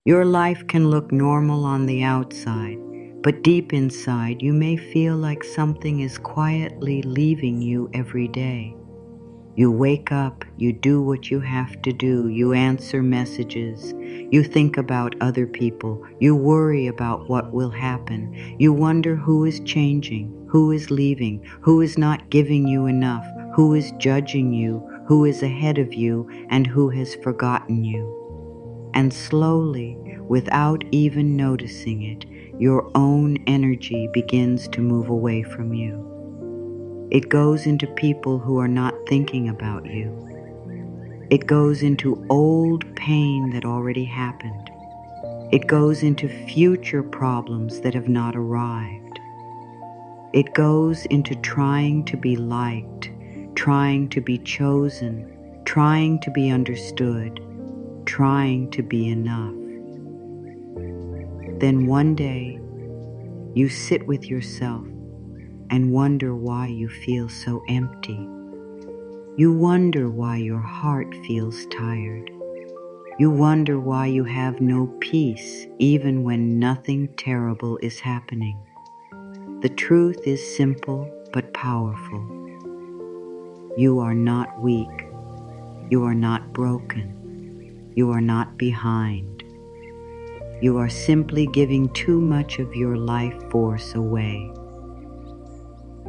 Your life can look normal on the outside, but deep inside you may feel like something is quietly leaving you every day. You wake up, you do what you have to do, you answer messages, you think about other people, you worry about what will happen, you wonder who is changing, who is leaving, who is not giving you enough, who is judging you, who is ahead of you, and who has forgotten you. And slowly, without even noticing it, your own energy begins to move away from you. It goes into people who are not thinking about you. It goes into old pain that already happened. It goes into future problems that have not arrived. It goes into trying to be liked, trying to be chosen, trying to be understood, trying to be enough. Then one day, you sit with yourself and wonder why you feel so empty. You wonder why your heart feels tired. You wonder why you have no peace even when nothing terrible is happening. The truth is simple but powerful. You are not weak. You are not broken. You are not behind. You are simply giving too much of your life force away.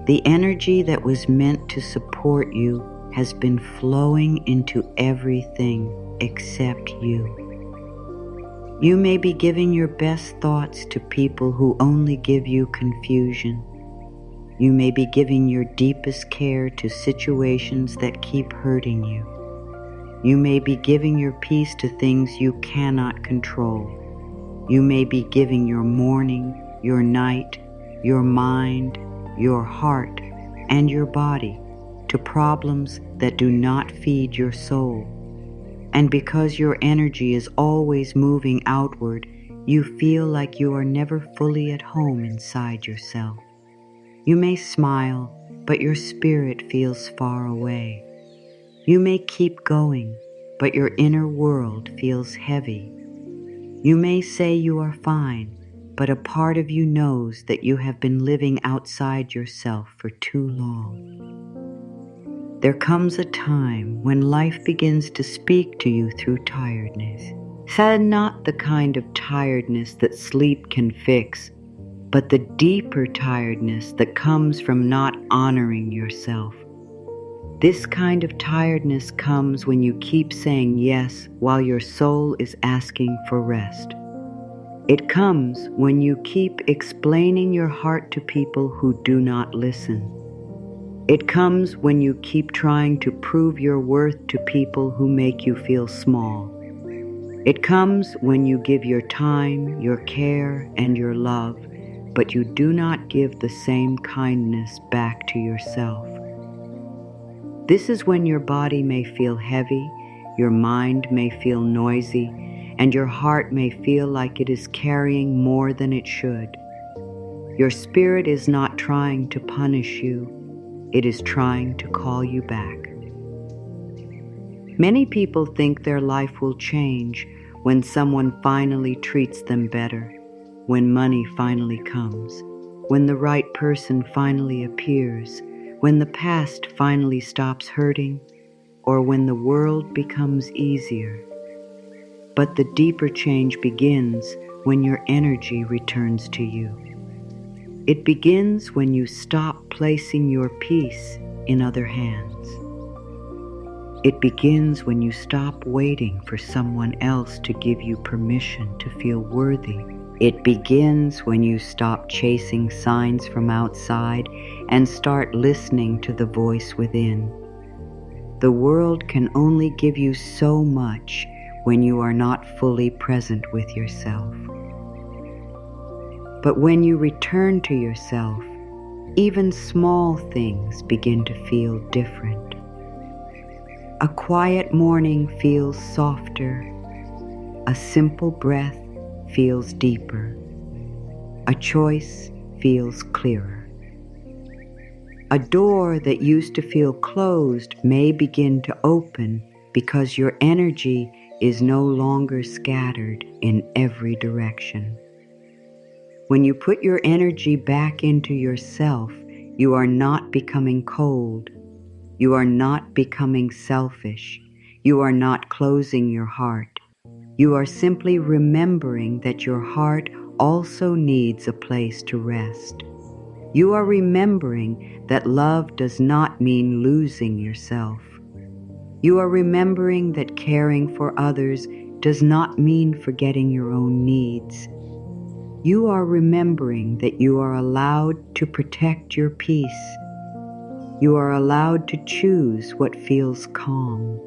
The energy that was meant to support you has been flowing into everything except you. You may be giving your best thoughts to people who only give you confusion. You may be giving your deepest care to situations that keep hurting you. You may be giving your peace to things you cannot control. You may be giving your morning, your night, your mind, your heart, and your body to problems that do not feed your soul. And because your energy is always moving outward, you feel like you are never fully at home inside yourself. You may smile, but your spirit feels far away. You may keep going, but your inner world feels heavy. You may say you are fine, but a part of you knows that you have been living outside yourself for too long. There comes a time when life begins to speak to you through tiredness. Not the kind of tiredness that sleep can fix, but the deeper tiredness that comes from not honoring yourself. This kind of tiredness comes when you keep saying yes while your soul is asking for rest. It comes when you keep explaining your heart to people who do not listen. It comes when you keep trying to prove your worth to people who make you feel small. It comes when you give your time, your care, and your love, but you do not give the same kindness back to yourself. This is when your body may feel heavy, your mind may feel noisy, and your heart may feel like it is carrying more than it should. Your spirit is not trying to punish you, it is trying to call you back. Many people think their life will change when someone finally treats them better, when money finally comes, when the right person finally appears, when the past finally stops hurting, or when the world becomes easier. But the deeper change begins when your energy returns to you. It begins when you stop placing your peace in other hands. It begins when you stop waiting for someone else to give you permission to feel worthy. It begins when you stop chasing signs from outside and start listening to the voice within. The world can only give you so much when you are not fully present with yourself. But when you return to yourself, even small things begin to feel different. A quiet morning feels softer. A simple breath feels deeper. A choice feels clearer. A door that used to feel closed may begin to open because your energy is no longer scattered in every direction. When you put your energy back into yourself, you are not becoming cold. You are not becoming selfish. You are not closing your heart. You are simply remembering that your heart also needs a place to rest. You are remembering that love does not mean losing yourself. You are remembering that caring for others does not mean forgetting your own needs. You are remembering that you are allowed to protect your peace. You are allowed to choose what feels calm.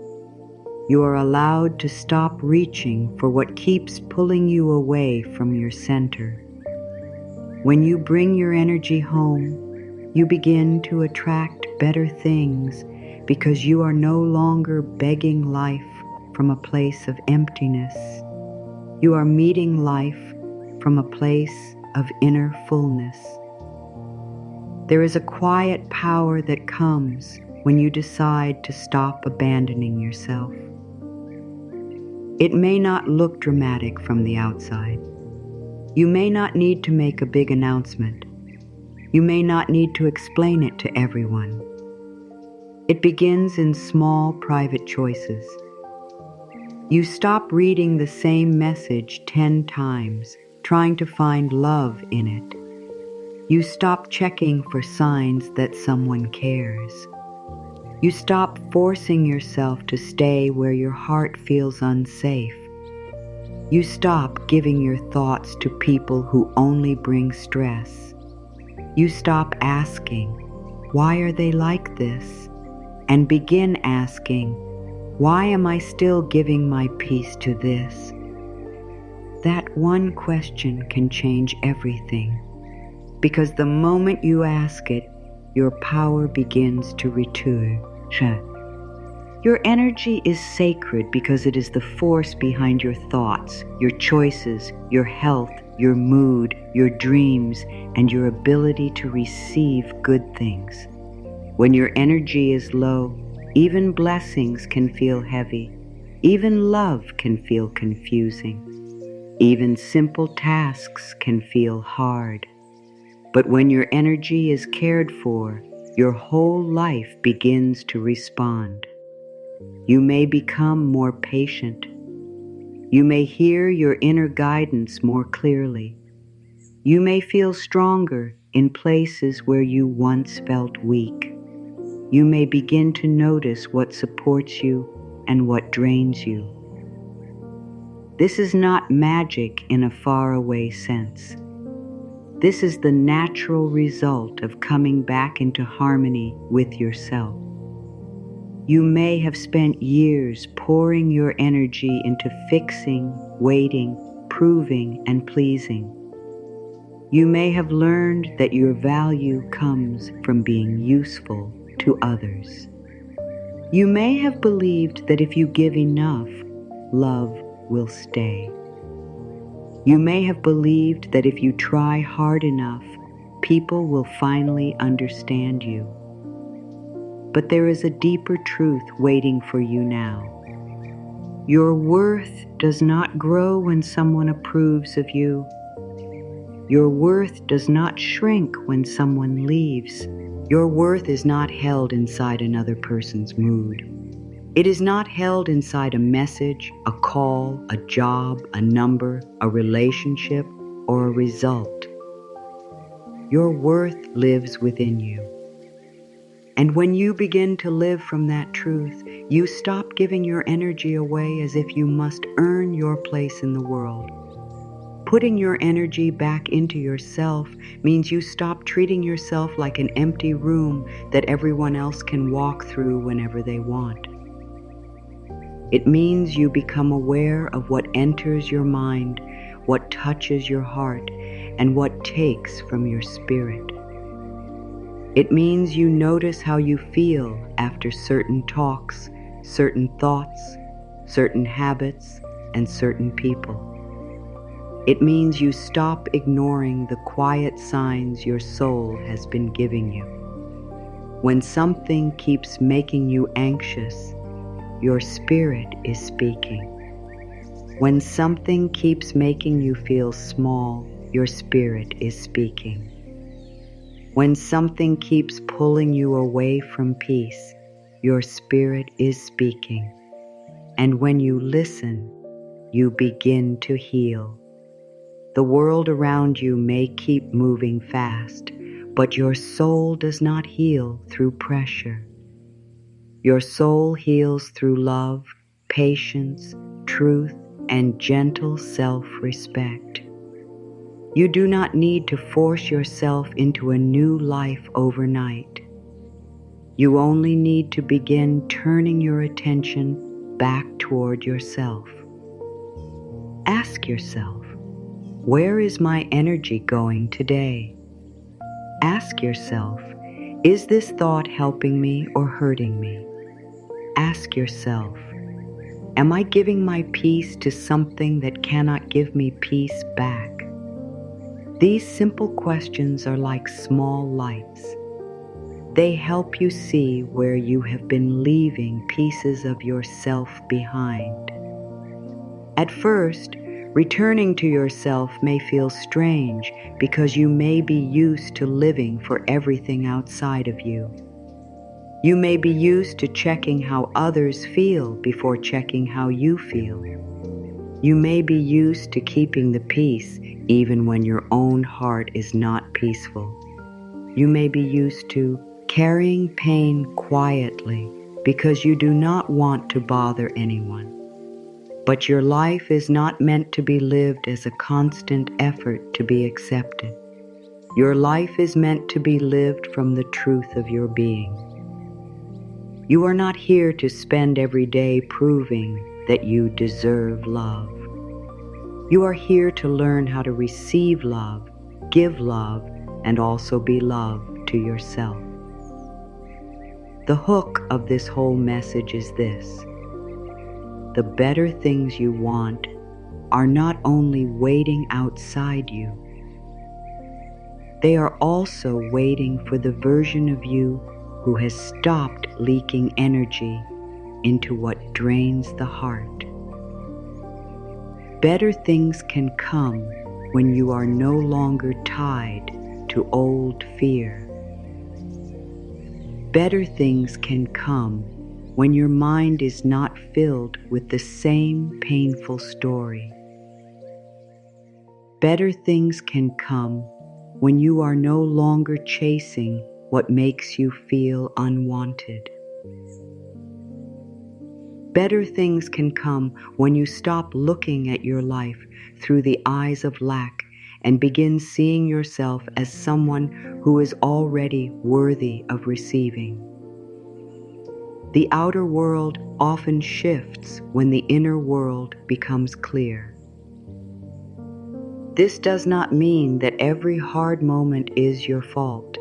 You are allowed to stop reaching for what keeps pulling you away from your center. When you bring your energy home, you begin to attract better things because you are no longer begging life from a place of emptiness. You are meeting life from a place of inner fullness. There is a quiet power that comes when you decide to stop abandoning yourself. It may not look dramatic from the outside. You may not need to make a big announcement. You may not need to explain it to everyone. It begins in small, private choices. You stop reading the same message 10 times, trying to find love in it. You stop checking for signs that someone cares. You stop forcing yourself to stay where your heart feels unsafe. You stop giving your thoughts to people who only bring stress. You stop asking, "Why are they like this?" and begin asking, "Why am I still giving my peace to this?" That one question can change everything, because the moment you ask it, your power begins to return. Your energy is sacred because it is the force behind your thoughts, your choices, your health, your mood, your dreams, and your ability to receive good things. When your energy is low, even blessings can feel heavy. Even love can feel confusing. Even simple tasks can feel hard. But when your energy is cared for, your whole life begins to respond. You may become more patient. You may hear your inner guidance more clearly. You may feel stronger in places where you once felt weak. You may begin to notice what supports you and what drains you. This is not magic in a faraway sense. This is the natural result of coming back into harmony with yourself. You may have spent years pouring your energy into fixing, waiting, proving, and pleasing. You may have learned that your value comes from being useful to others. You may have believed that if you give enough, love will stay. You may have believed that if you try hard enough, people will finally understand you. But there is a deeper truth waiting for you now. Your worth does not grow when someone approves of you. Your worth does not shrink when someone leaves. Your worth is not held inside another person's mood. It is not held inside a message, a call, a job, a number, a relationship, or a result. Your worth lives within you. And when you begin to live from that truth, you stop giving your energy away as if you must earn your place in the world. Putting your energy back into yourself means you stop treating yourself like an empty room that everyone else can walk through whenever they want. It means you become aware of what enters your mind, what touches your heart, and what takes from your spirit. It means you notice how you feel after certain talks, certain thoughts, certain habits, and certain people. It means you stop ignoring the quiet signs your soul has been giving you. When something keeps making you anxious, your spirit is speaking. When something keeps making you feel small, your spirit is speaking. When something keeps pulling you away from peace, your spirit is speaking. And when you listen, you begin to heal. The world around you may keep moving fast, but your soul does not heal through pressure. Your soul heals through love, patience, truth, and gentle self-respect. You do not need to force yourself into a new life overnight. You only need to begin turning your attention back toward yourself. Ask yourself, where is my energy going today? Ask yourself, is this thought helping me or hurting me? Ask yourself, am I giving my peace to something that cannot give me peace back? These simple questions are like small lights. They help you see where you have been leaving pieces of yourself behind. At first, returning to yourself may feel strange because you may be used to living for everything outside of you. You may be used to checking how others feel before checking how you feel. You may be used to keeping the peace even when your own heart is not peaceful. You may be used to carrying pain quietly because you do not want to bother anyone. But your life is not meant to be lived as a constant effort to be accepted. Your life is meant to be lived from the truth of your being. You are not here to spend every day proving that you deserve love. You are here to learn how to receive love, give love, and also be loved to yourself. The hook of this whole message is this: the better things you want are not only waiting outside you, they are also waiting for the version of you who has stopped leaking energy into what drains the heart. Better things can come when you are no longer tied to old fear. Better things can come when your mind is not filled with the same painful story. Better things can come when you are no longer chasing what makes you feel unwanted. Better things can come when you stop looking at your life through the eyes of lack and begin seeing yourself as someone who is already worthy of receiving. The outer world often shifts when the inner world becomes clear. This does not mean that every hard moment is your fault.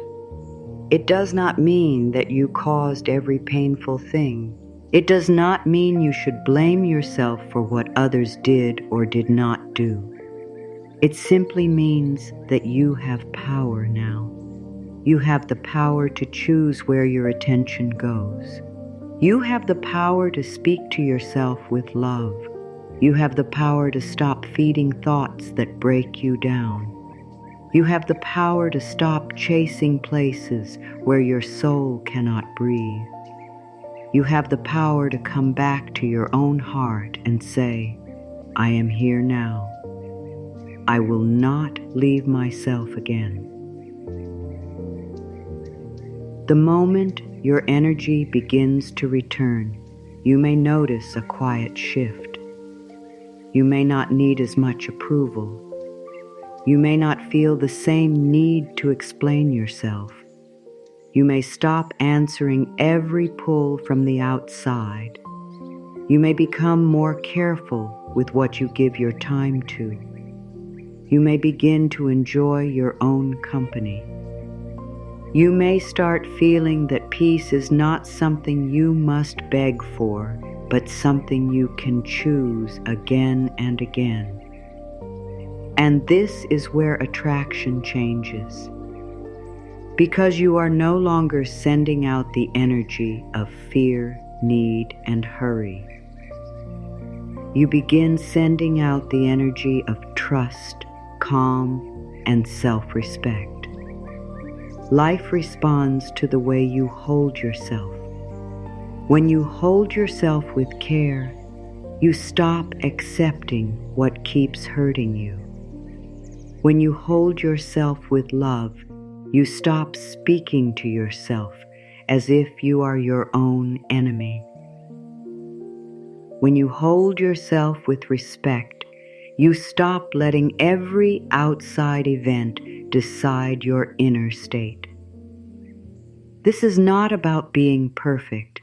It does not mean that you caused every painful thing. It does not mean you should blame yourself for what others did or did not do. It simply means that you have power now. You have the power to choose where your attention goes. You have the power to speak to yourself with love. You have the power to stop feeding thoughts that break you down. You have the power to stop chasing places where your soul cannot breathe. You have the power to come back to your own heart and say, I am here now. I will not leave myself again. The moment your energy begins to return, you may notice a quiet shift. You may not need as much approval. You may not feel the same need to explain yourself. You may stop answering every pull from the outside. You may become more careful with what you give your time to. You may begin to enjoy your own company. You may start feeling that peace is not something you must beg for, but something you can choose again and again. And this is where attraction changes. Because you are no longer sending out the energy of fear, need, and hurry. you begin sending out the energy of trust, calm, and self-respect. Life responds to the way you hold yourself. When you hold yourself with care, you stop accepting what keeps hurting you. When you hold yourself with love, you stop speaking to yourself as if you are your own enemy. When you hold yourself with respect, you stop letting every outside event decide your inner state. This is not about being perfect.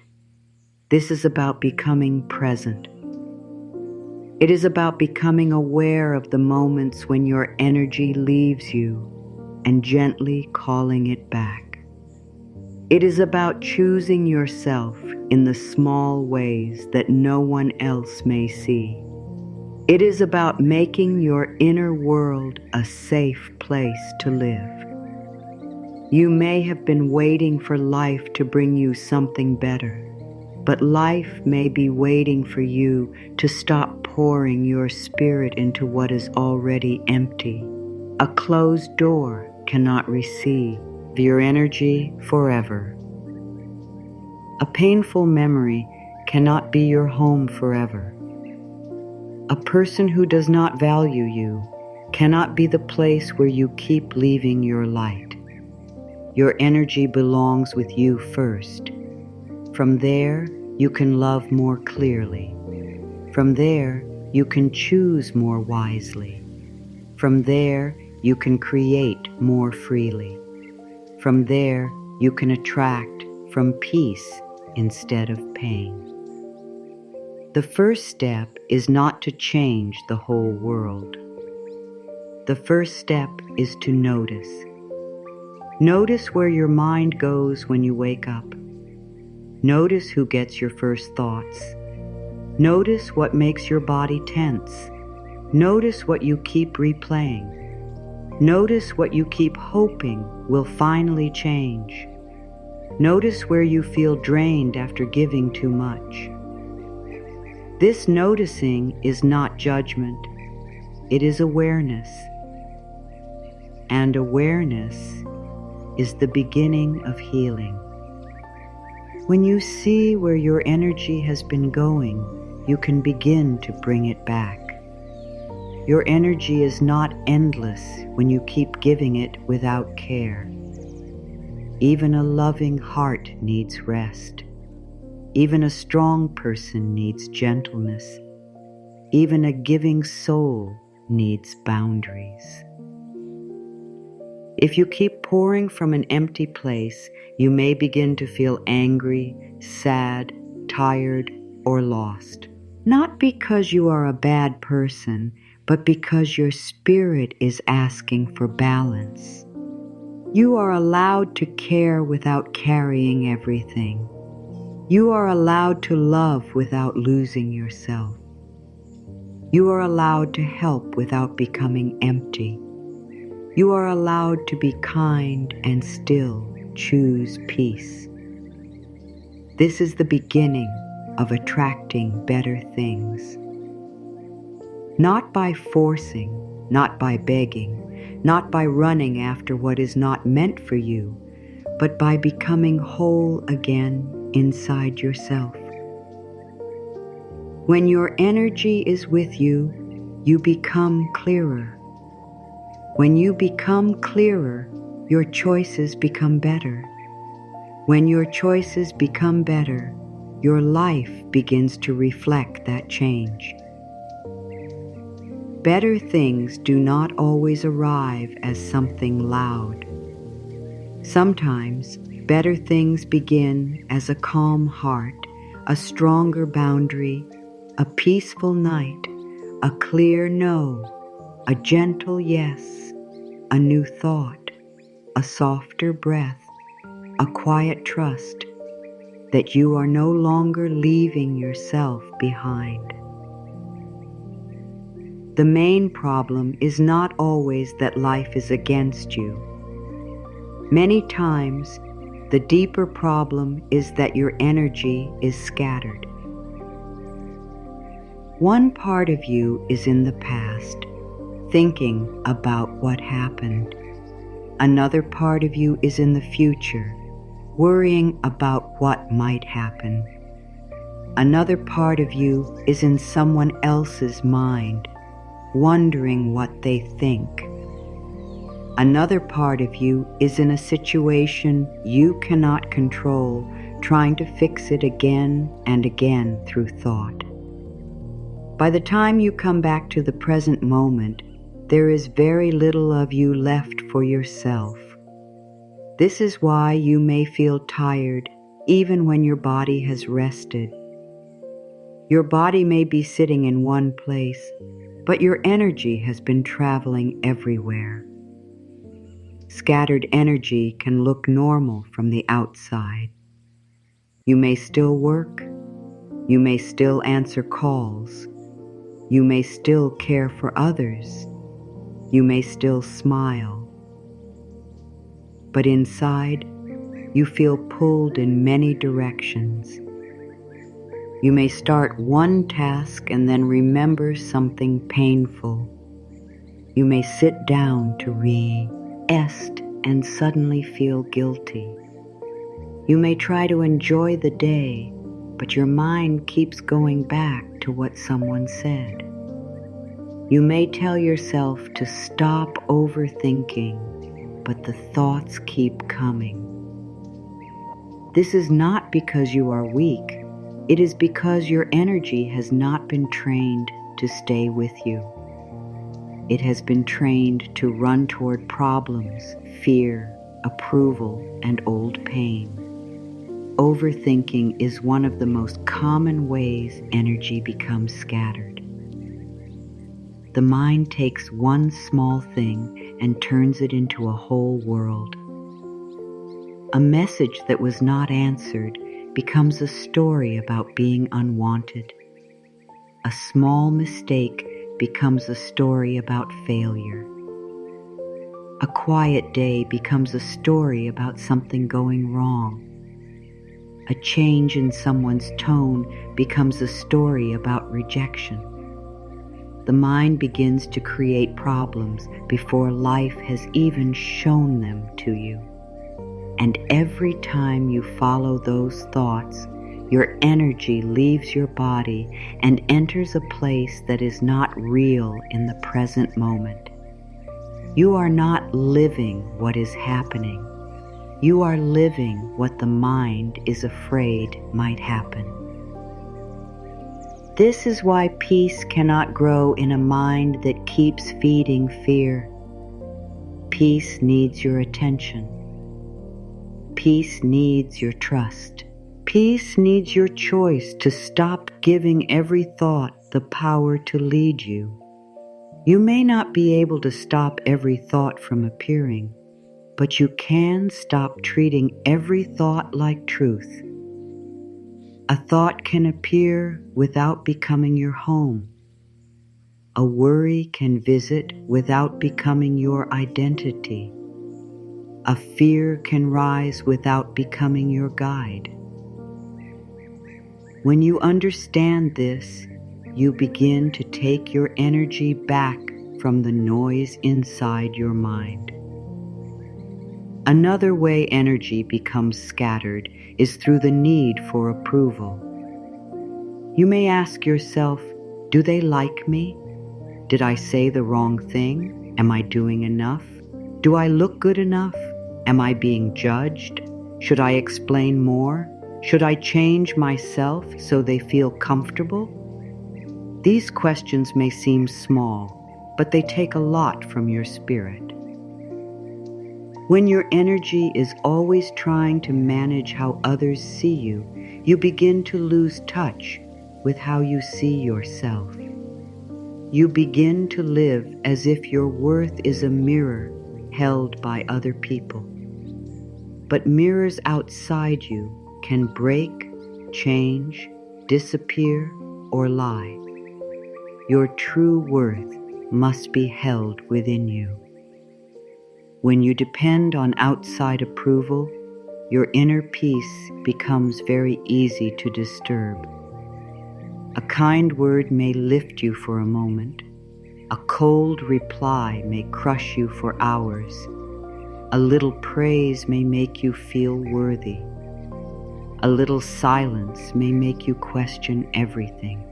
This is about becoming present. It is about becoming aware of the moments when your energy leaves you and gently calling it back. It is about choosing yourself in the small ways that no one else may see. It is about making your inner world a safe place to live. You may have been waiting for life to bring you something better, but life may be waiting for you to stop pouring your spirit into what is already empty. A closed door cannot receive your energy forever. A painful memory cannot be your home forever. A person who does not value you cannot be the place where you keep leaving your light. Your energy belongs with you first. From there, you can love more clearly. From there, you can choose more wisely. From there, you can create more freely. From there, you can attract from peace instead of pain. The first step is not to change the whole world. The first step is to notice. Notice where your mind goes when you wake up. Notice who gets your first thoughts. Notice what makes your body tense. Notice what you keep replaying. Notice what you keep hoping will finally change. Notice where you feel drained after giving too much. This noticing is not judgment. It is awareness. And awareness is the beginning of healing. When you see where your energy has been going, you can begin to bring it back. Your energy is not endless when you keep giving it without care. Even a loving heart needs rest. Even a strong person needs gentleness. Even a giving soul needs boundaries. If you keep pouring from an empty place, you may begin to feel angry, sad, tired, or lost. Not because you are a bad person, but because your spirit is asking for balance. You are allowed to care without carrying everything. You are allowed to love without losing yourself. You are allowed to help without becoming empty. You are allowed to be kind and still choose peace. This is the beginning of attracting better things. Not by forcing, not by begging, not by running after what is not meant for you, but by becoming whole again inside yourself. When your energy is with you, you become clearer. When you become clearer, your choices become better. When your choices become better, your life begins to reflect that change. Better things do not always arrive as something loud. Sometimes, better things begin as a calm heart, a stronger boundary, a peaceful night, a clear no, a gentle yes, a new thought, a softer breath, a quiet trust that you are no longer leaving yourself behind. The main problem is not always that life is against you. Many times, the deeper problem is that your energy is scattered. One part of you is in the past, thinking about what happened. Another part of you is in the future, worrying about what might happen. Another part of you is in someone else's mind, wondering what they think. Another part of you is in a situation you cannot control, trying to fix it again and again through thought. By the time you come back to the present moment, there is very little of you left for yourself. This is why you may feel tired even when your body has rested. Your body may be sitting in one place, but your energy has been traveling everywhere. Scattered energy can look normal from the outside. You may still work. You may still answer calls. You may still care for others. You may still smile. But inside, you feel pulled in many directions. You may start one task and then remember something painful. You may sit down to rest and suddenly feel guilty. You may try to enjoy the day, but your mind keeps going back to what someone said. You may tell yourself to stop overthinking, but the thoughts keep coming. This is not because you are weak. It is because your energy has not been trained to stay with you. It has been trained to run toward problems, fear, approval, and old pain. Overthinking is one of the most common ways energy becomes scattered. The mind takes one small thing and turns it into a whole world. A message that was not answered becomes a story about being unwanted. A small mistake becomes a story about failure. A quiet day becomes a story about something going wrong. A change in someone's tone becomes a story about rejection. The mind begins to create problems before life has even shown them to you. And every time you follow those thoughts, your energy leaves your body and enters a place that is not real in the present moment. You are not living what is happening. You are living what the mind is afraid might happen. This is why peace cannot grow in a mind that keeps feeding fear. Peace needs your attention. Peace needs your trust. Peace needs your choice to stop giving every thought the power to lead you. You may not be able to stop every thought from appearing, but you can stop treating every thought like truth. A thought can appear without becoming your home. A worry can visit without becoming your identity. A fear can rise without becoming your guide. When you understand this, you begin to take your energy back from the noise inside your mind. Another way energy becomes scattered is through the need for approval. You may ask yourself, do they like me? Did I say the wrong thing? Am I doing enough? Do I look good enough? Am I being judged? Should I explain more? Should I change myself so they feel comfortable? These questions may seem small, but they take a lot from your spirit. When your energy is always trying to manage how others see you, you begin to lose touch with how you see yourself. You begin to live as if your worth is a mirror held by other people. But mirrors outside you can break, change, disappear, or lie. Your true worth must be held within you. When you depend on outside approval, your inner peace becomes very easy to disturb. A kind word may lift you for a moment. A cold reply may crush you for hours. A little praise may make you feel worthy. A little silence may make you question everything.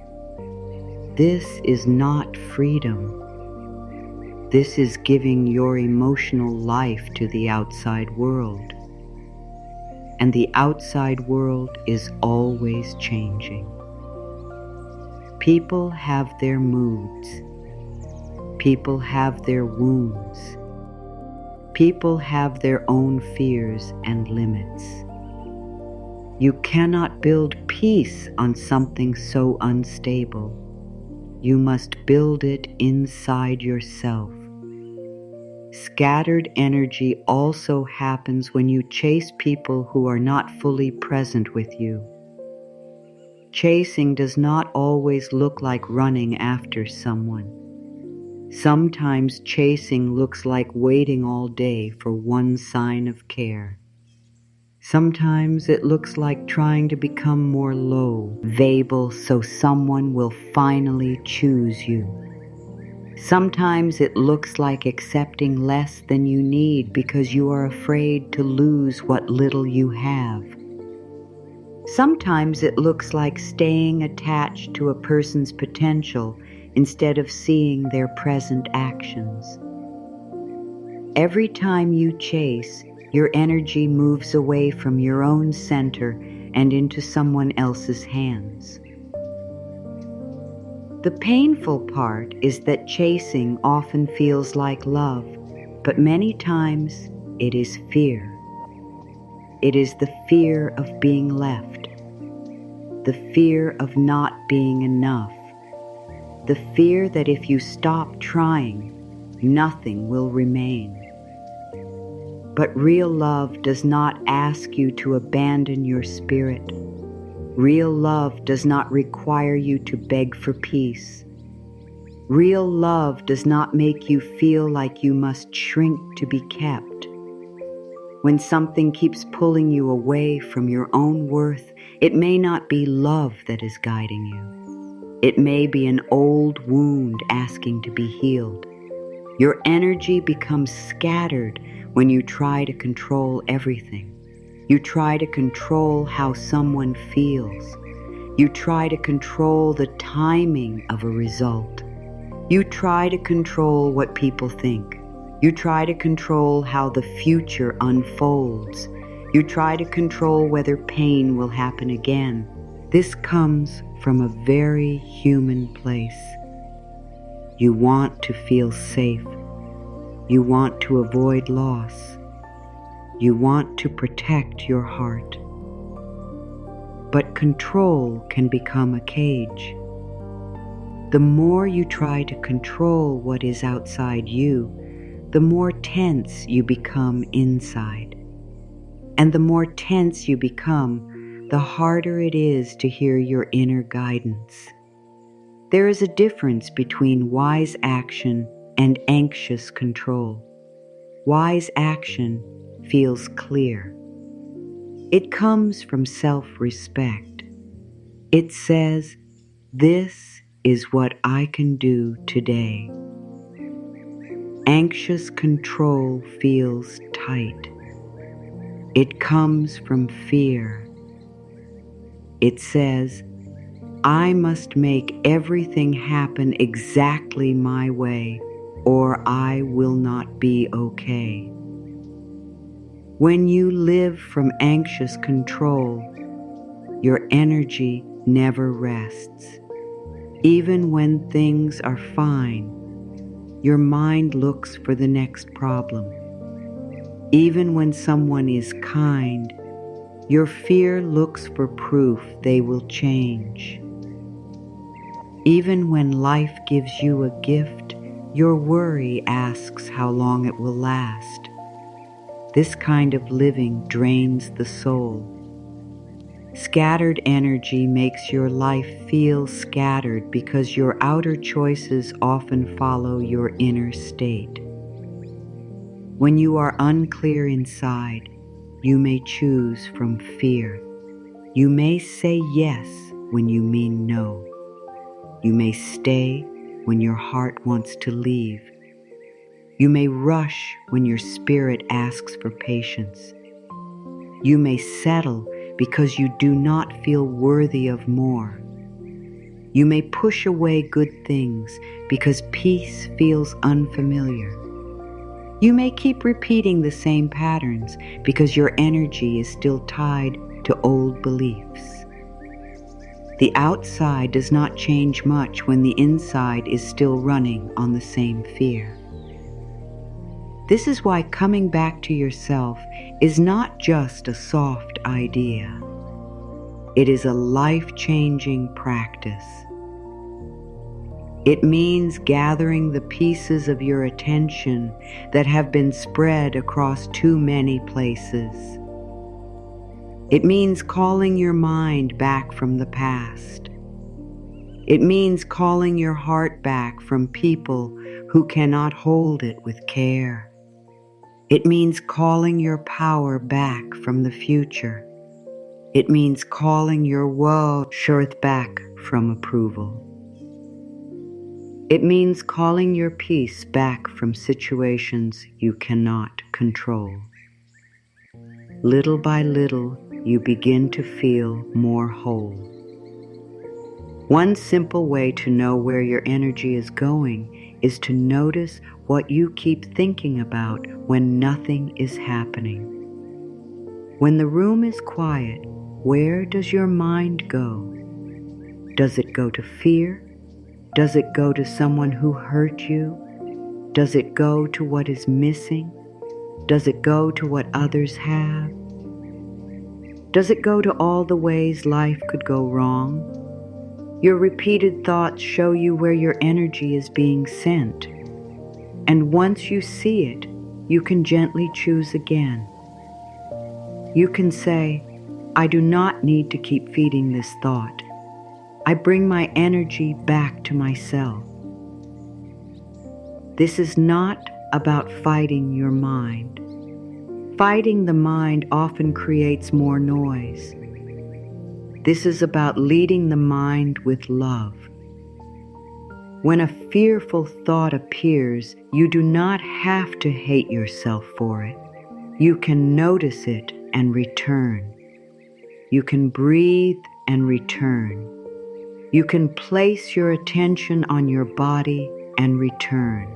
This is not freedom. This is giving your emotional life to the outside world. And the outside world is always changing. People have their moods. People have their wounds. People have their own fears and limits. You cannot build peace on something so unstable. You must build it inside yourself. Scattered energy also happens when you chase people who are not fully present with you. Chasing does not always look like running after someone. Sometimes chasing looks like waiting all day for one sign of care. Sometimes it looks like trying to become more low, valuable, so someone will finally choose you. Sometimes it looks like accepting less than you need because you are afraid to lose what little you have. Sometimes it looks like staying attached to a person's potential instead of seeing their present actions. Every time you chase, your energy moves away from your own center and into someone else's hands. The painful part is that chasing often feels like love, but many times it is fear. It is the fear of being left, the fear of not being enough, the fear that if you stop trying, nothing will remain. But real love does not ask you to abandon your spirit. Real love does not require you to beg for peace. Real love does not make you feel like you must shrink to be kept. When something keeps pulling you away from your own worth, it may not be love that is guiding you. It may be an old wound asking to be healed. Your energy becomes scattered when you try to control everything. You try to control how someone feels. You try to control the timing of a result. You try to control what people think. You try to control how the future unfolds. You try to control whether pain will happen again. This comes from a very human place. You want to feel safe. You want to avoid loss. You want to protect your heart. But control can become a cage. The more you try to control what is outside you, the more tense you become inside. And the more tense you become, the harder it is to hear your inner guidance. There is a difference between wise action and anxious control. Wise action feels clear. It comes from self-respect. It says, "This is what I can do today." Anxious control feels tight. It comes from fear. It says, "I must make everything happen exactly my way, or I will not be okay." When you live from anxious control, your energy never rests. Even when things are fine, your mind looks for the next problem. Even when someone is kind, your fear looks for proof they will change. Even when life gives you a gift, your worry asks how long it will last. This kind of living drains the soul. Scattered energy makes your life feel scattered because your outer choices often follow your inner state. When you are unclear inside, you may choose from fear. You may say yes when you mean no. You may stay when your heart wants to leave. You may rush when your spirit asks for patience. You may settle because you do not feel worthy of more. You may push away good things because peace feels unfamiliar. You may keep repeating the same patterns because your energy is still tied to old beliefs. The outside does not change much when the inside is still running on the same fear. This is why coming back to yourself is not just a soft idea. It is a life-changing practice. It means gathering the pieces of your attention that have been spread across too many places. It means calling your mind back from the past. It means calling your heart back from people who cannot hold it with care. It means calling your power back from the future. It means calling your worth back from approval. It means calling your peace back from situations you cannot control. Little by little, you begin to feel more whole. One simple way to know where your energy is going is to notice what you keep thinking about when nothing is happening. When the room is quiet, where does your mind go? Does it go to fear? Does it go to someone who hurt you? Does it go to what is missing? Does it go to what others have? Does it go to all the ways life could go wrong? Your repeated thoughts show you where your energy is being sent. And once you see it, you can gently choose again. You can say, I do not need to keep feeding this thought. I bring my energy back to myself. This is not about fighting your mind. Fighting the mind often creates more noise. This is about leading the mind with love. When a fearful thought appears, you do not have to hate yourself for it. You can notice it and return. You can breathe and return. You can place your attention on your body and return.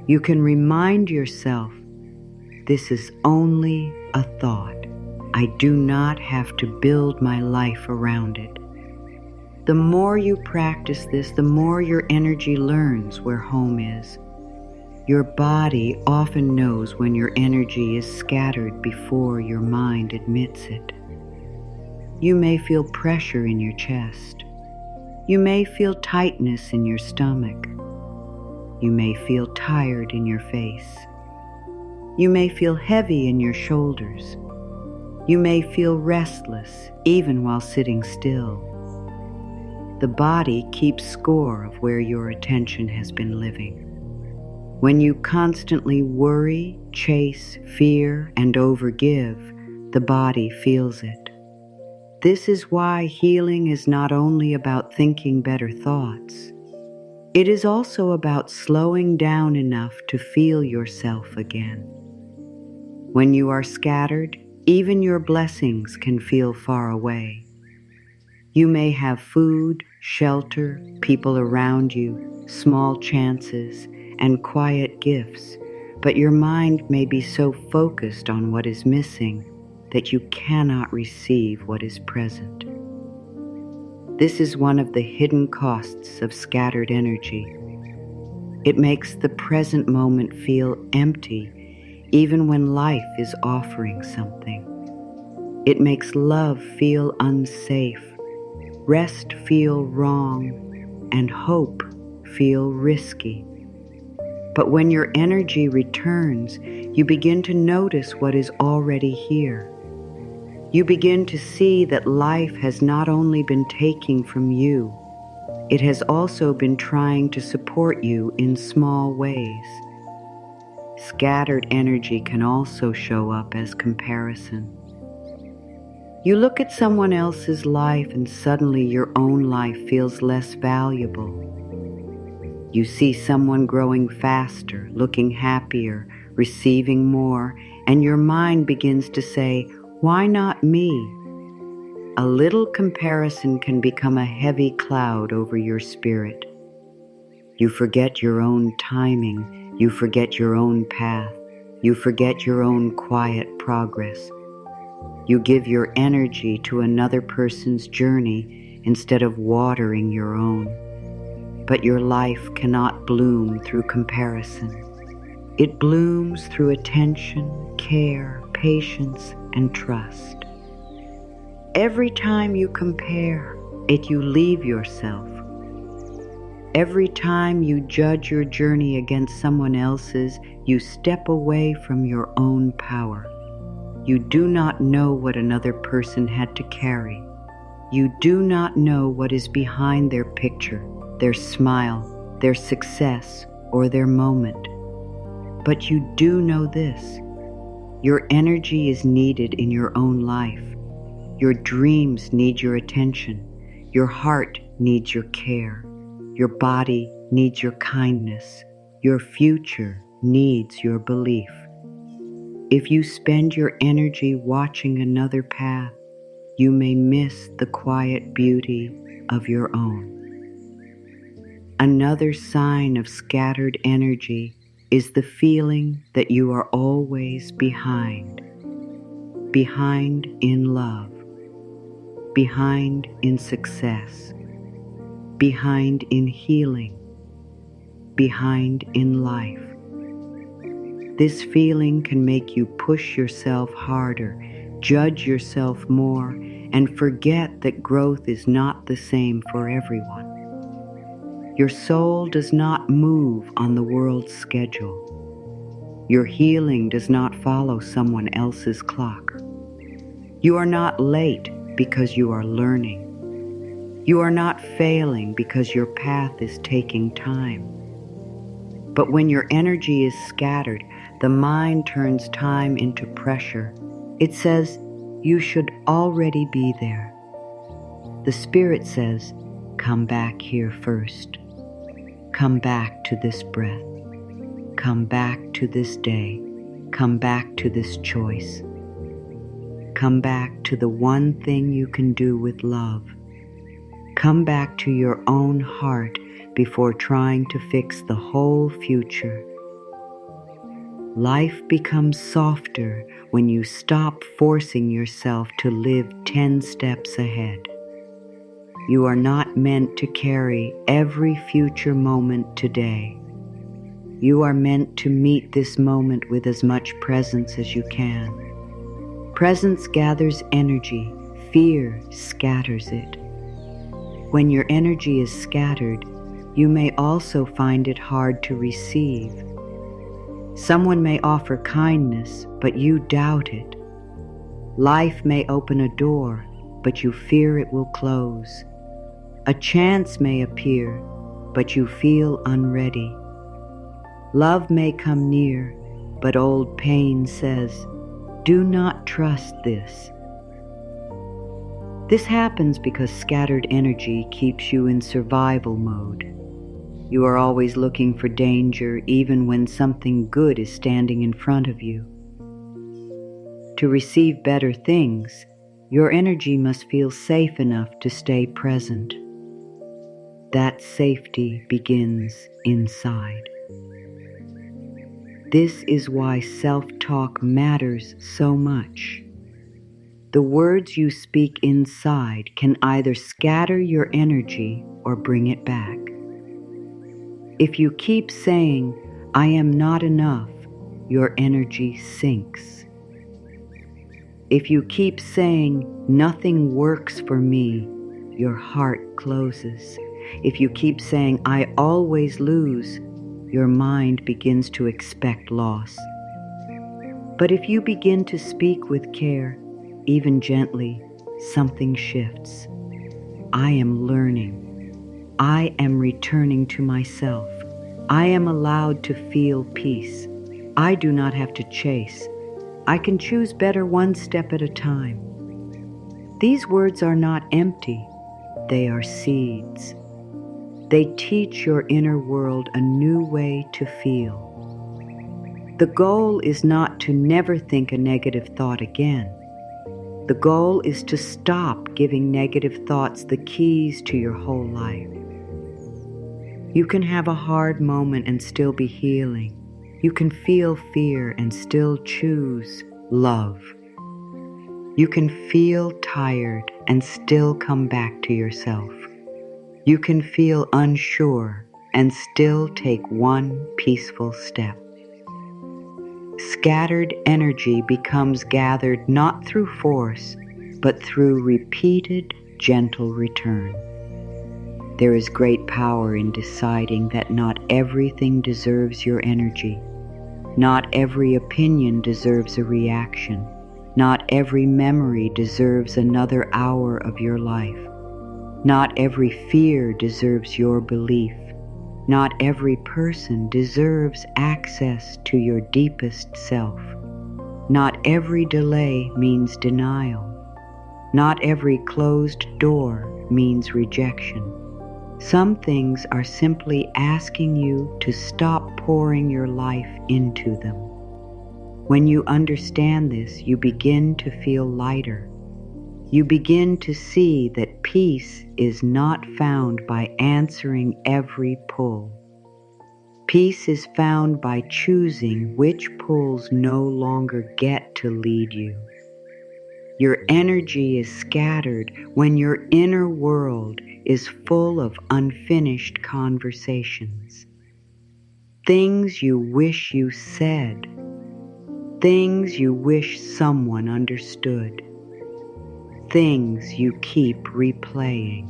You can remind yourself, this is only a thought. I do not have to build my life around it. The more you practice this, the more your energy learns where home is. Your body often knows when your energy is scattered before your mind admits it. You may feel pressure in your chest. You may feel tightness in your stomach. You may feel tired in your face. You may feel heavy in your shoulders. You may feel restless even while sitting still. The body keeps score of where your attention has been living. When you constantly worry, chase, fear, and overgive, the body feels it. This is why healing is not only about thinking better thoughts. It is also about slowing down enough to feel yourself again. When you are scattered, even your blessings can feel far away. You may have food, shelter, people around you, small chances, and quiet gifts, but your mind may be so focused on what is missing that you cannot receive what is present. This is one of the hidden costs of scattered energy. It makes the present moment feel empty, even when life is offering something. It makes love feel unsafe, rest feel wrong, and hope feel risky. But when your energy returns, you begin to notice what is already here. You begin to see that life has not only been taking from you, it has also been trying to support you in small ways. Scattered energy can also show up as comparison. You look at someone else's life and suddenly your own life feels less valuable. You see someone growing faster, looking happier, receiving more, and your mind begins to say, "Why not me?" A little comparison can become a heavy cloud over your spirit. You forget your own timing, you forget your own path, you forget your own quiet progress. You give your energy to another person's journey instead of watering your own. But your life cannot bloom through comparison. It blooms through attention, care, patience, and trust. Every time you compare, you leave yourself. Every time you judge your journey against someone else's, you step away from your own power. You do not know what another person had to carry. You do not know what is behind their picture, their smile, their success, or their moment. But you do know this: your energy is needed in your own life. Your dreams need your attention. Your heart needs your care. Your body needs your kindness. Your future needs your belief. If you spend your energy watching another path, you may miss the quiet beauty of your own. Another sign of scattered energy is the feeling that you are always behind. Behind in love. Behind in success. Behind in healing. Behind in life. This feeling can make you push yourself harder, judge yourself more, and forget that growth is not the same for everyone. Your soul does not move on the world's schedule. Your healing does not follow someone else's clock. You are not late because you are learning. You are not failing because your path is taking time. But when your energy is scattered, the mind turns time into pressure. It says, "You should already be there." The Spirit says, "Come back here first. Come back to this breath. Come back to this day. Come back to this choice. Come back to the one thing you can do with love. Come back to your own heart before trying to fix the whole future." Life becomes softer when you stop forcing yourself to live 10 steps ahead. You are not meant to carry every future moment today. You are meant to meet this moment with as much presence as you can. Presence gathers energy, fear scatters it. When your energy is scattered, you may also find it hard to receive. Someone may offer kindness, but you doubt it. Life may open a door, but you fear it will close. A chance may appear, but you feel unready. Love may come near, but old pain says, "Do not trust this." This happens because scattered energy keeps you in survival mode. You are always looking for danger even when something good is standing in front of you. To receive better things, your energy must feel safe enough to stay present. That safety begins inside. This is why self-talk matters so much. The words you speak inside can either scatter your energy or bring it back. If you keep saying, "I am not enough," your energy sinks. If you keep saying, "Nothing works for me," your heart closes. If you keep saying, "I always lose," your mind begins to expect loss. But if you begin to speak with care, even gently, something shifts. I am learning. I am returning to myself. I am allowed to feel peace. I do not have to chase. I can choose better one step at a time. These words are not empty, they are seeds. They teach your inner world a new way to feel. The goal is not to never think a negative thought again. The goal is to stop giving negative thoughts the keys to your whole life. You can have a hard moment and still be healing. You can feel fear and still choose love. You can feel tired and still come back to yourself. You can feel unsure and still take one peaceful step. Scattered energy becomes gathered not through force, but through repeated, gentle return. There is great power in deciding that not everything deserves your energy. Not every opinion deserves a reaction. Not every memory deserves another hour of your life. Not every fear deserves your belief. Not every person deserves access to your deepest self. Not every delay means denial. Not every closed door means rejection. Some things are simply asking you to stop pouring your life into them. When you understand this, you begin to feel lighter. You begin to see that peace is not found by answering every pull. Peace is found by choosing which pulls no longer get to lead you. Your energy is scattered when your inner world is full of unfinished conversations. Things you wish you said. Things you wish someone understood. Things you keep replaying.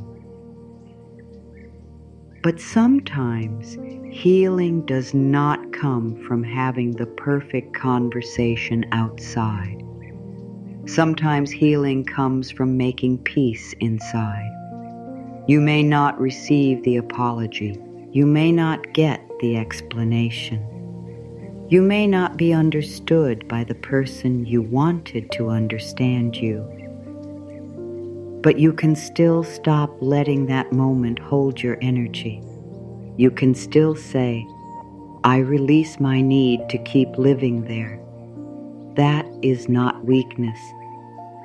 But sometimes healing does not come from having the perfect conversation outside. Sometimes healing comes from making peace inside. You may not receive the apology. You may not get the explanation. You may not be understood by the person you wanted to understand you. But you can still stop letting that moment hold your energy. You can still say, I release my need to keep living there. That is not weakness.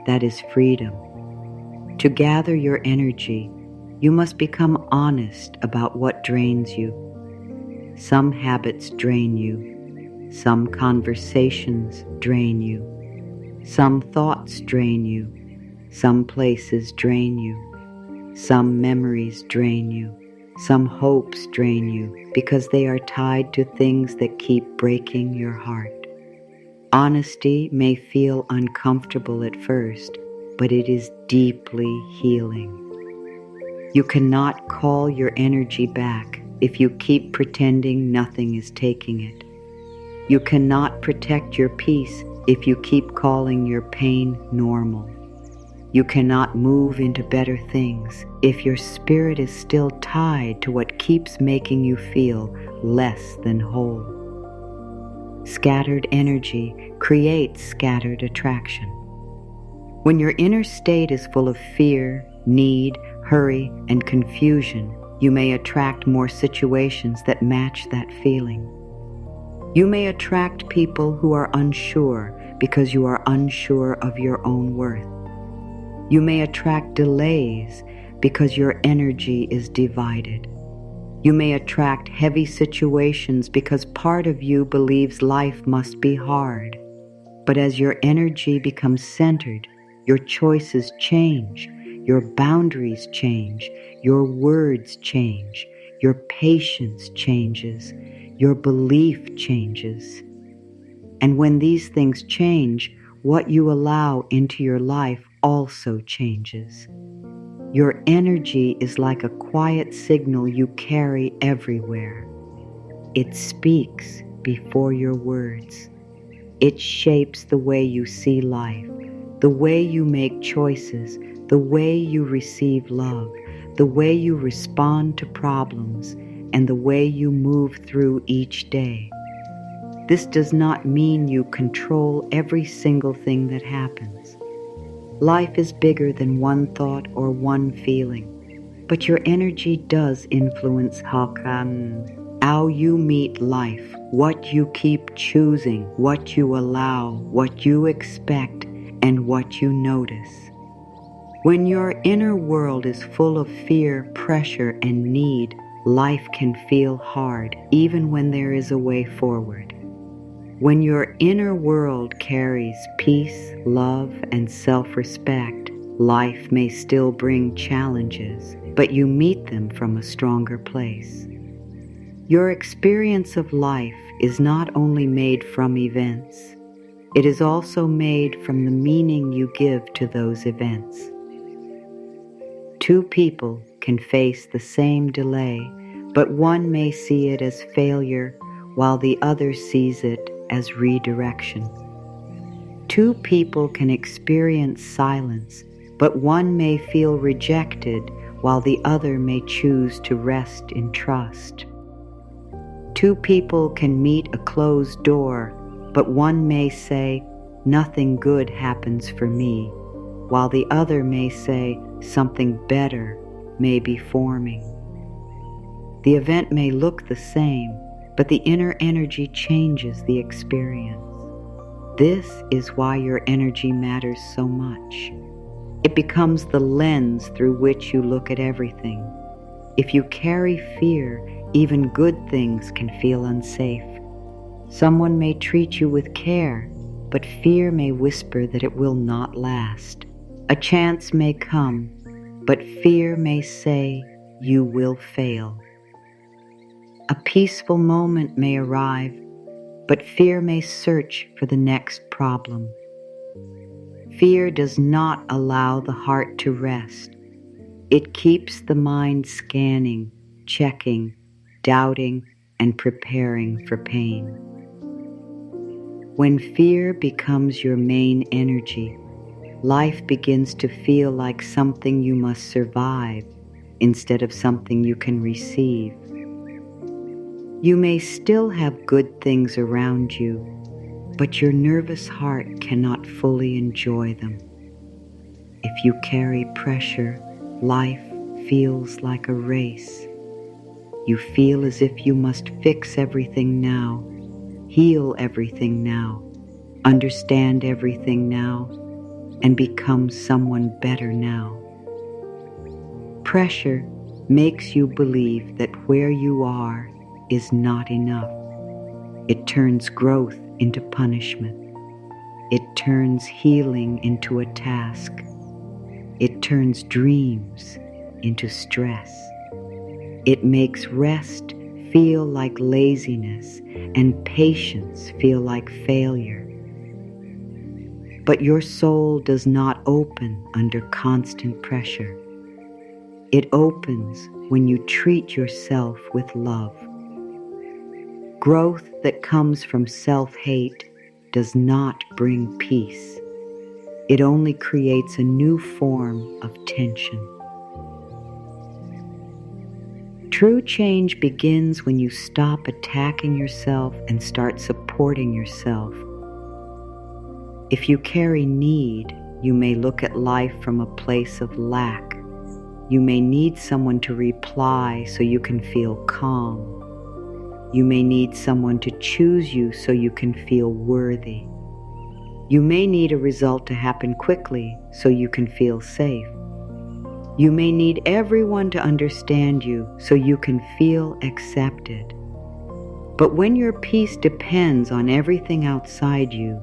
That is freedom. To gather your energy, you must become honest about what drains you. Some habits drain you. Some conversations drain you. Some thoughts drain you. Some places drain you. Some memories drain you. Some hopes drain you because they are tied to things that keep breaking your heart. Honesty may feel uncomfortable at first, but it is deeply healing. You cannot call your energy back if you keep pretending nothing is taking it. You cannot protect your peace if you keep calling your pain normal. You cannot move into better things if your spirit is still tied to what keeps making you feel less than whole. Scattered energy creates scattered attraction. When your inner state is full of fear, need, hurry, and confusion, you may attract more situations that match that feeling. You may attract people who are unsure because you are unsure of your own worth. You may attract delays because your energy is divided. You may attract heavy situations because part of you believes life must be hard. But as your energy becomes centered, your choices change, your boundaries change, your words change, your patience changes, your belief changes. And when these things change, what you allow into your life also changes. Your energy is like a quiet signal you carry everywhere. It speaks before your words. It shapes the way you see life, the way you make choices, the way you receive love, the way you respond to problems, and the way you move through each day. This does not mean you control every single thing that happens. Life is bigger than one thought or one feeling, but your energy does influence how you meet life, what you keep choosing, what you allow, what you expect, and what you notice. When your inner world is full of fear, pressure, and need, life can feel hard, even when there is a way forward. When your inner world carries peace, love, and self-respect, life may still bring challenges, but you meet them from a stronger place. Your experience of life is not only made from events, it is also made from the meaning you give to those events. Two people can face the same delay, but one may see it as failure while the other sees it as redirection. Two people can experience silence, but one may feel rejected while the other may choose to rest in trust. Two people can meet a closed door, but one may say, "Nothing good happens for me," while the other may say, "Something better may be forming." The event may look the same, but the inner energy changes the experience. This is why your energy matters so much. It becomes the lens through which you look at everything. If you carry fear, even good things can feel unsafe. Someone may treat you with care, but fear may whisper that it will not last. A chance may come, but fear may say you will fail. A peaceful moment may arrive, but fear may search for the next problem. Fear does not allow the heart to rest. It keeps the mind scanning, checking, doubting, and preparing for pain. When fear becomes your main energy, life begins to feel like something you must survive instead of something you can receive. You may still have good things around you, but your nervous heart cannot fully enjoy them. If you carry pressure, life feels like a race. You feel as if you must fix everything now, heal everything now, understand everything now, and become someone better now. Pressure makes you believe that where you are is not enough. It turns growth into punishment. It turns healing into a task. It turns dreams into stress. It makes rest feel like laziness and patience feel like failure. But your soul does not open under constant pressure. It opens when you treat yourself with love. Growth that comes from self-hate does not bring peace. It only creates a new form of tension. True change begins when you stop attacking yourself and start supporting yourself. If you carry need, you may look at life from a place of lack. You may need someone to reply so you can feel calm. You may need someone to choose you so you can feel worthy. You may need a result to happen quickly so you can feel safe. You may need everyone to understand you so you can feel accepted. But when your peace depends on everything outside you,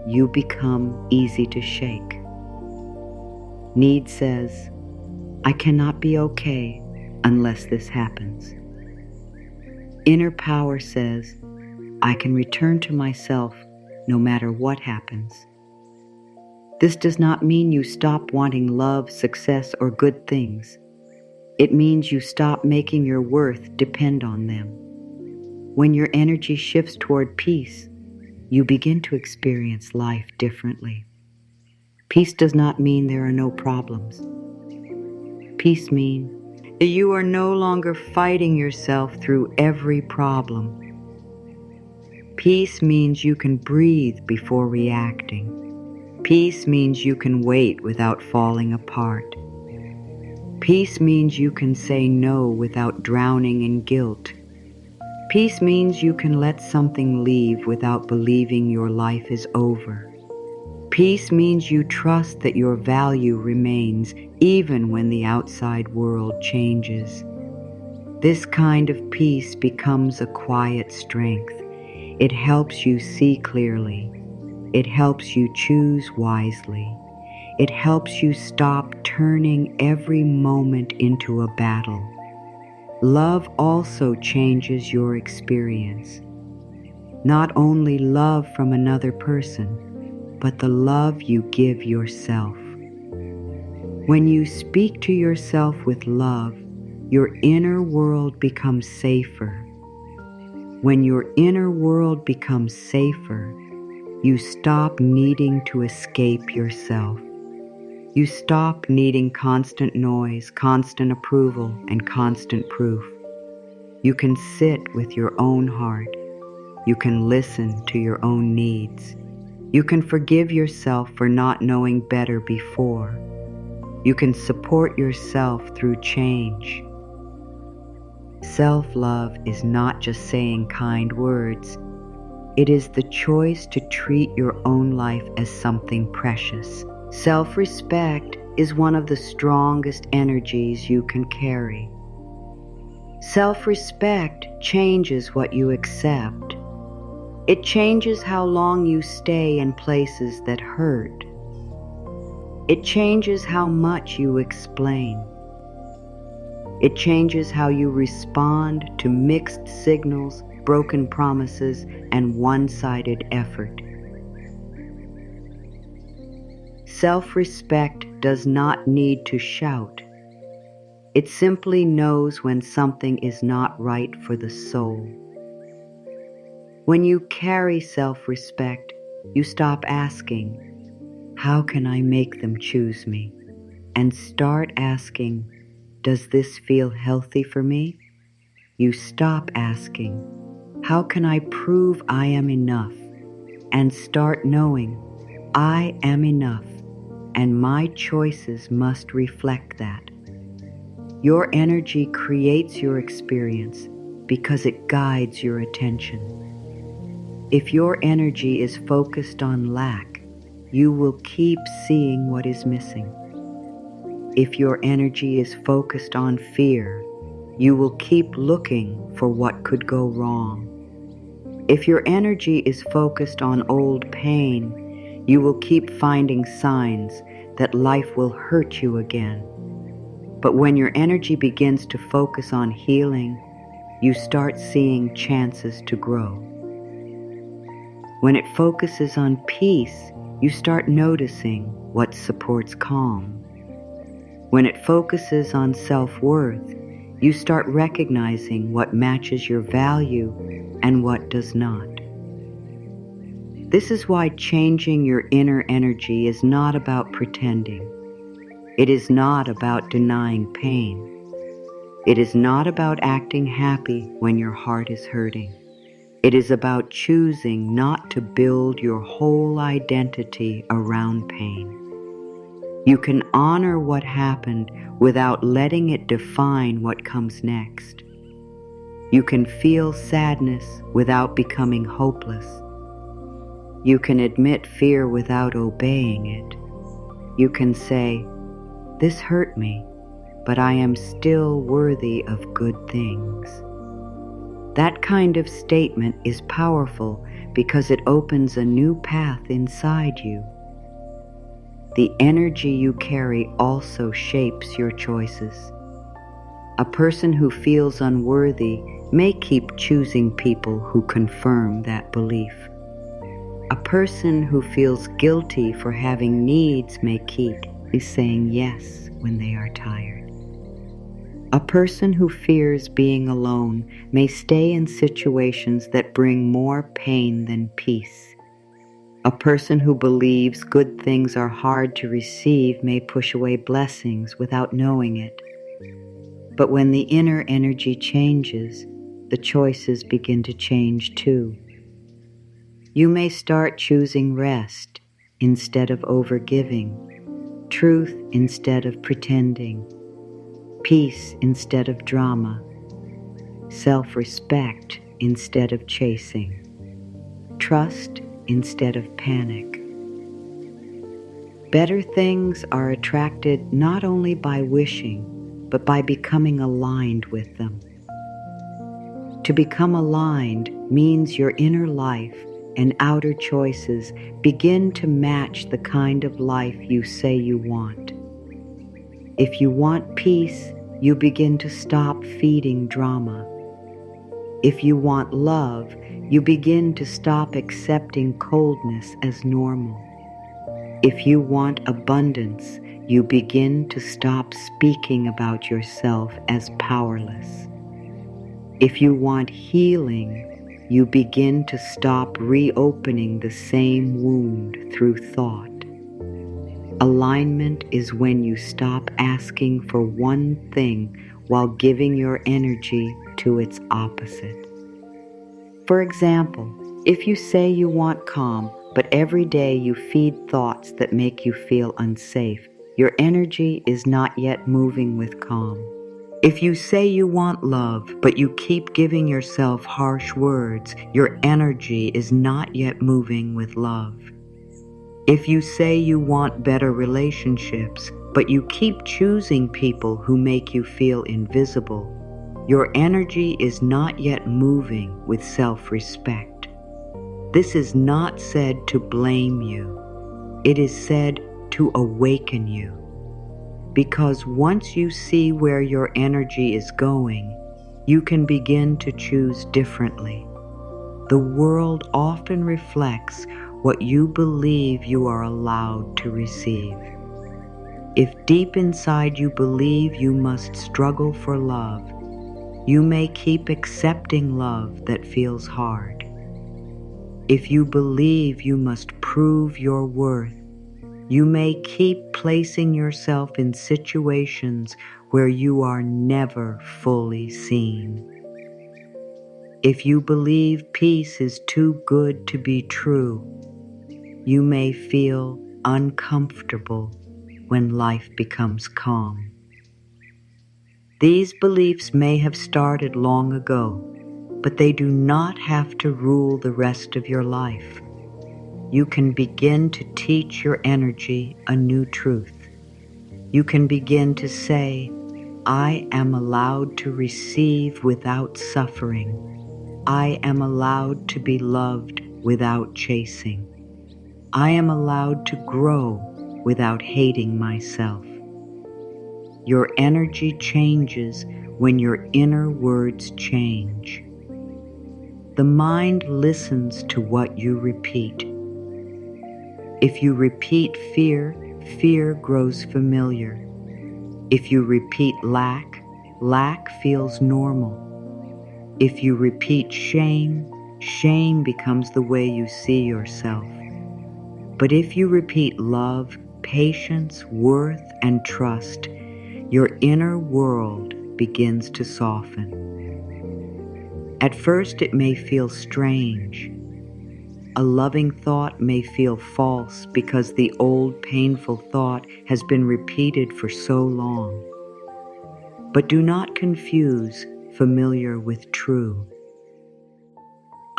you become easy to shake. Need says, "I cannot be okay unless this happens." Inner power says, "I can return to myself no matter what happens." This does not mean you stop wanting love, success, or good things. It means you stop making your worth depend on them. When your energy shifts toward peace, you begin to experience life differently. Peace does not mean there are no problems. Peace means that you are no longer fighting yourself through every problem. Peace means you can breathe before reacting. Peace means you can wait without falling apart. Peace means you can say no without drowning in guilt. Peace means you can let something leave without believing your life is over. Peace means you trust that your value remains even when the outside world changes. This kind of peace becomes a quiet strength. It helps you see clearly. It helps you choose wisely. It helps you stop turning every moment into a battle. Love also changes your experience. Not only love from another person, but the love you give yourself. When you speak to yourself with love, your inner world becomes safer. When your inner world becomes safer, you stop needing to escape yourself. You stop needing constant noise, constant approval, and constant proof. You can sit with your own heart. You can listen to your own needs. You can forgive yourself for not knowing better before. You can support yourself through change. Self-love is not just saying kind words. It is the choice to treat your own life as something precious. Self-respect is one of the strongest energies you can carry. Self-respect changes what you accept. It changes how long you stay in places that hurt. It changes how much you explain. It changes how you respond to mixed signals, broken promises, and one-sided effort. Self-respect does not need to shout. It simply knows when something is not right for the soul. When you carry self-respect, you stop asking, "How can I make them choose me?" and start asking, "Does this feel healthy for me?" You stop asking, "How can I prove I am enough?" and start knowing, "I am enough, and my choices must reflect that." Your energy creates your experience because it guides your attention. If your energy is focused on lack, you will keep seeing what is missing. If your energy is focused on fear, you will keep looking for what could go wrong. If your energy is focused on old pain, you will keep finding signs that life will hurt you again. But when your energy begins to focus on healing, you start seeing chances to grow. When it focuses on peace, you start noticing what supports calm. When it focuses on self-worth, you start recognizing what matches your value and what does not. This is why changing your inner energy is not about pretending. It is not about denying pain. It is not about acting happy when your heart is hurting. It is about choosing not to build your whole identity around pain. You can honor what happened without letting it define what comes next. You can feel sadness without becoming hopeless. You can admit fear without obeying it. You can say, "This hurt me, but I am still worthy of good things." That kind of statement is powerful because it opens a new path inside you. The energy you carry also shapes your choices. A person who feels unworthy may keep choosing people who confirm that belief. A person who feels guilty for having needs may keep saying yes when they are tired. A person who fears being alone may stay in situations that bring more pain than peace. A person who believes good things are hard to receive may push away blessings without knowing it. But when the inner energy changes, the choices begin to change too. You may start choosing rest instead of overgiving, truth instead of pretending, peace instead of drama, self-respect instead of chasing, trust instead of panic. Better things are attracted not only by wishing, but by becoming aligned with them. To become aligned means your inner life and outer choices begin to match the kind of life you say you want. If you want peace, you begin to stop feeding drama. If you want love, you begin to stop accepting coldness as normal. If you want abundance, you begin to stop speaking about yourself as powerless. If you want healing, you begin to stop reopening the same wound through thought. Alignment is when you stop asking for one thing while giving your energy to its opposite. For example, if you say you want calm, but every day you feed thoughts that make you feel unsafe, your energy is not yet moving with calm. If you say you want love, but you keep giving yourself harsh words, your energy is not yet moving with love. If you say you want better relationships, but you keep choosing people who make you feel invisible, your energy is not yet moving with self-respect. This is not said to blame you. It is said to awaken you. Because once you see where your energy is going, you can begin to choose differently. The world often reflects what you believe you are allowed to receive. If deep inside you believe you must struggle for love, you may keep accepting love that feels hard. If you believe you must prove your worth, you may keep placing yourself in situations where you are never fully seen. If you believe peace is too good to be true, you may feel uncomfortable when life becomes calm. These beliefs may have started long ago, but they do not have to rule the rest of your life. You can begin to teach your energy a new truth. You can begin to say, I am allowed to receive without suffering. I am allowed to be loved without chasing. I am allowed to grow without hating myself. Your energy changes when your inner words change. The mind listens to what you repeat. If you repeat fear, fear grows familiar. If you repeat lack, lack feels normal. If you repeat shame, shame becomes the way you see yourself. But if you repeat love, patience, worth, and trust, your inner world begins to soften. At first it may feel strange. A loving thought may feel false because the old painful thought has been repeated for so long. But do not confuse familiar with true.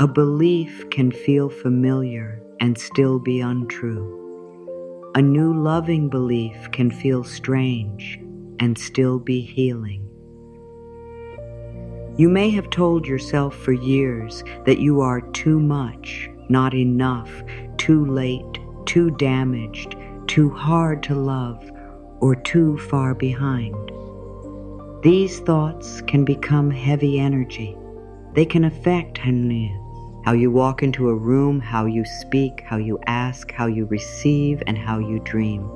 A belief can feel familiar and still be untrue. A new loving belief can feel strange and still be healing. You may have told yourself for years that you are too much, not enough, too late, too damaged, too hard to love, or too far behind. These thoughts can become heavy energy. They can affect how you walk into a room, how you speak, how you ask, how you receive, and how you dream.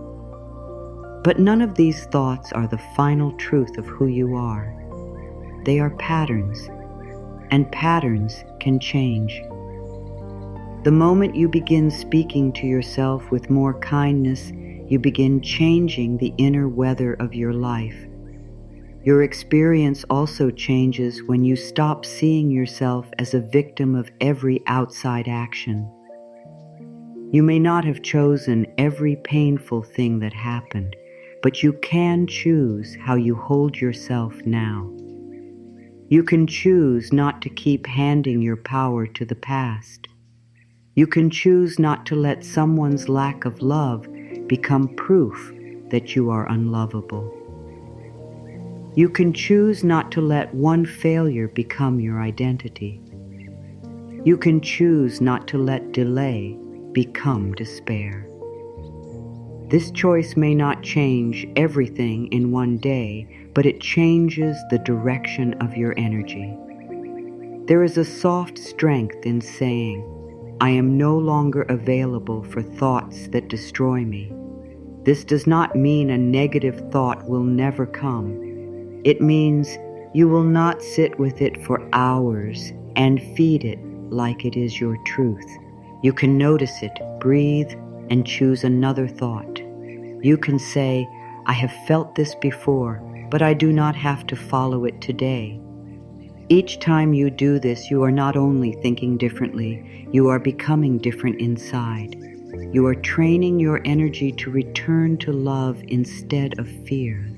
But none of these thoughts are the final truth of who you are. They are patterns, and patterns can change. The moment you begin speaking to yourself with more kindness, you begin changing the inner weather of your life. Your experience also changes when you stop seeing yourself as a victim of every outside action. You may not have chosen every painful thing that happened, but you can choose how you hold yourself now. You can choose not to keep handing your power to the past. You can choose not to let someone's lack of love become proof that you are unlovable. You can choose not to let one failure become your identity. You can choose not to let delay become despair. This choice may not change everything in one day, but it changes the direction of your energy. There is a soft strength in saying, I am no longer available for thoughts that destroy me. This does not mean a negative thought will never come. It means you will not sit with it for hours and feed it like it is your truth. You can notice it, breathe, and choose another thought. You can say, I have felt this before, but I do not have to follow it today. Each time you do this, you are not only thinking differently, you are becoming different inside. You are training your energy to return to love instead of fear.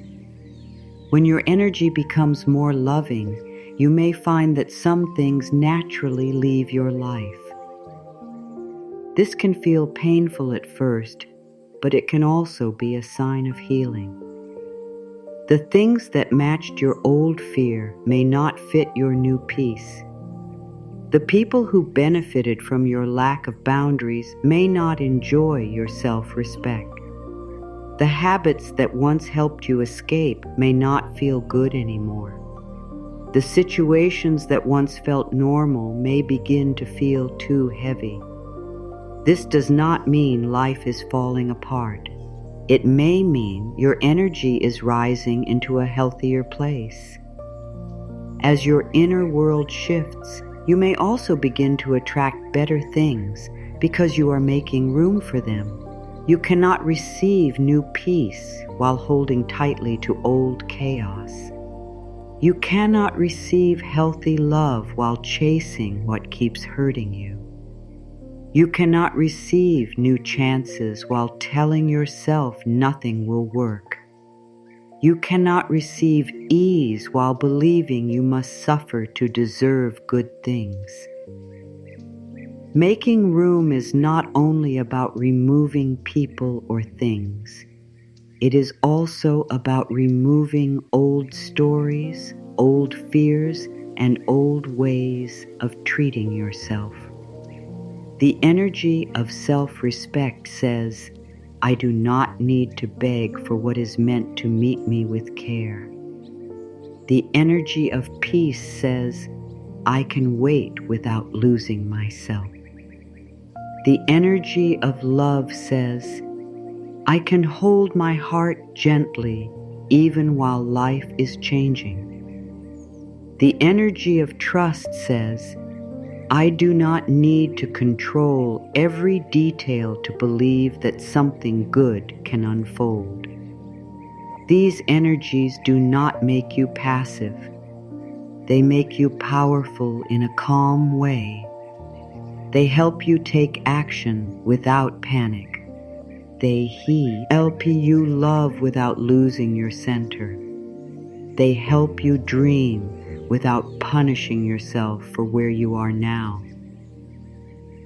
When your energy becomes more loving, you may find that some things naturally leave your life. This can feel painful at first, but it can also be a sign of healing. The things that matched your old fear may not fit your new peace. The people who benefited from your lack of boundaries may not enjoy your self-respect. The habits that once helped you escape may not feel good anymore. The situations that once felt normal may begin to feel too heavy. This does not mean life is falling apart. It may mean your energy is rising into a healthier place. As your inner world shifts, you may also begin to attract better things because you are making room for them. You cannot receive new peace while holding tightly to old chaos. You cannot receive healthy love while chasing what keeps hurting you. You cannot receive new chances while telling yourself nothing will work. You cannot receive ease while believing you must suffer to deserve good things. Making room is not only about removing people or things. It is also about removing old stories, old fears, and old ways of treating yourself. The energy of self-respect says, I do not need to beg for what is meant to meet me with care. The energy of peace says, I can wait without losing myself. The energy of love says, I can hold my heart gently even while life is changing. The energy of trust says, I do not need to control every detail to believe that something good can unfold. These energies do not make you passive. They make you powerful in a calm way. They help you take action without panic. They help you love without losing your center. They help you dream without punishing yourself for where you are now.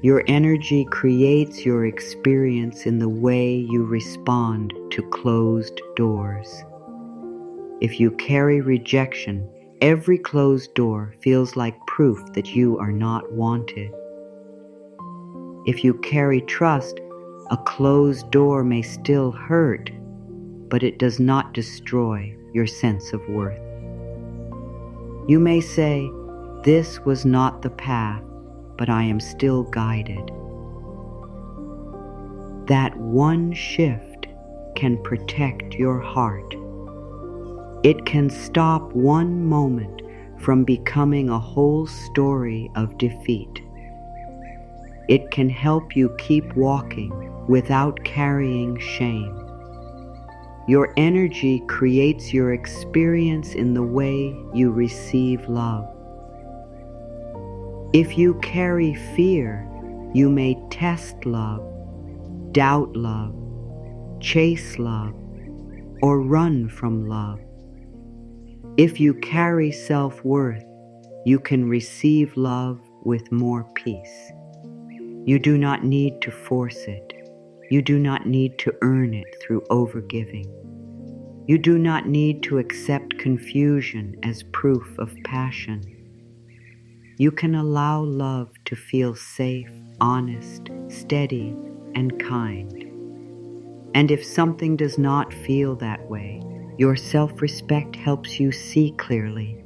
Your energy creates your experience in the way you respond to closed doors. If you carry rejection, every closed door feels like proof that you are not wanted. If you carry trust, a closed door may still hurt, but it does not destroy your sense of worth. You may say, this was not the path, but I am still guided. That one shift can protect your heart. It can stop one moment from becoming a whole story of defeat. It can help you keep walking without carrying shame. Your energy creates your experience in the way you receive love. If you carry fear, you may test love, doubt love, chase love, or run from love. If you carry self-worth, you can receive love with more peace. You do not need to force it. You do not need to earn it through overgiving. You do not need to accept confusion as proof of passion. You can allow love to feel safe, honest, steady, and kind. And if something does not feel that way, your self-respect helps you see clearly.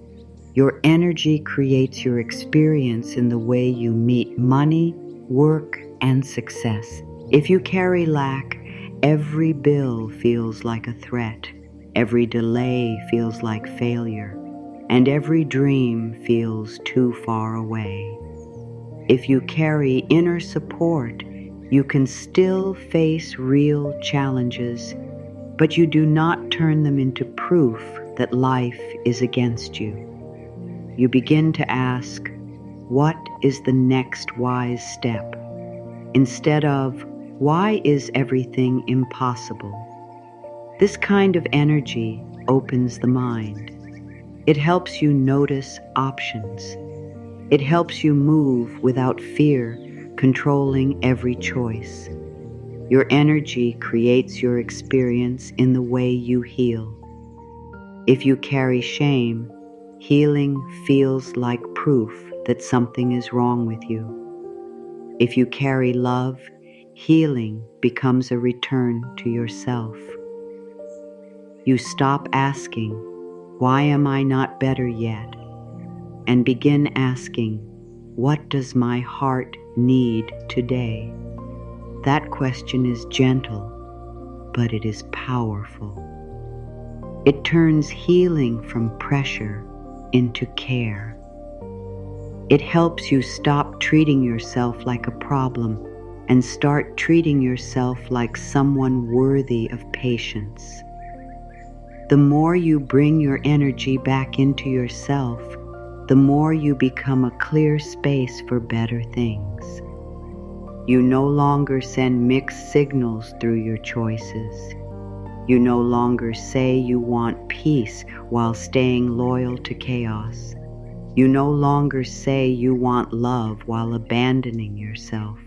Your energy creates your experience in the way you meet money, work, and success. If you carry lack, every bill feels like a threat, every delay feels like failure, and every dream feels too far away. If you carry inner support, you can still face real challenges, but you do not turn them into proof that life is against you. You begin to ask, what is the next wise step? Instead of, why is everything impossible? This kind of energy opens the mind. It helps you notice options. It helps you move without fear, controlling every choice. Your energy creates your experience in the way you heal. If you carry shame, healing feels like proof that something is wrong with you. If you carry love, healing becomes a return to yourself. You stop asking, why am I not better yet? And begin asking, what does my heart need today? That question is gentle, but it is powerful. It turns healing from pressure into care. It helps you stop treating yourself like a problem and start treating yourself like someone worthy of patience. The more you bring your energy back into yourself, the more you become a clear space for better things. You no longer send mixed signals through your choices. You no longer say you want peace while staying loyal to chaos. You no longer say you want love while abandoning yourself.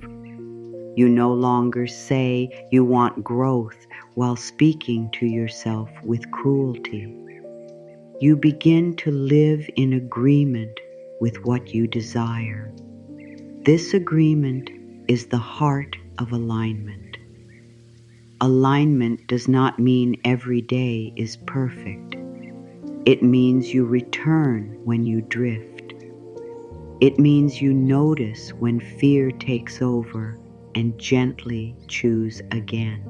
You no longer say you want growth while speaking to yourself with cruelty. You begin to live in agreement with what you desire. This agreement is the heart of alignment. Alignment does not mean every day is perfect. It means you return when you drift. It means you notice when fear takes over and gently choose again.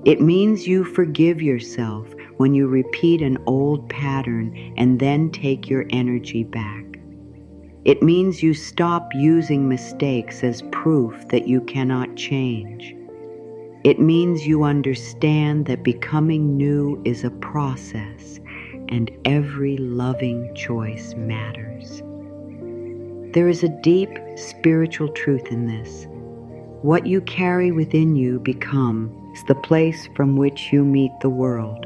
It means you forgive yourself when you repeat an old pattern and then take your energy back. It means you stop using mistakes as proof that you cannot change. It means you understand that becoming new is a process and every loving choice matters. There is a deep spiritual truth in this. What you carry within you becomes the place from which you meet the world.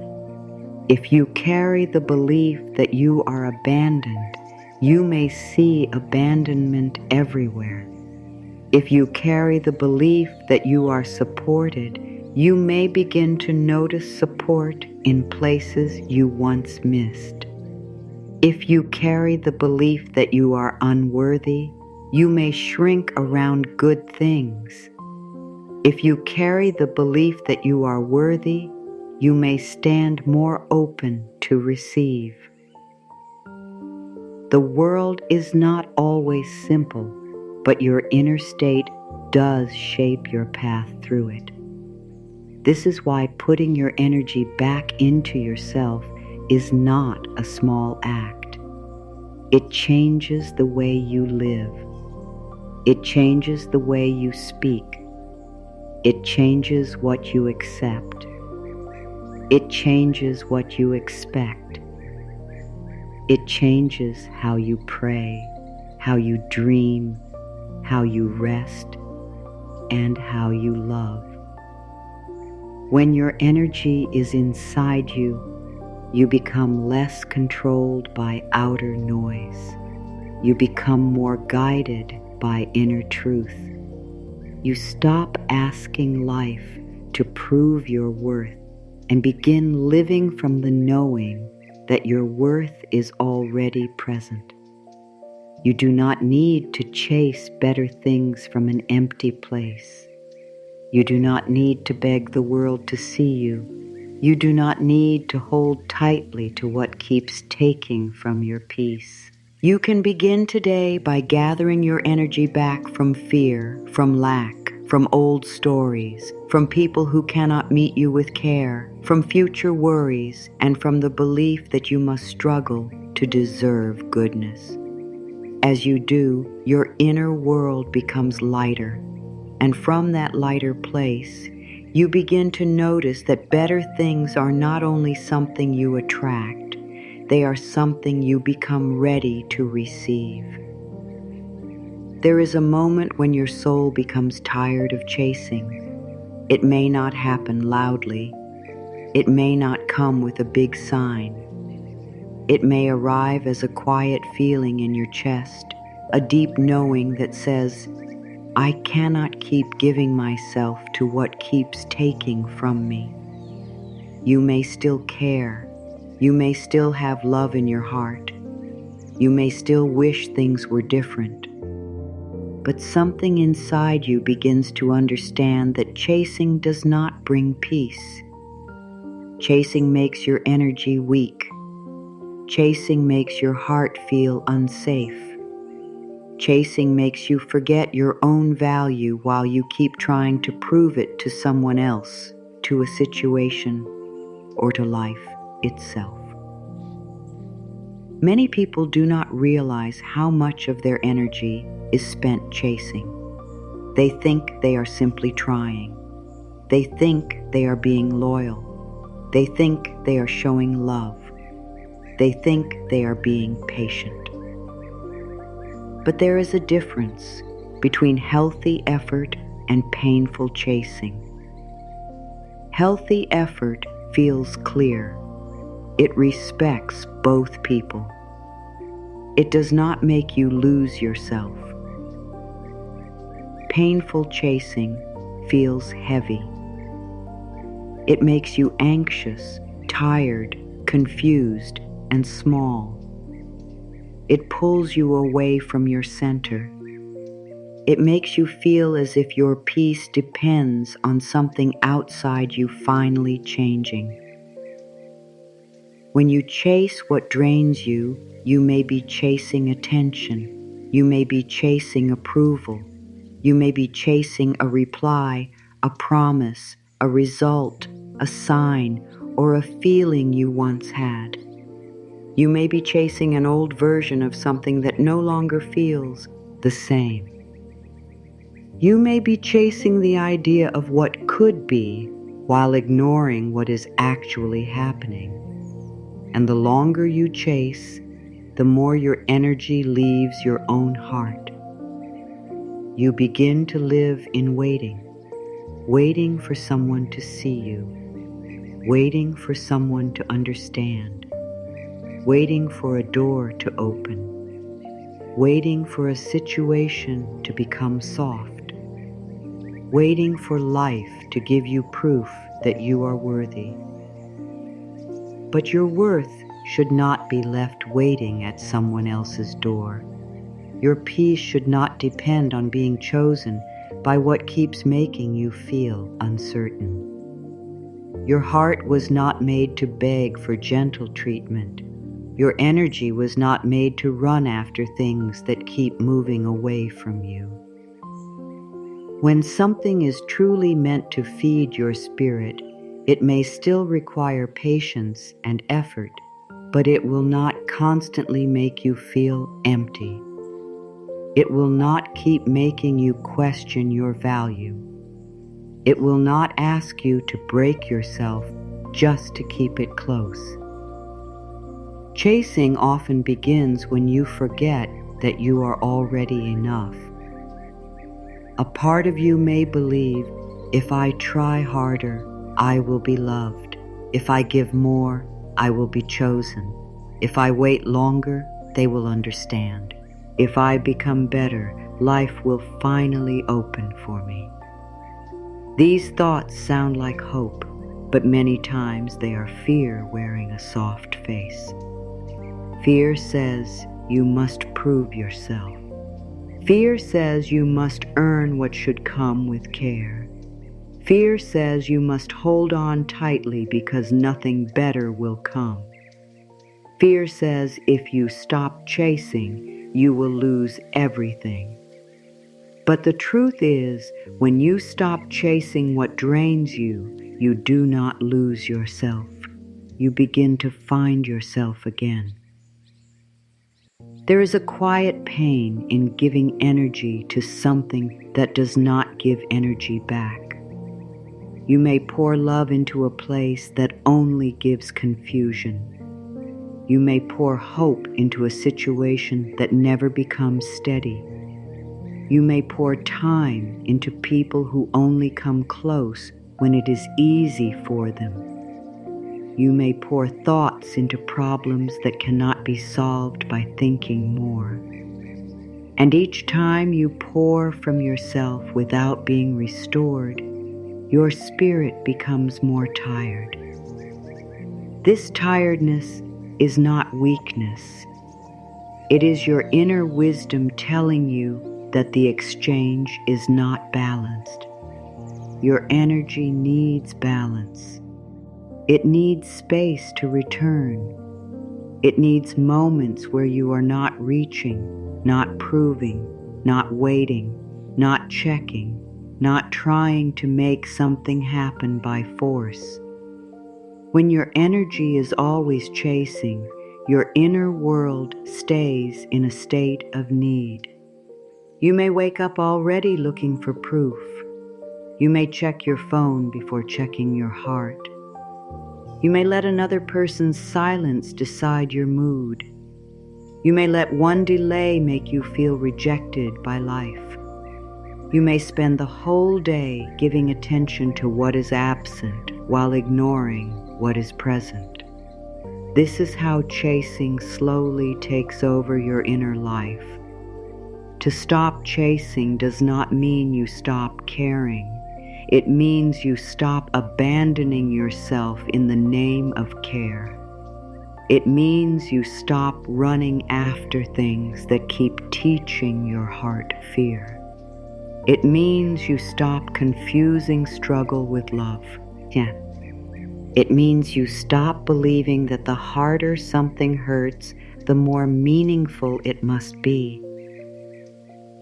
If you carry the belief that you are abandoned, you may see abandonment everywhere. If you carry the belief that you are supported, you may begin to notice support in places you once missed. If you carry the belief that you are unworthy, you may shrink around good things. If you carry the belief that you are worthy, you may stand more open to receive. The world is not always simple, but your inner state does shape your path through it. This is why putting your energy back into yourself is not a small act. It changes the way you live. It changes the way you speak. It changes what you accept. It changes what you expect. It changes how you pray, how you dream, how you rest. and how you love. When your energy is inside you, you become less controlled by outer noise. You become more guided by inner truth. You stop asking life to prove your worth and begin living from the knowing that your worth is already present. You do not need to chase better things from an empty place. You do not need to beg the world to see you. You do not need to hold tightly to what keeps taking from your peace. You can begin today by gathering your energy back from fear, from lack, from old stories, from people who cannot meet you with care, from future worries, and from the belief that you must struggle to deserve goodness. As you do, your inner world becomes lighter, and from that lighter place, you begin to notice that better things are not only something you attract, they are something you become ready to receive. There is a moment when your soul becomes tired of chasing. It may not happen loudly. It may not come with a big sign. It may arrive as a quiet feeling in your chest, a deep knowing that says, I cannot keep giving myself to what keeps taking from me. You may still care. You may still have love in your heart. You may still wish things were different. But something inside you begins to understand that chasing does not bring peace. Chasing makes your energy weak. Chasing makes your heart feel unsafe. Chasing makes you forget your own value while you keep trying to prove it to someone else, to a situation, or to life itself. Many people do not realize how much of their energy is spent chasing. They think they are simply trying. They think they are being loyal. They think they are showing love. They think they are being patient. But there is a difference between healthy effort and painful chasing. Healthy effort feels clear. It respects both people. It does not make you lose yourself. Painful chasing feels heavy. It makes you anxious, tired, confused, and small. It pulls you away from your center. It makes you feel as if your peace depends on something outside you finally changing. When you chase what drains you, you may be chasing attention. You may be chasing approval. You may be chasing a reply, a promise, a result, a sign, or a feeling you once had. You may be chasing an old version of something that no longer feels the same. You may be chasing the idea of what could be while ignoring what is actually happening. And the longer you chase, the more your energy leaves your own heart. You begin to live in waiting, waiting for someone to see you, waiting for someone to understand, waiting for a door to open, waiting for a situation to become soft, waiting for life to give you proof that you are worthy. But your worth should not be left waiting at someone else's door. Your peace should not depend on being chosen by what keeps making you feel uncertain. Your heart was not made to beg for gentle treatment. Your energy was not made to run after things that keep moving away from you. When something is truly meant to feed your spirit, it may still require patience and effort, but it will not constantly make you feel empty. It will not keep making you question your value. It will not ask you to break yourself just to keep it close. Chasing often begins when you forget that you are already enough. A part of you may believe, if I try harder, I will be loved. If I give more, I will be chosen. If I wait longer, they will understand. If I become better, life will finally open for me. These thoughts sound like hope, but many times they are fear wearing a soft face. Fear says you must prove yourself. Fear says you must earn what should come with care. Fear says you must hold on tightly because nothing better will come. Fear says if you stop chasing, you will lose everything. But the truth is, when you stop chasing what drains you, you do not lose yourself. You begin to find yourself again. There is a quiet pain in giving energy to something that does not give energy back. You may pour love into a place that only gives confusion. You may pour hope into a situation that never becomes steady. You may pour time into people who only come close when it is easy for them. You may pour thoughts into problems that cannot be solved by thinking more. And each time you pour from yourself without being restored, your spirit becomes more tired. This tiredness is not weakness. It is your inner wisdom telling you that the exchange is not balanced. Your energy needs balance. It needs space to return. It needs moments where you are not reaching, not proving, not waiting, not checking, not trying to make something happen by force. When your energy is always chasing, your inner world stays in a state of need. You may wake up already looking for proof. You may check your phone before checking your heart. You may let another person's silence decide your mood. You may let one delay make you feel rejected by life. You may spend the whole day giving attention to what is absent while ignoring what is present. This is how chasing slowly takes over your inner life. To stop chasing does not mean you stop caring. It means you stop abandoning yourself in the name of care. It means you stop running after things that keep teaching your heart fear. It means you stop confusing struggle with love. It means you stop believing that the harder something hurts, the more meaningful it must be.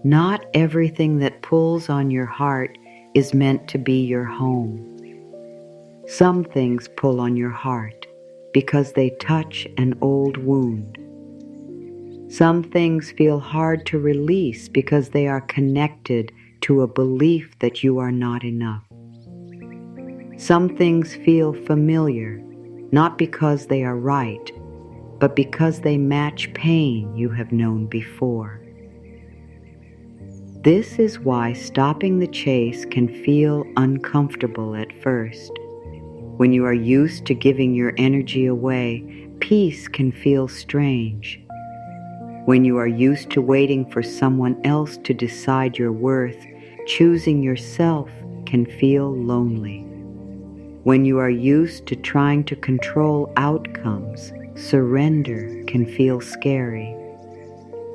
Not everything that pulls on your heart is meant to be your home. Some things pull on your heart because they touch an old wound. Some things feel hard to release because they are connected to a belief that you are not enough. Some things feel familiar, not because they are right, but because they match pain you have known before. This is why stopping the chase can feel uncomfortable at first. When you are used to giving your energy away, peace can feel strange. When you are used to waiting for someone else to decide your worth, choosing yourself can feel lonely. When you are used to trying to control outcomes, surrender can feel scary.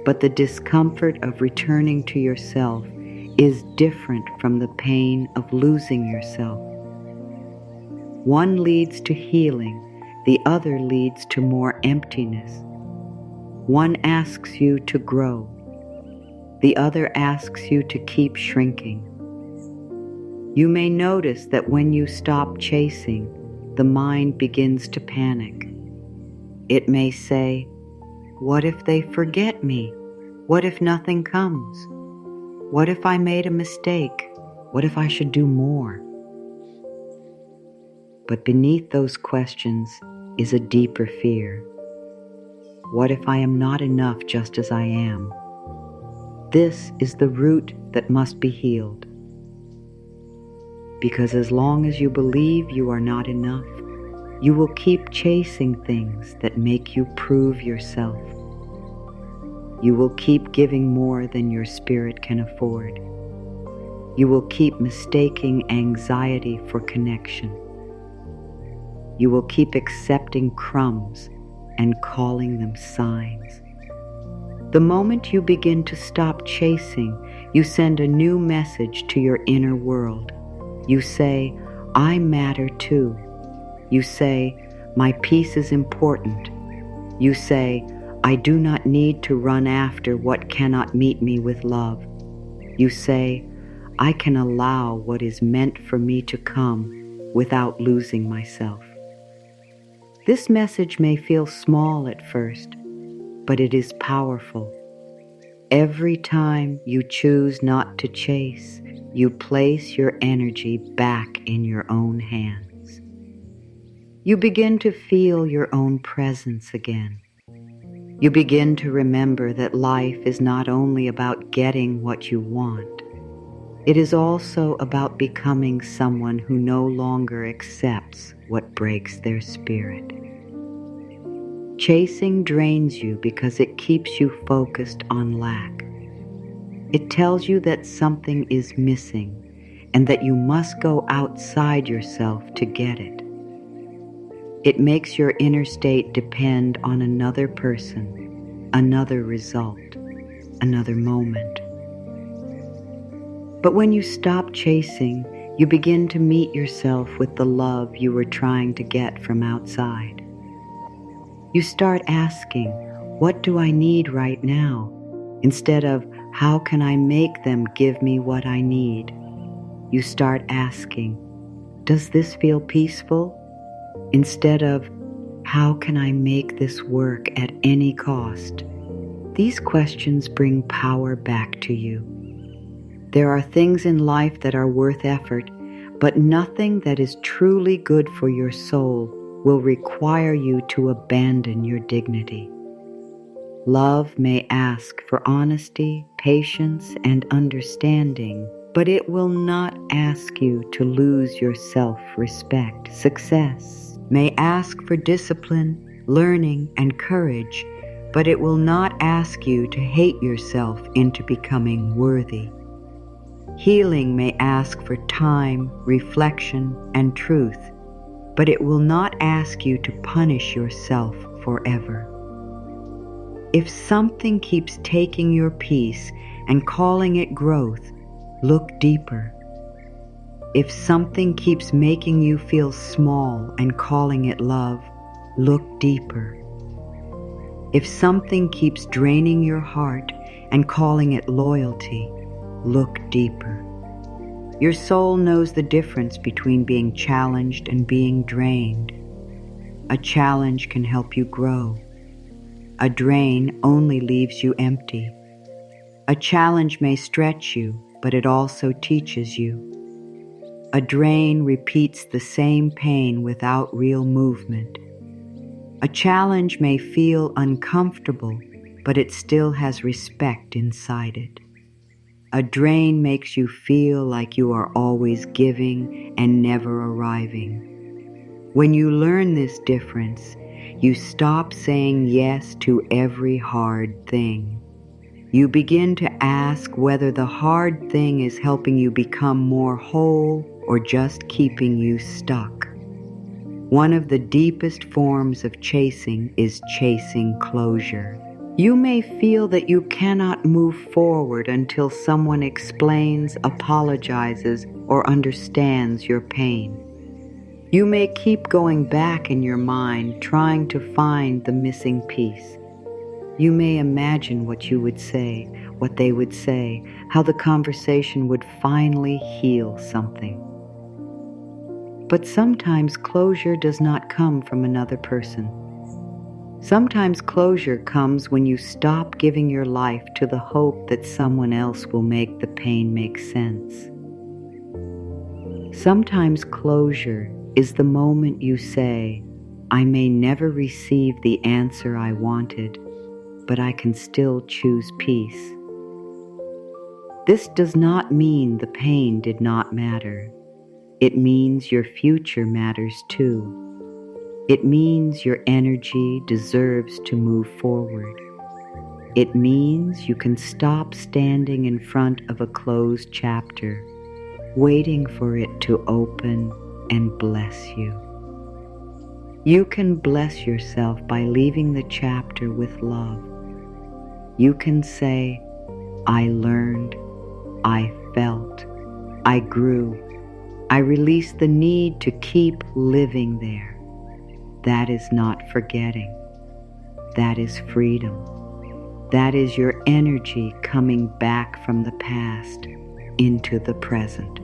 But the discomfort of returning to yourself is different from the pain of losing yourself. One leads to healing, the other leads to more emptiness. One asks you to grow, the other asks you to keep shrinking. You may notice that when you stop chasing, the mind begins to panic. It may say, "What if they forget me? What if nothing comes? What if I made a mistake? What if I should do more?" But beneath those questions is a deeper fear. What if I am not enough just as I am? This is the root that must be healed. Because as long as you believe you are not enough, you will keep chasing things that make you prove yourself. You will keep giving more than your spirit can afford. You will keep mistaking anxiety for connection. You will keep accepting crumbs and calling them signs. The moment you begin to stop chasing, you send a new message to your inner world. You say, I matter too. You say, my peace is important. You say, I do not need to run after what cannot meet me with love. You say, I can allow what is meant for me to come without losing myself. This message may feel small at first, but it is powerful. Every time you choose not to chase, you place your energy back in your own hands. You begin to feel your own presence again. You begin to remember that life is not only about getting what you want, it is also about becoming someone who no longer accepts what breaks their spirit. Chasing drains you because it keeps you focused on lack. It tells you that something is missing and that you must go outside yourself to get it. It makes your inner state depend on another person, another result, another moment. But when you stop chasing, you begin to meet yourself with the love you were trying to get from outside. You start asking, what do I need right now? Instead of, how can I make them give me what I need? You start asking, does this feel peaceful? Instead of, how can I make this work at any cost? These questions bring power back to you. There are things in life that are worth effort, but nothing that is truly good for your soul will require you to abandon your dignity. Love may ask for honesty, patience, and understanding, but it will not ask you to lose your self-respect. Success may ask for discipline, learning, and courage, but it will not ask you to hate yourself into becoming worthy. Healing may ask for time, reflection, and truth, but it will not ask you to punish yourself forever. If something keeps taking your peace and calling it growth, look deeper. If something keeps making you feel small and calling it love, look deeper. If something keeps draining your heart and calling it loyalty, look deeper. Your soul knows the difference between being challenged and being drained. A challenge can help you grow. A drain only leaves you empty. A challenge may stretch you, but it also teaches you. A drain repeats the same pain without real movement. A challenge may feel uncomfortable, but it still has respect inside it. A drain makes you feel like you are always giving and never arriving. When you learn this difference, you stop saying yes to every hard thing. You begin to ask whether the hard thing is helping you become more whole or just keeping you stuck. One of the deepest forms of chasing is chasing closure. You may feel that you cannot move forward until someone explains, apologizes, or understands your pain. You may keep going back in your mind trying to find the missing piece. You may imagine what you would say, what they would say, how the conversation would finally heal something. But sometimes closure does not come from another person. Sometimes closure comes when you stop giving your life to the hope that someone else will make the pain make sense. Sometimes closure is the moment you say, I may never receive the answer I wanted, but I can still choose peace. This does not mean the pain did not matter. It means your future matters too. It means your energy deserves to move forward. It means you can stop standing in front of a closed chapter, waiting for it to open and bless you. You can bless yourself by leaving the chapter with love. You can say, I learned, I felt, I grew, I released the need to keep living there. That is not forgetting. That is freedom. That is your energy coming back from the past into the present.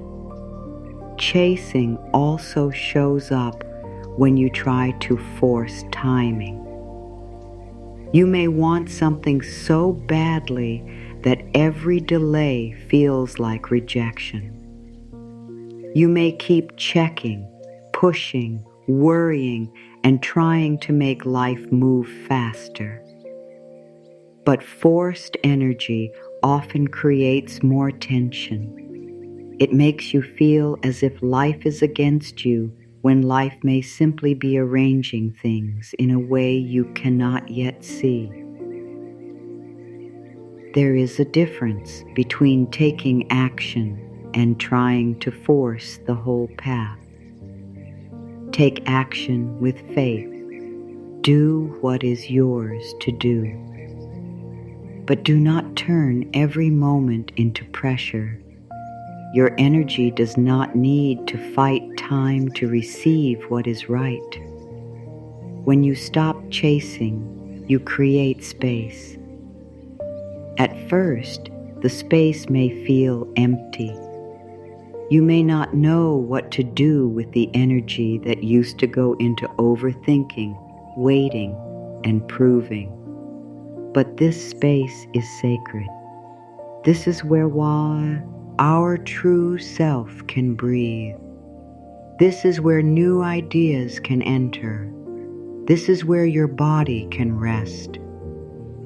Chasing also shows up when you try to force timing. You may want something so badly that every delay feels like rejection. You may keep checking, pushing, worrying, and trying to make life move faster. But forced energy often creates more tension. It makes you feel as if life is against you when life may simply be arranging things in a way you cannot yet see. There is a difference between taking action and trying to force the whole path. Take action with faith. Do what is yours to do. But do not turn every moment into pressure. Your energy does not need to fight time to receive what is right. When you stop chasing, you create space. At first, the space may feel empty. You may not know what to do with the energy that used to go into overthinking, waiting, and proving. But this space is sacred. This is where our true self can breathe. This is where new ideas can enter. This is where your body can rest.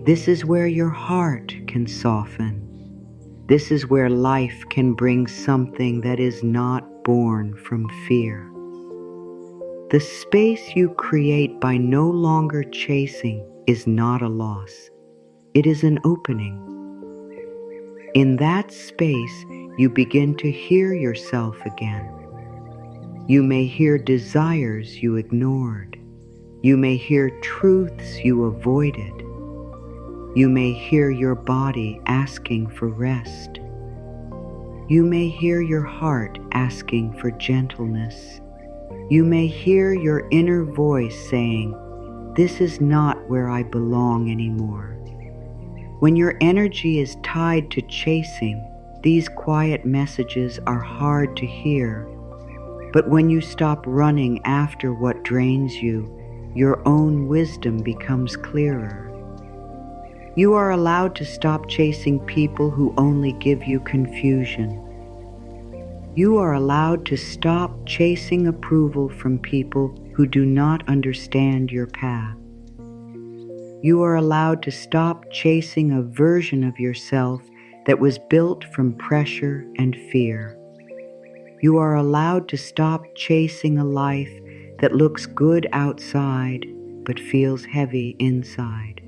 This is where your heart can soften. This is where life can bring something that is not born from fear. The space you create by no longer chasing is not a loss. It is an opening. In that space, you begin to hear yourself again. You may hear desires you ignored. You may hear truths you avoided. You may hear your body asking for rest. You may hear your heart asking for gentleness. You may hear your inner voice saying, "This is not where I belong anymore." When your energy is tied to chasing, these quiet messages are hard to hear. But when you stop running after what drains you, your own wisdom becomes clearer. You are allowed to stop chasing people who only give you confusion. You are allowed to stop chasing approval from people who do not understand your path. You are allowed to stop chasing a version of yourself that was built from pressure and fear. You are allowed to stop chasing a life that looks good outside but feels heavy inside.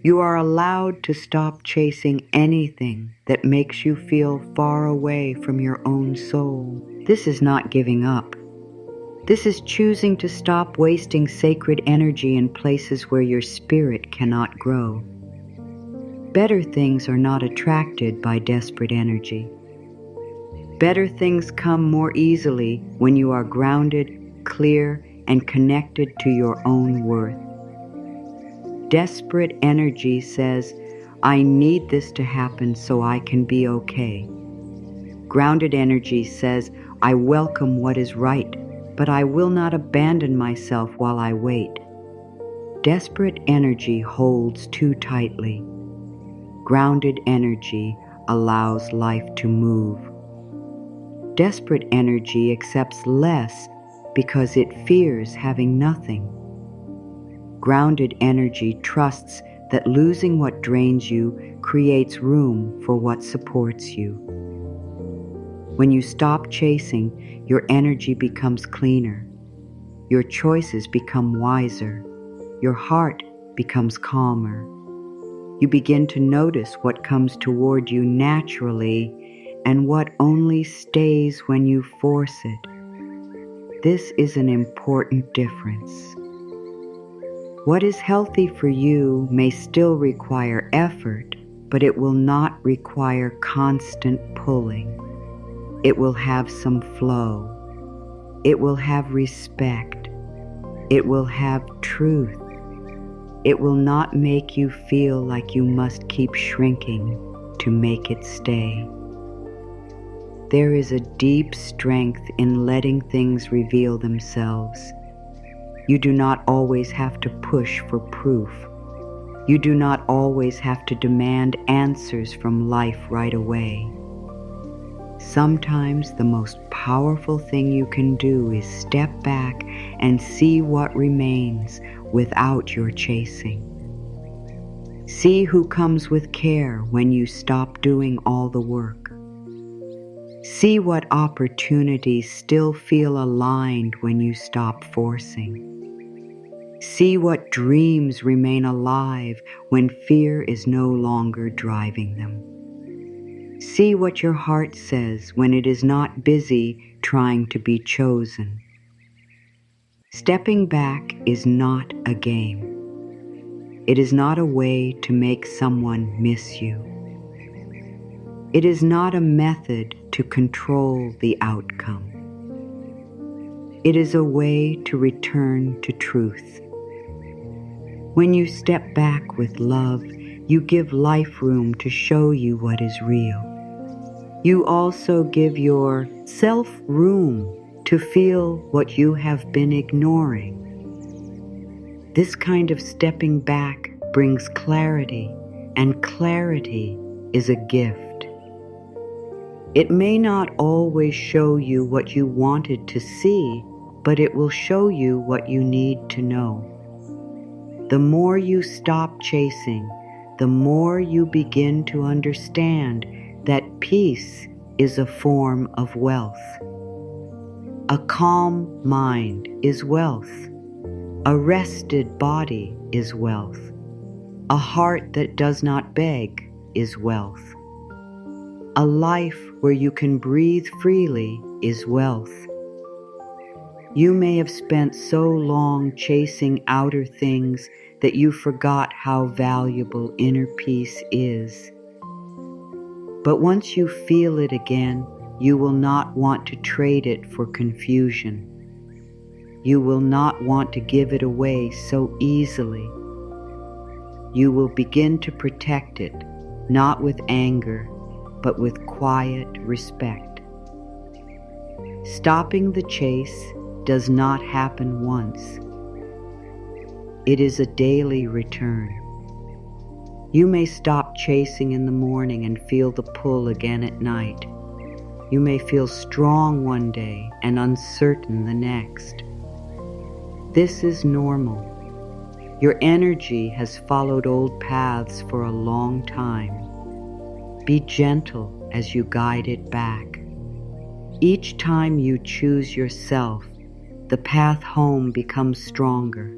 You are allowed to stop chasing anything that makes you feel far away from your own soul. This is not giving up. This is choosing to stop wasting sacred energy in places where your spirit cannot grow. Better things are not attracted by desperate energy. Better things come more easily when you are grounded, clear, and connected to your own worth. Desperate energy says, "I need this to happen so I can be okay." Grounded energy says, "I welcome what is right, but I will not abandon myself while I wait." Desperate energy holds too tightly. Grounded energy allows life to move. Desperate energy accepts less because it fears having nothing. Grounded energy trusts that losing what drains you creates room for what supports you. When you stop chasing, your energy becomes cleaner, your choices become wiser, your heart becomes calmer. You begin to notice what comes toward you naturally and what only stays when you force it. This is an important difference. What is healthy for you may still require effort, but it will not require constant pulling. It will have some flow. It will have respect. It will have truth. It will not make you feel like you must keep shrinking to make it stay. There is a deep strength in letting things reveal themselves. You do not always have to push for proof. You do not always have to demand answers from life right away. Sometimes the most powerful thing you can do is step back and see what remains without your chasing. See who comes with care when you stop doing all the work. See what opportunities still feel aligned when you stop forcing. See what dreams remain alive when fear is no longer driving them. See what your heart says when it is not busy trying to be chosen. Stepping back is not a game. It is not a way to make someone miss you. It is not a method to control the outcome. It is a way to return to truth. When you step back with love, you give life room to show you what is real. You also give yourself room to feel what you have been ignoring. This kind of stepping back brings clarity, and clarity is a gift. It may not always show you what you wanted to see, but it will show you what you need to know. The more you stop chasing, the more you begin to understand that peace is a form of wealth. A calm mind is wealth. A rested body is wealth. A heart that does not beg is wealth. A life where you can breathe freely is wealth. You may have spent so long chasing outer things that you forgot how valuable inner peace is. But once you feel it again, you will not want to trade it for confusion. You will not want to give it away so easily. You will begin to protect it, not with anger, but with quiet respect. Stopping the chase does not happen once. It is a daily return. You may stop chasing in the morning and feel the pull again at night. You may feel strong one day and uncertain the next. This is normal. Your energy has followed old paths for a long time. Be gentle as you guide it back. Each time you choose yourself, the path home becomes stronger.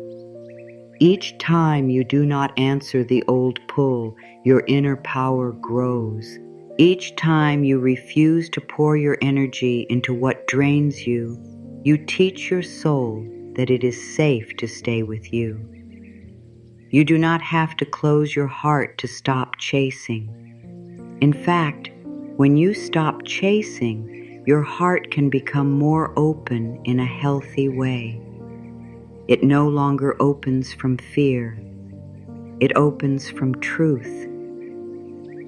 Each time you do not answer the old pull, your inner power grows. Each time you refuse to pour your energy into what drains you, you teach your soul that it is safe to stay with you. You do not have to close your heart to stop chasing. In fact, when you stop chasing, your heart can become more open in a healthy way. It no longer opens from fear. It opens from truth.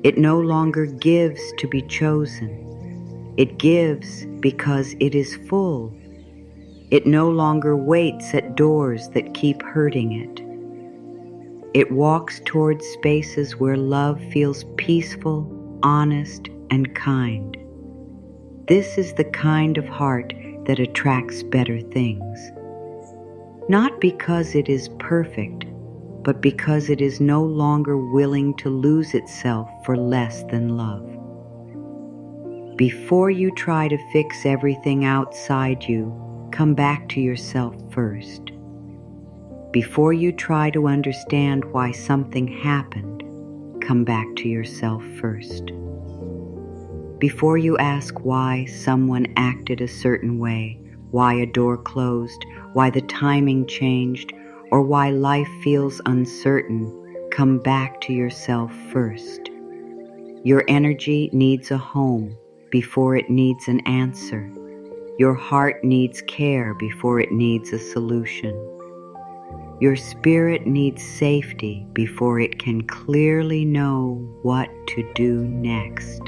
It no longer gives to be chosen. It gives because it is full. It no longer waits at doors that keep hurting it. It walks towards spaces where love feels peaceful, honest, and kind. This is the kind of heart that attracts better things. Not because it is perfect, but because it is no longer willing to lose itself for less than love. Before you try to fix everything outside you, come back to yourself first. Before you try to understand why something happened, come back to yourself first. Before you ask why someone acted a certain way, why a door closed, why the timing changed, or why life feels uncertain, come back to yourself first. Your energy needs a home before it needs an answer. Your heart needs care before it needs a solution. Your spirit needs safety before it can clearly know what to do next.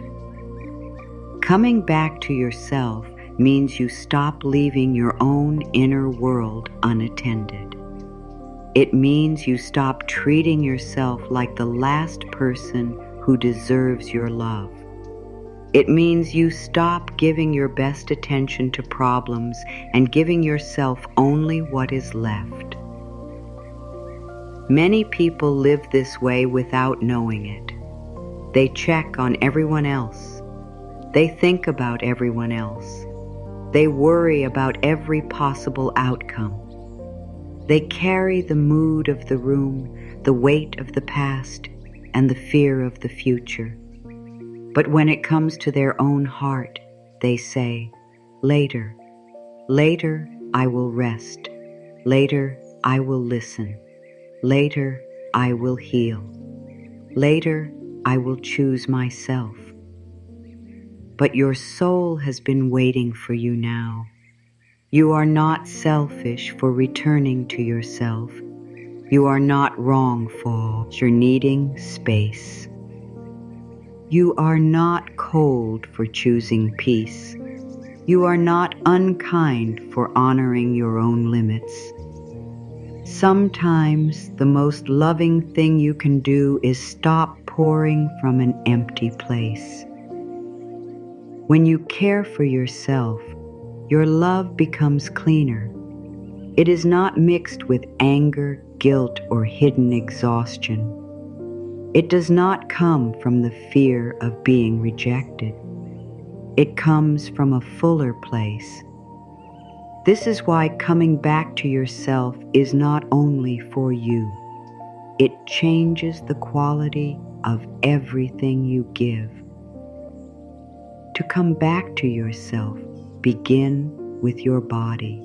Coming back to yourself means you stop leaving your own inner world unattended. It means you stop treating yourself like the last person who deserves your love. It means you stop giving your best attention to problems and giving yourself only what is left. Many people live this way without knowing it. They check on everyone else. They think about everyone else. They worry about every possible outcome. They carry the mood of the room, the weight of the past, and the fear of the future. But when it comes to their own heart, they say, "Later, later I will rest. Later I will listen. Later I will heal. Later I will choose myself." But your soul has been waiting for you now. You are not selfish for returning to yourself. You are not wrong for your needing space. You are not cold for choosing peace. You are not unkind for honoring your own limits. Sometimes the most loving thing you can do is stop pouring from an empty place. When you care for yourself, your love becomes cleaner. It is not mixed with anger, guilt, or hidden exhaustion. It does not come from the fear of being rejected. It comes from a fuller place. This is why coming back to yourself is not only for you. It changes the quality of everything you give. To come back to yourself, begin with your body.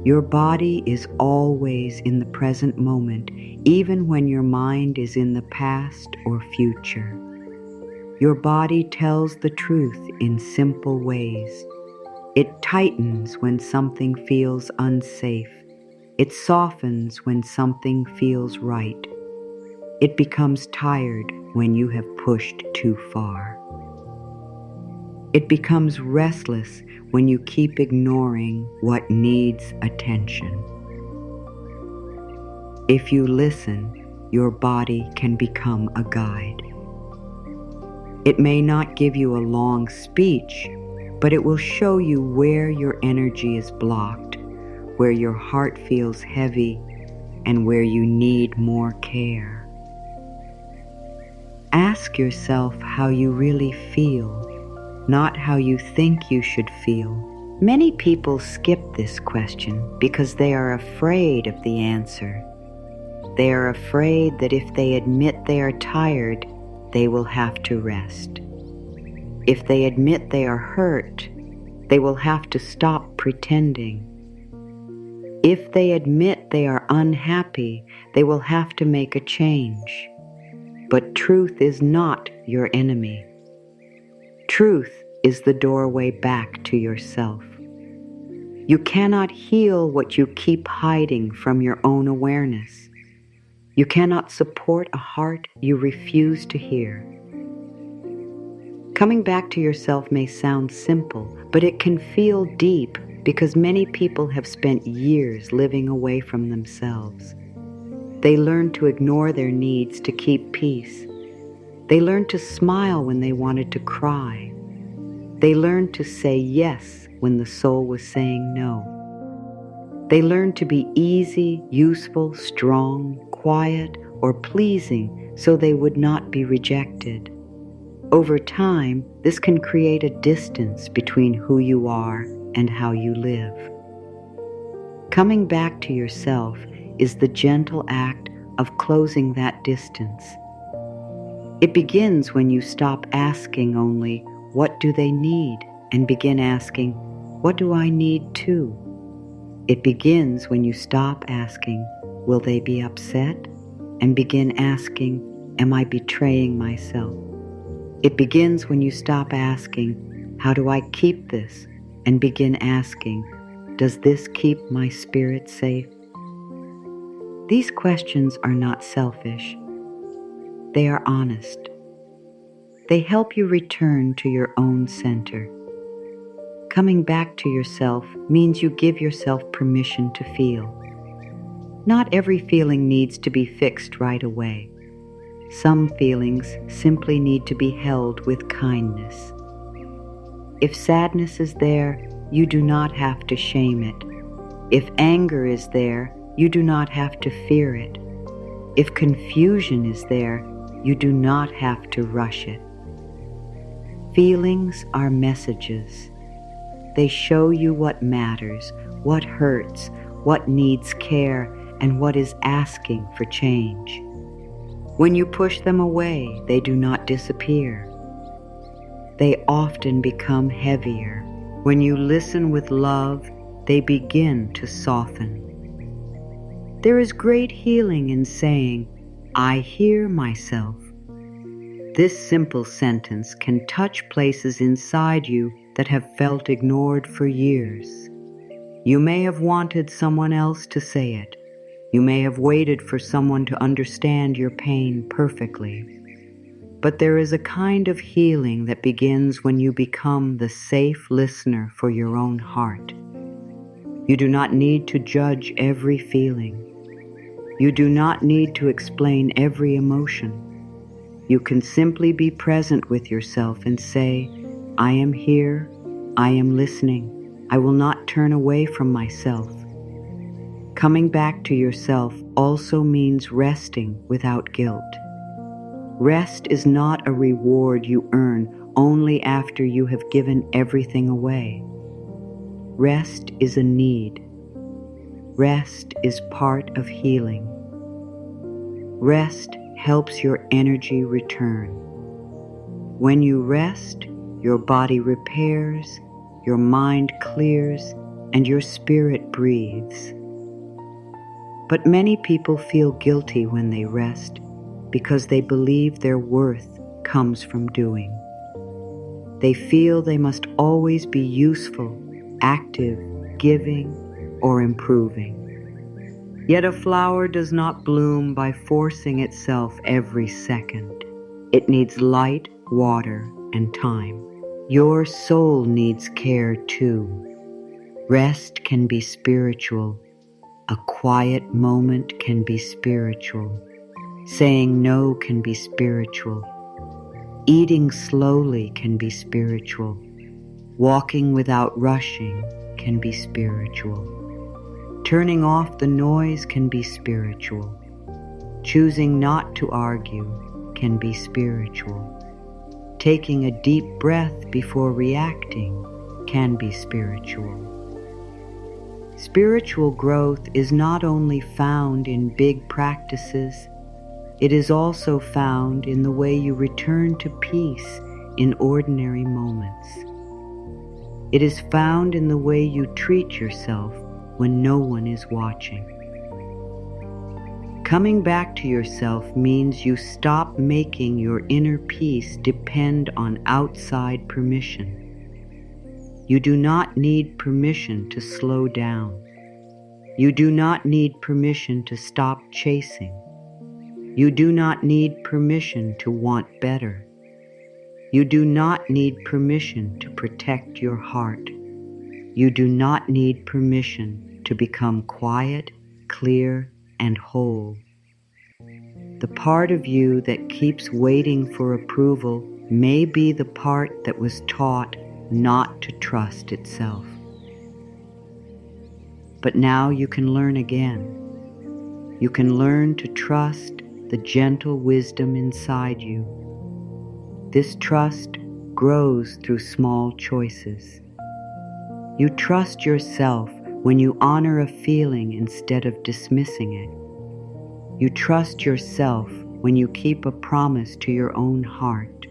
Your body is always in the present moment, even when your mind is in the past or future. Your body tells the truth in simple ways. It tightens when something feels unsafe. It softens when something feels right. It becomes tired when you have pushed too far. It becomes restless when you keep ignoring what needs attention. If you listen, your body can become a guide. It may not give you a long speech, but it will show you where your energy is blocked, where your heart feels heavy, and where you need more care. Ask yourself how you really feel, not how you think you should feel. Many people skip this question because they are afraid of the answer. They are afraid that if they admit they are tired, they will have to rest. If they admit they are hurt, they will have to stop pretending. If they admit they are unhappy, they will have to make a change. But truth is not your enemy. Truth is the doorway back to yourself. You cannot heal what you keep hiding from your own awareness. You cannot support a heart you refuse to hear. Coming back to yourself may sound simple, but it can feel deep because many people have spent years living away from themselves. They learned to ignore their needs to keep peace. They learned to smile when they wanted to cry. They learned to say yes when the soul was saying no. They learned to be easy, useful, strong, quiet or pleasing so they would not be rejected. Over time, this can create a distance between who you are and how you live. Coming back to yourself is the gentle act of closing that distance. It begins when you stop asking only, "What do they need?" and begin asking, "What do I need too?" It begins when you stop asking, "Will they be upset?" and begin asking, "Am I betraying myself?" It begins when you stop asking, "How do I keep this?" and begin asking, "Does this keep my spirit safe?" These questions are not selfish. They are honest. They help you return to your own center. Coming back to yourself means you give yourself permission to feel. Not every feeling needs to be fixed right away. Some feelings simply need to be held with kindness. If sadness is there, you do not have to shame it. If anger is there, you do not have to fear it. If confusion is there, you do not have to rush it. Feelings are messages. They show you what matters, what hurts, what needs care, and what is asking for change. When you push them away, they do not disappear. They often become heavier. When you listen with love, they begin to soften. There is great healing in saying, "I hear myself." This simple sentence can touch places inside you that have felt ignored for years. You may have wanted someone else to say it. You may have waited for someone to understand your pain perfectly. But there is a kind of healing that begins when you become the safe listener for your own heart. You do not need to judge every feeling. You do not need to explain every emotion. You can simply be present with yourself and say, "I am here, I am listening, I will not turn away from myself." Coming back to yourself also means resting without guilt. Rest is not a reward you earn only after you have given everything away. Rest is a need. Rest is part of healing. Rest helps your energy return. When you rest, your body repairs, your mind clears, and your spirit breathes. But many people feel guilty when they rest because they believe their worth comes from doing. They feel they must always be useful, active, giving, or improving. Yet a flower does not bloom by forcing itself every second. It needs light, water, and time. Your soul needs care too. Rest can be spiritual. A quiet moment can be spiritual. Saying no can be spiritual. Eating slowly can be spiritual. Walking without rushing can be spiritual. Turning off the noise can be spiritual. Choosing not to argue can be spiritual. Taking a deep breath before reacting can be spiritual. Spiritual growth is not only found in big practices, it is also found in the way you return to peace in ordinary moments. It is found in the way you treat yourself when no one is watching. Coming back to yourself means you stop making your inner peace depend on outside permission. You do not need permission to slow down. You do not need permission to stop chasing. You do not need permission to want better. You do not need permission to protect your heart. You do not need permission to become quiet, clear, and whole. The part of you that keeps waiting for approval may be the part that was taught not to trust itself. But now you can learn again. you can learn to trust the gentle wisdom inside you. This trust grows through small choices. You trust yourself when you honor a feeling instead of dismissing it. You trust yourself when you keep a promise to your own heart.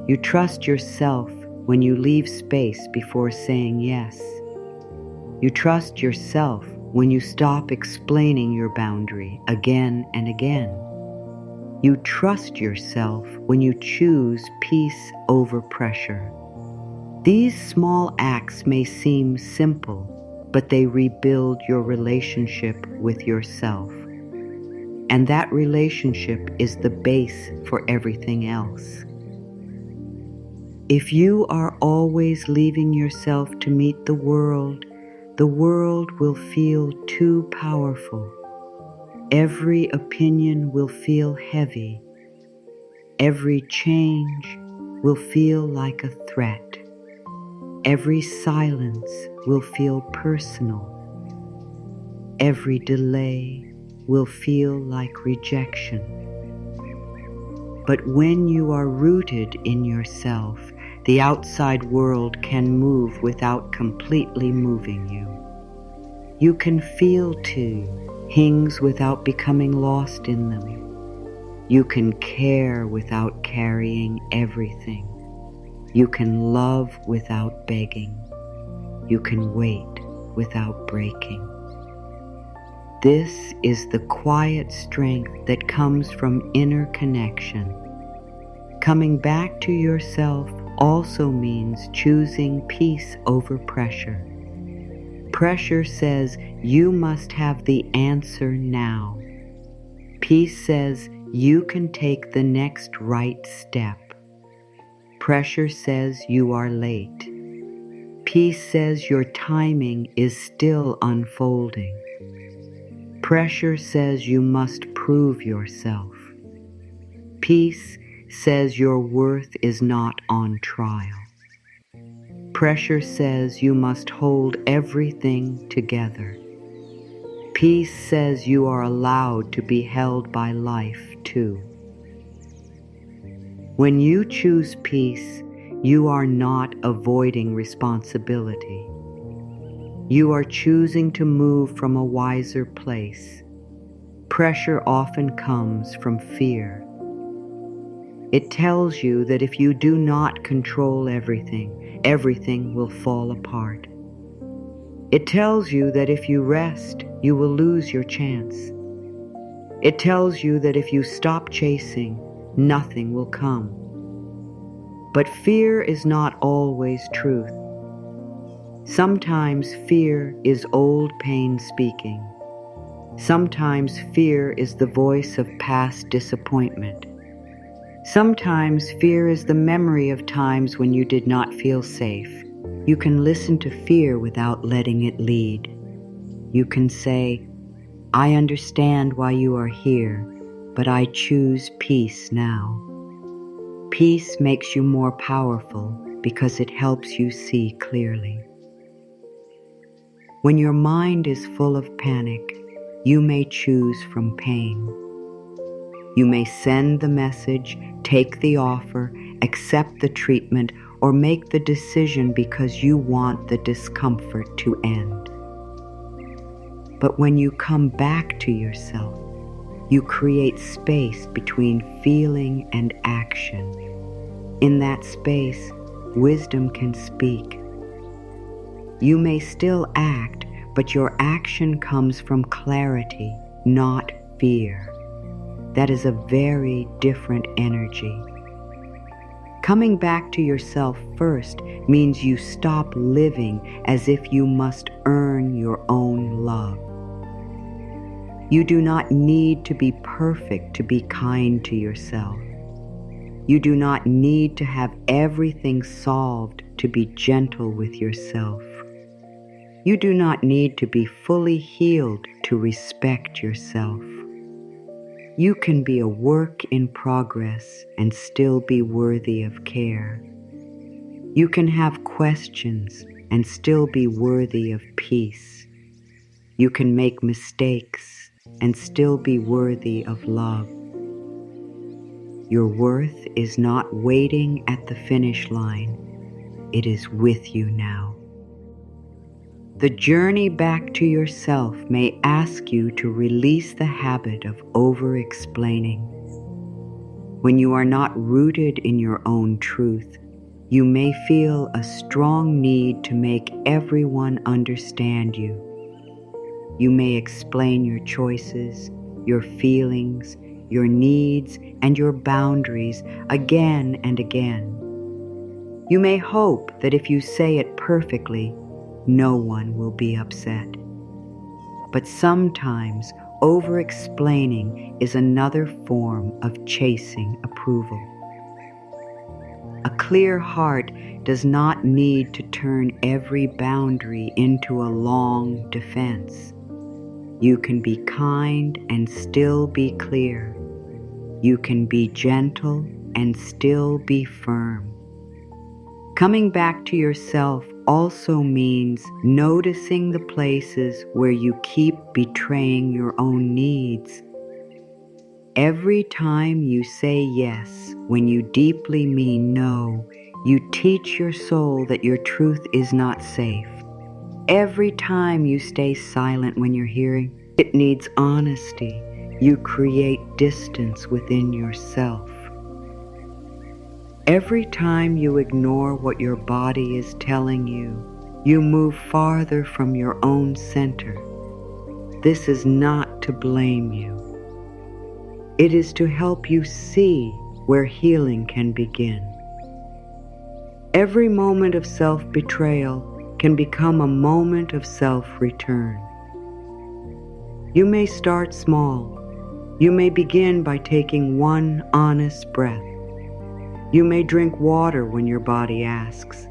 You trust yourself when you leave space before saying yes. You trust yourself when you stop explaining your boundary again and again. You trust yourself when you choose peace over pressure. These small acts may seem simple, but they rebuild your relationship with yourself. And that relationship is the base for everything else. If you are always leaving yourself to meet the world will feel too powerful. Every opinion will feel heavy. Every change will feel like a threat. Every silence will feel personal. Every delay will feel like rejection. But when you are rooted in yourself, the outside world can move without completely moving you. You can feel things without becoming lost in them. You can care without carrying everything. You can love without begging. You can wait without breaking. This is the quiet strength that comes from inner connection. Coming back to yourself also means choosing peace over pressure. Pressure says you must have the answer now. Peace says you can take the next right step. Pressure says you are late. Peace says your timing is still unfolding. Pressure says you must prove yourself. Peace says your worth is not on trial. Pressure says you must hold everything together. Peace says you are allowed to be held by life too. When you choose peace, you are not avoiding responsibility. You are choosing to move from a wiser place. Pressure often comes from fear. It tells you that if you do not control everything, everything will fall apart. It tells you that if you rest, you will lose your chance. It tells you that if you stop chasing, nothing will come. But fear is not always truth. Sometimes fear is old pain speaking. Sometimes fear is the voice of past disappointment. Sometimes fear is the memory of times when you did not feel safe. You can listen to fear without letting it lead. You can say, I understand why you are here, but I choose peace now. Peace makes you more powerful because it helps you see clearly. When your mind is full of panic, you may choose from pain. You may send the message, take the offer, accept the treatment, or make the decision because you want the discomfort to end. But when you come back to yourself, you create space between feeling and action. In that space, wisdom can speak. You may still act, but your action comes from clarity, not fear. That is a very different energy. Coming back to yourself first means you stop living as if you must earn your own love. You do not need to be perfect to be kind to yourself. You do not need to have everything solved to be gentle with yourself. You do not need to be fully healed to respect yourself. You can be a work in progress and still be worthy of care. You can have questions and still be worthy of peace. You can make mistakes and still be worthy of love. Your worth is not waiting at the finish line. It is with you now. The journey back to yourself may ask you to release the habit of over-explaining. When you are not rooted in your own truth, you may feel a strong need to make everyone understand you. You may explain your choices, your feelings, your needs, and your boundaries again and again. You may hope that if you say it perfectly, no one will be upset. But sometimes over-explaining is another form of chasing approval. A clear heart does not need to turn every boundary into a long defense. You can be kind and still be clear. You can be gentle and still be firm. Coming back to yourself also means noticing the places where you keep betraying your own needs. Every time you say yes when you deeply mean no, you teach your soul that your truth is not safe. Every time you stay silent when you're hearing it needs honesty, you create distance within yourself. Every time you ignore what your body is telling you, you move farther from your own center. This is not to blame you. It is to help you see where healing can begin. Every moment of self-betrayal can become a moment of self-return. You may start small. You may begin by taking one honest breath. You may drink water when your body asks.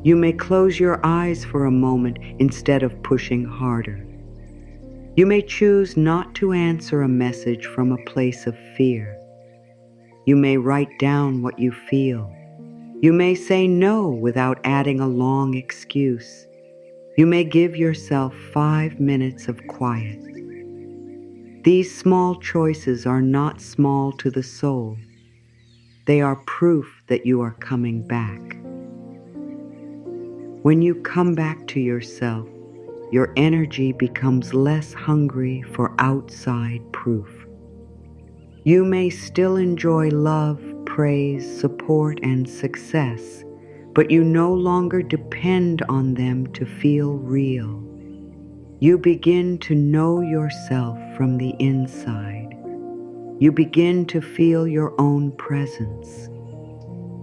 You may close your eyes for a moment instead of pushing harder. You may choose not to answer a message from a place of fear. You may write down what you feel. You may say no without adding a long excuse. You may give yourself 5 minutes of quiet. These small choices are not small to the soul. They are proof that you are coming back. When you come back to yourself, your energy becomes less hungry for outside proof. You may still enjoy love, praise, support, and success, but you no longer depend on them to feel real. You begin to know yourself from the inside. You begin to feel your own presence.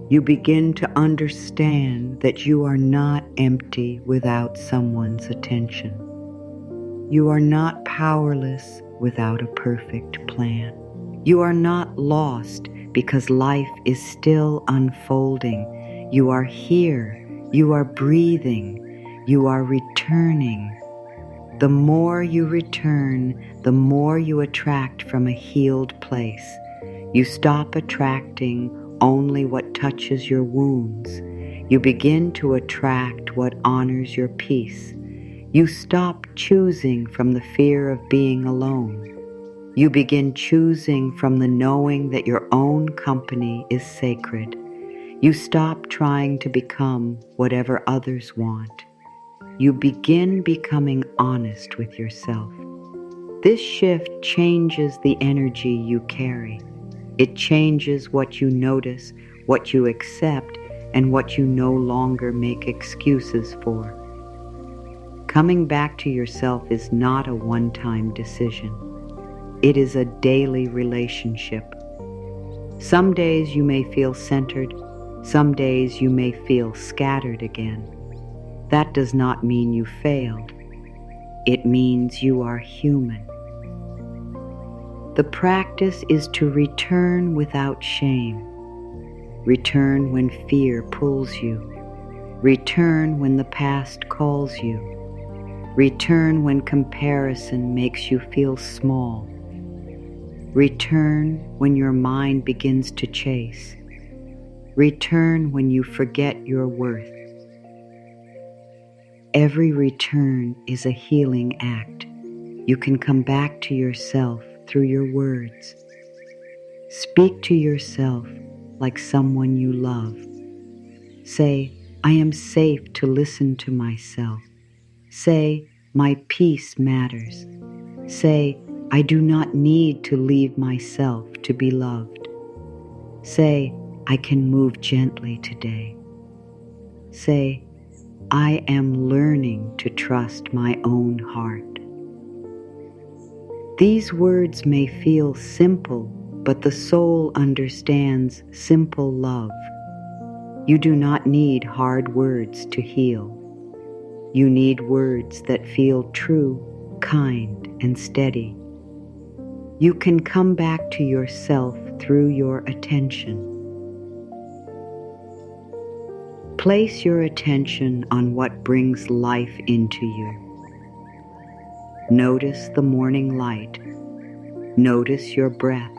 You begin to understand that you are not empty without someone's attention. You are not powerless without a perfect plan. You are not lost because life is still unfolding. You are here. You are breathing. You are returning. The more you return, the more you attract from a healed place. You stop attracting only what touches your wounds. You begin to attract what honors your peace. You stop choosing from the fear of being alone. You begin choosing from the knowing that your own company is sacred. You stop trying to become whatever others want. You begin becoming honest with yourself. This shift changes the energy you carry. It changes what you notice, what you accept, and what you no longer make excuses for. Coming back to yourself is not a one-time decision. It is a daily relationship. Some days you may feel centered. Some days you may feel scattered again. That does not mean you failed. It means you are human. The practice is to return without shame. Return when fear pulls you. Return when the past calls you. Return when comparison makes you feel small. Return when your mind begins to chase. Return when you forget your worth. Every return is a healing act. You can come back to yourself through your words. Speak to yourself like someone you love. Say, I am safe to listen to myself. Say, my peace matters. Say, I do not need to leave myself to be loved. Say, I can move gently today. Say, I am learning to trust my own heart. These words may feel simple, but the soul understands simple love. You do not need hard words to heal. You need words that feel true, kind, and steady. You can come back to yourself through your attention. Place your attention on what brings life into you. Notice the morning light. Notice your breath.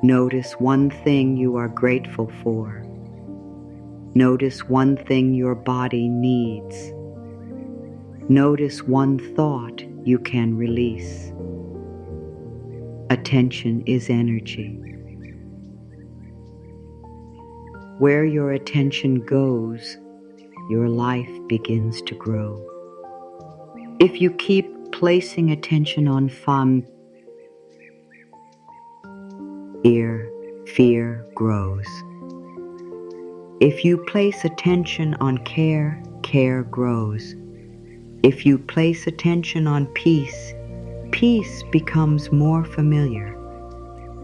Notice one thing you are grateful for. Notice one thing your body needs. Notice one thought you can release. Attention is energy. Where your attention goes, your life begins to grow. If you keep placing attention on fear grows. If you place attention on care, care grows. If you place attention on peace, peace becomes more familiar.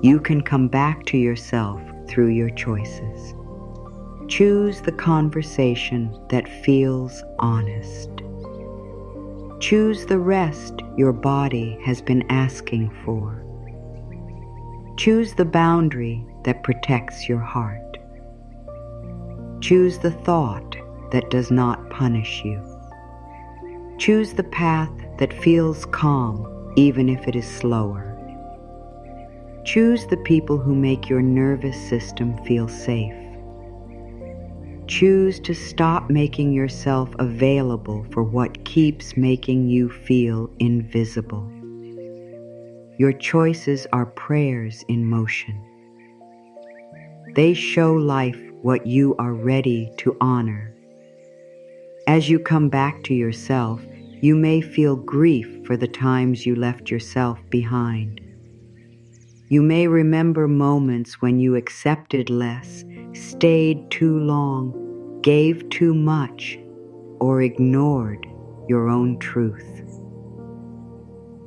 You can come back to yourself through your choices. Choose the conversation that feels honest. Choose the rest your body has been asking for. Choose the boundary that protects your heart. Choose the thought that does not punish you. Choose the path that feels calm, even if it is slower. Choose the people who make your nervous system feel safe. Choose to stop making yourself available for what keeps making you feel invisible. Your choices are prayers in motion. They show life what you are ready to honor. As you come back to yourself, you may feel grief for the times you left yourself behind. You may remember moments when you accepted less, stayed too long, gave too much, or ignored your own truth.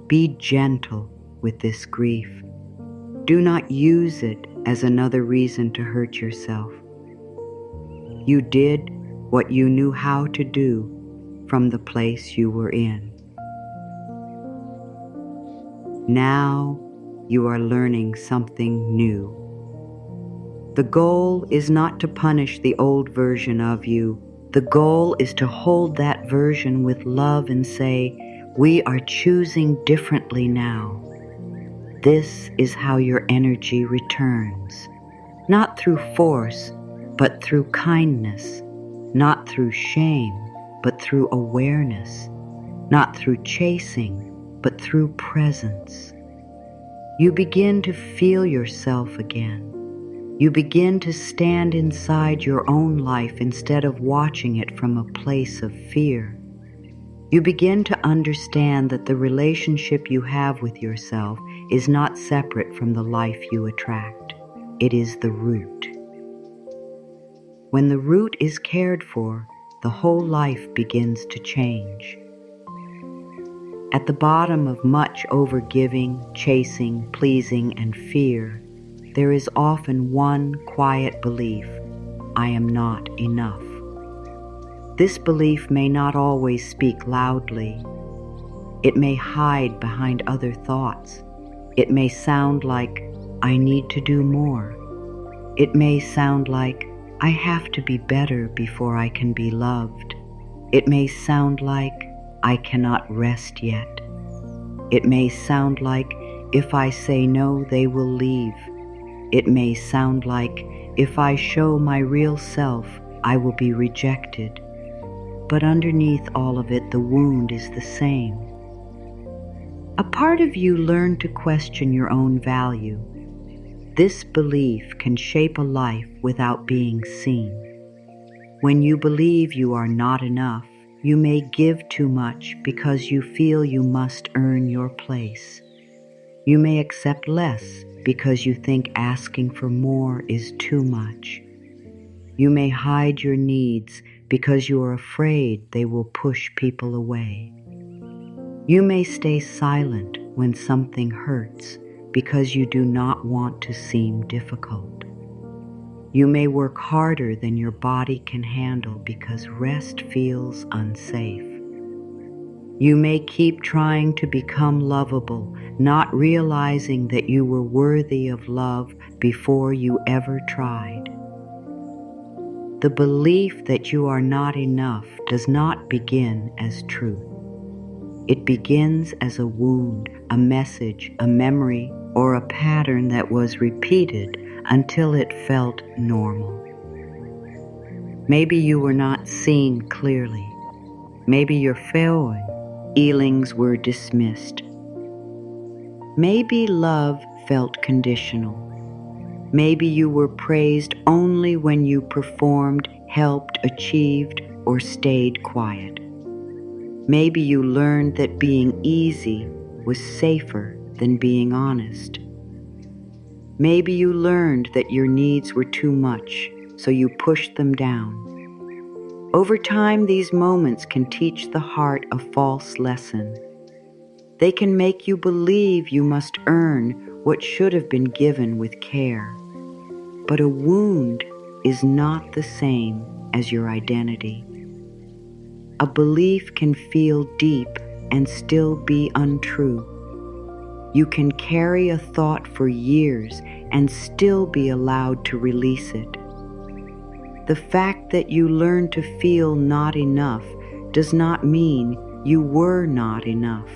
Be gentle with this grief. Do not use it as another reason to hurt yourself. You did what you knew how to do from the place you were in. Now you are learning something new. The goal is not to punish the old version of you. The goal is to hold that version with love and say, we are choosing differently now. This is how your energy returns. Not through force, but through kindness. Not through shame, but through awareness. Not through chasing, but through presence. You begin to feel yourself again. You begin to stand inside your own life instead of watching it from a place of fear. You begin to understand that the relationship you have with yourself is not separate from the life you attract. It is the root. When the root is cared for, the whole life begins to change. At the bottom of much overgiving, chasing, pleasing, and fear, there is often one quiet belief: I am not enough. This belief may not always speak loudly. It may hide behind other thoughts. It may sound like, I need to do more. It may sound like, I have to be better before I can be loved. It may sound like, I cannot rest yet. It may sound like, if I say no, they will leave. It may sound like, if I show my real self, I will be rejected. But underneath all of it, the wound is the same. A part of you learned to question your own value. This belief can shape a life without being seen. When you believe you are not enough, you may give too much because you feel you must earn your place. You may accept less because you think asking for more is too much. You may hide your needs because you are afraid they will push people away. You may stay silent when something hurts because you do not want to seem difficult. You may work harder than your body can handle because rest feels unsafe. You may keep trying to become lovable, not realizing that you were worthy of love before you ever tried. The belief that you are not enough does not begin as truth. It begins as a wound, a message, a memory, or a pattern that was repeated until it felt normal. Maybe you were not seen clearly. Maybe your feelings were dismissed. Maybe love felt conditional. Maybe you were praised only when you performed, helped, achieved, or stayed quiet. Maybe you learned that being easy was safer than being honest. Maybe you learned that your needs were too much, so you pushed them down. Over time, these moments can teach the heart a false lesson. They can make you believe you must earn what should have been given with care. But a wound is not the same as your identity. A belief can feel deep and still be untrue. You can carry a thought for years and still be allowed to release it. The fact that you learned to feel not enough does not mean you were not enough.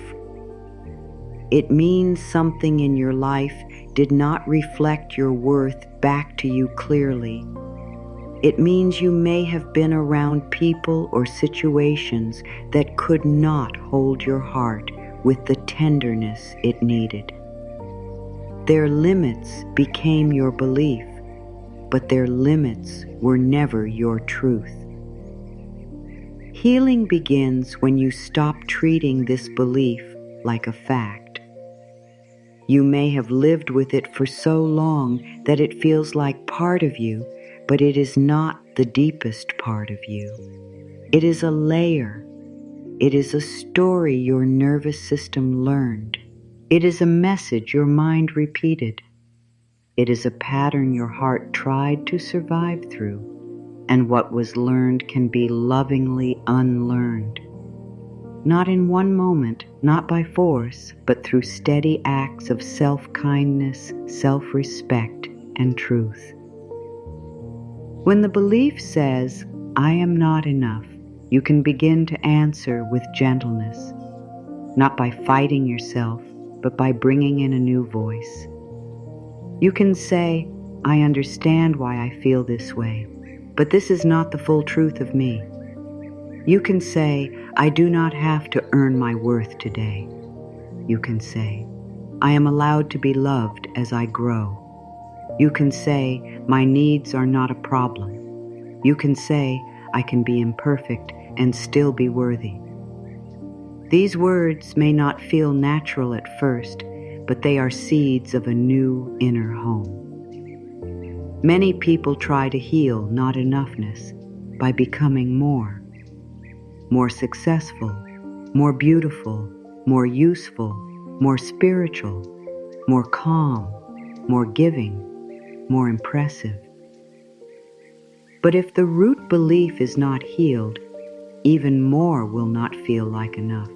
It means something in your life did not reflect your worth back to you clearly. It means you may have been around people or situations that could not hold your heart with the tenderness it needed. Their limits became your belief, but their limits were never your truth. Healing begins when you stop treating this belief like a fact. You may have lived with it for so long that it feels like part of you, but it is not the deepest part of you. It is a layer. It is a story your nervous system learned. It is a message your mind repeated. It is a pattern your heart tried to survive through, and what was learned can be lovingly unlearned. Not in one moment, not by force, but through steady acts of self-kindness, self-respect, and truth. When the belief says, "I am not enough," you can begin to answer with gentleness, not by fighting yourself, but by bringing in a new voice. You can say, "I understand why I feel this way, but this is not the full truth of me." You can say, "I do not have to earn my worth today." You can say, "I am allowed to be loved as I grow." You can say, "My needs are not a problem." You can say, "I can be imperfect and still be worthy." These words may not feel natural at first, but they are seeds of a new inner home. Many people try to heal not enoughness by becoming more successful, more beautiful, more useful, more spiritual, more calm, more giving, more impressive. But if the root belief is not healed, even more will not feel like enough.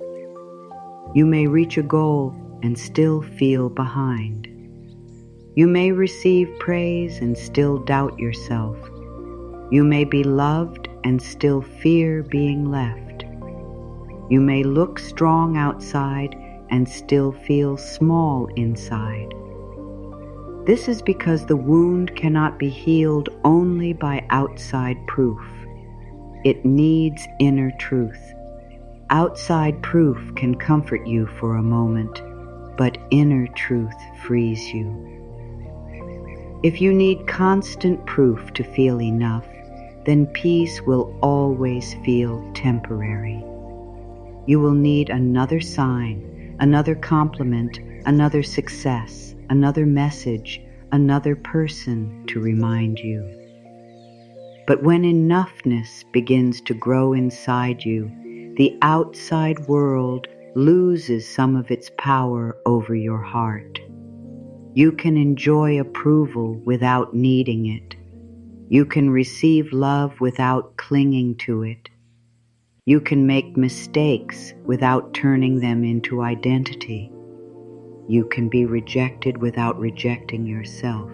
You may reach a goal and still feel behind. You may receive praise and still doubt yourself. You may be loved and still fear being left. You may look strong outside and still feel small inside. This is because the wound cannot be healed only by outside proof. It needs inner truth. Outside proof can comfort you for a moment, but inner truth frees you. If you need constant proof to feel enough, then peace will always feel temporary. You will need another sign, another compliment, another success, another message, another person to remind you. But when enoughness begins to grow inside you, the outside world loses some of its power over your heart. You can enjoy approval without needing it. You can receive love without clinging to it. You can make mistakes without turning them into identity. You can be rejected without rejecting yourself.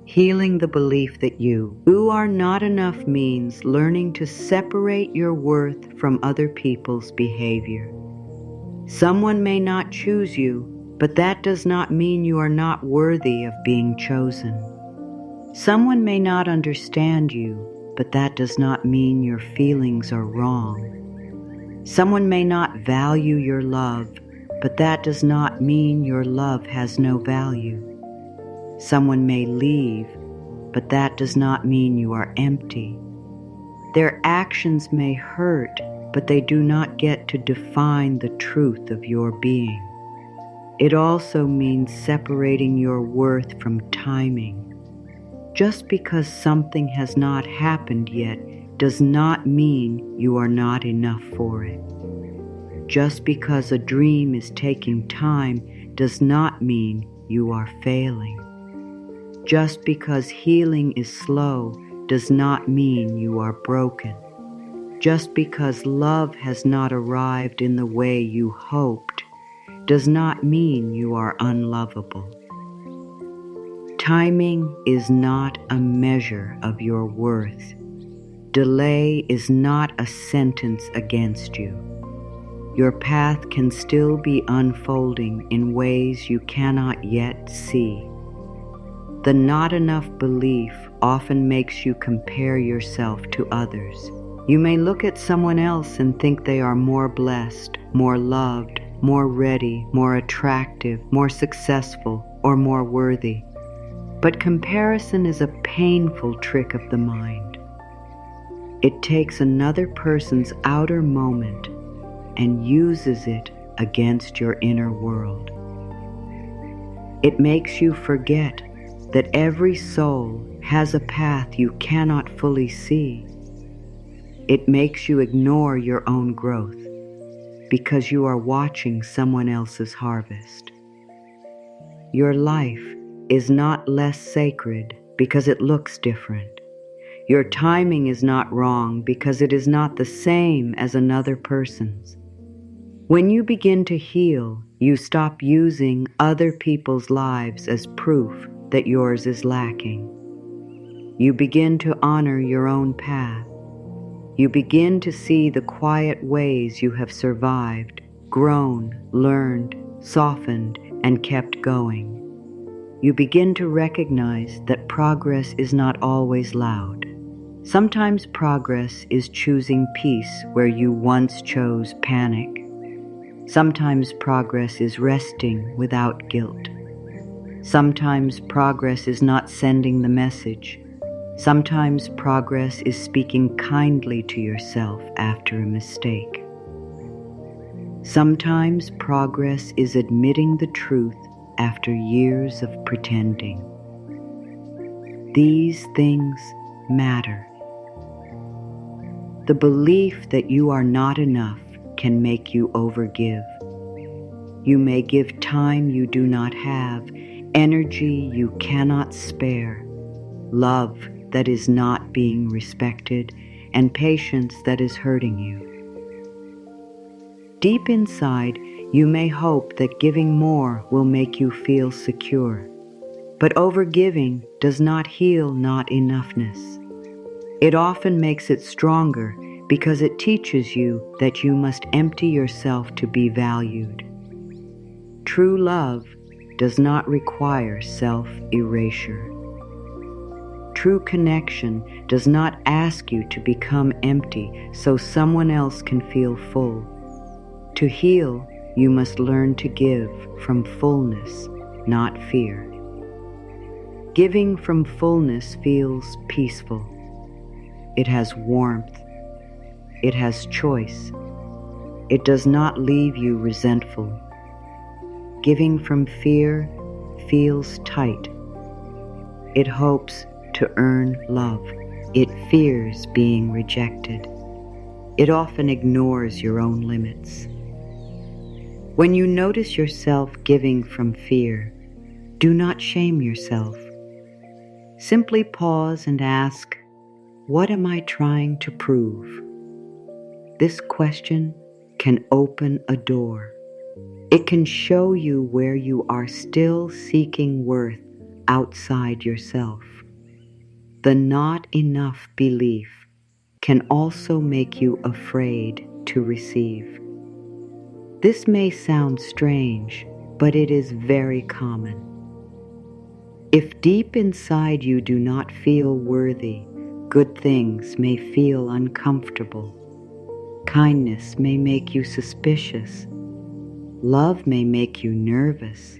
Healing the belief that you are not enough means learning to separate your worth from other people's behavior. Someone may not choose you, but that does not mean you are not worthy of being chosen. Someone may not understand you, but that does not mean your feelings are wrong. Someone may not value your love, but that does not mean your love has no value. Someone may leave, but that does not mean you are empty. Their actions may hurt, but they do not get to define the truth of your being. It also means separating your worth from timing. Just because something has not happened yet does not mean you are not enough for it. Just because a dream is taking time does not mean you are failing. Just because healing is slow does not mean you are broken. Just because love has not arrived in the way you hoped does not mean you are unlovable. Timing is not a measure of your worth. Delay is not a sentence against you. Your path can still be unfolding in ways you cannot yet see. The not enough belief often makes you compare yourself to others. You may look at someone else and think they are more blessed, more loved, more ready, more attractive, more successful, or more worthy. But comparison is a painful trick of the mind. It takes another person's outer moment and uses it against your inner world. It makes you forget that every soul has a path you cannot fully see. It makes you ignore your own growth because you are watching someone else's harvest. Your life is not less sacred because it looks different. Your timing is not wrong because it is not the same as another person's. When you begin to heal, you stop using other people's lives as proof that yours is lacking. You begin to honor your own path. You begin to see the quiet ways you have survived, grown, learned, softened, and kept going. You begin to recognize that progress is not always loud. Sometimes progress is choosing peace where you once chose panic. Sometimes progress is resting without guilt. Sometimes progress is not sending the message. Sometimes progress is speaking kindly to yourself after a mistake. Sometimes progress is admitting the truth after years of pretending. These things matter. The belief that you are not enough can make you overgive. You may give time you do not have, energy you cannot spare, love that is not being respected, and patience that is hurting you. Deep inside, you may hope that giving more will make you feel secure. But overgiving does not heal not enoughness. It often makes it stronger because it teaches you that you must empty yourself to be valued. True love does not require self-erasure. True connection does not ask you to become empty so someone else can feel full. To heal, You must learn to give from fullness, not fear. Giving from fullness feels peaceful. It has warmth. It has choice. It does not leave you resentful. Giving from fear feels tight. It hopes to earn love. It fears being rejected. It often ignores your own limits. When you notice yourself giving from fear, do not shame yourself. Simply pause and ask, what am I trying to prove? This question can open a door. It can show you where you are still seeking worth outside yourself. The not enough belief can also make you afraid to receive. This may sound strange, but it is very common. If deep inside you do not feel worthy, good things may feel uncomfortable. Kindness may make you suspicious. Love may make you nervous.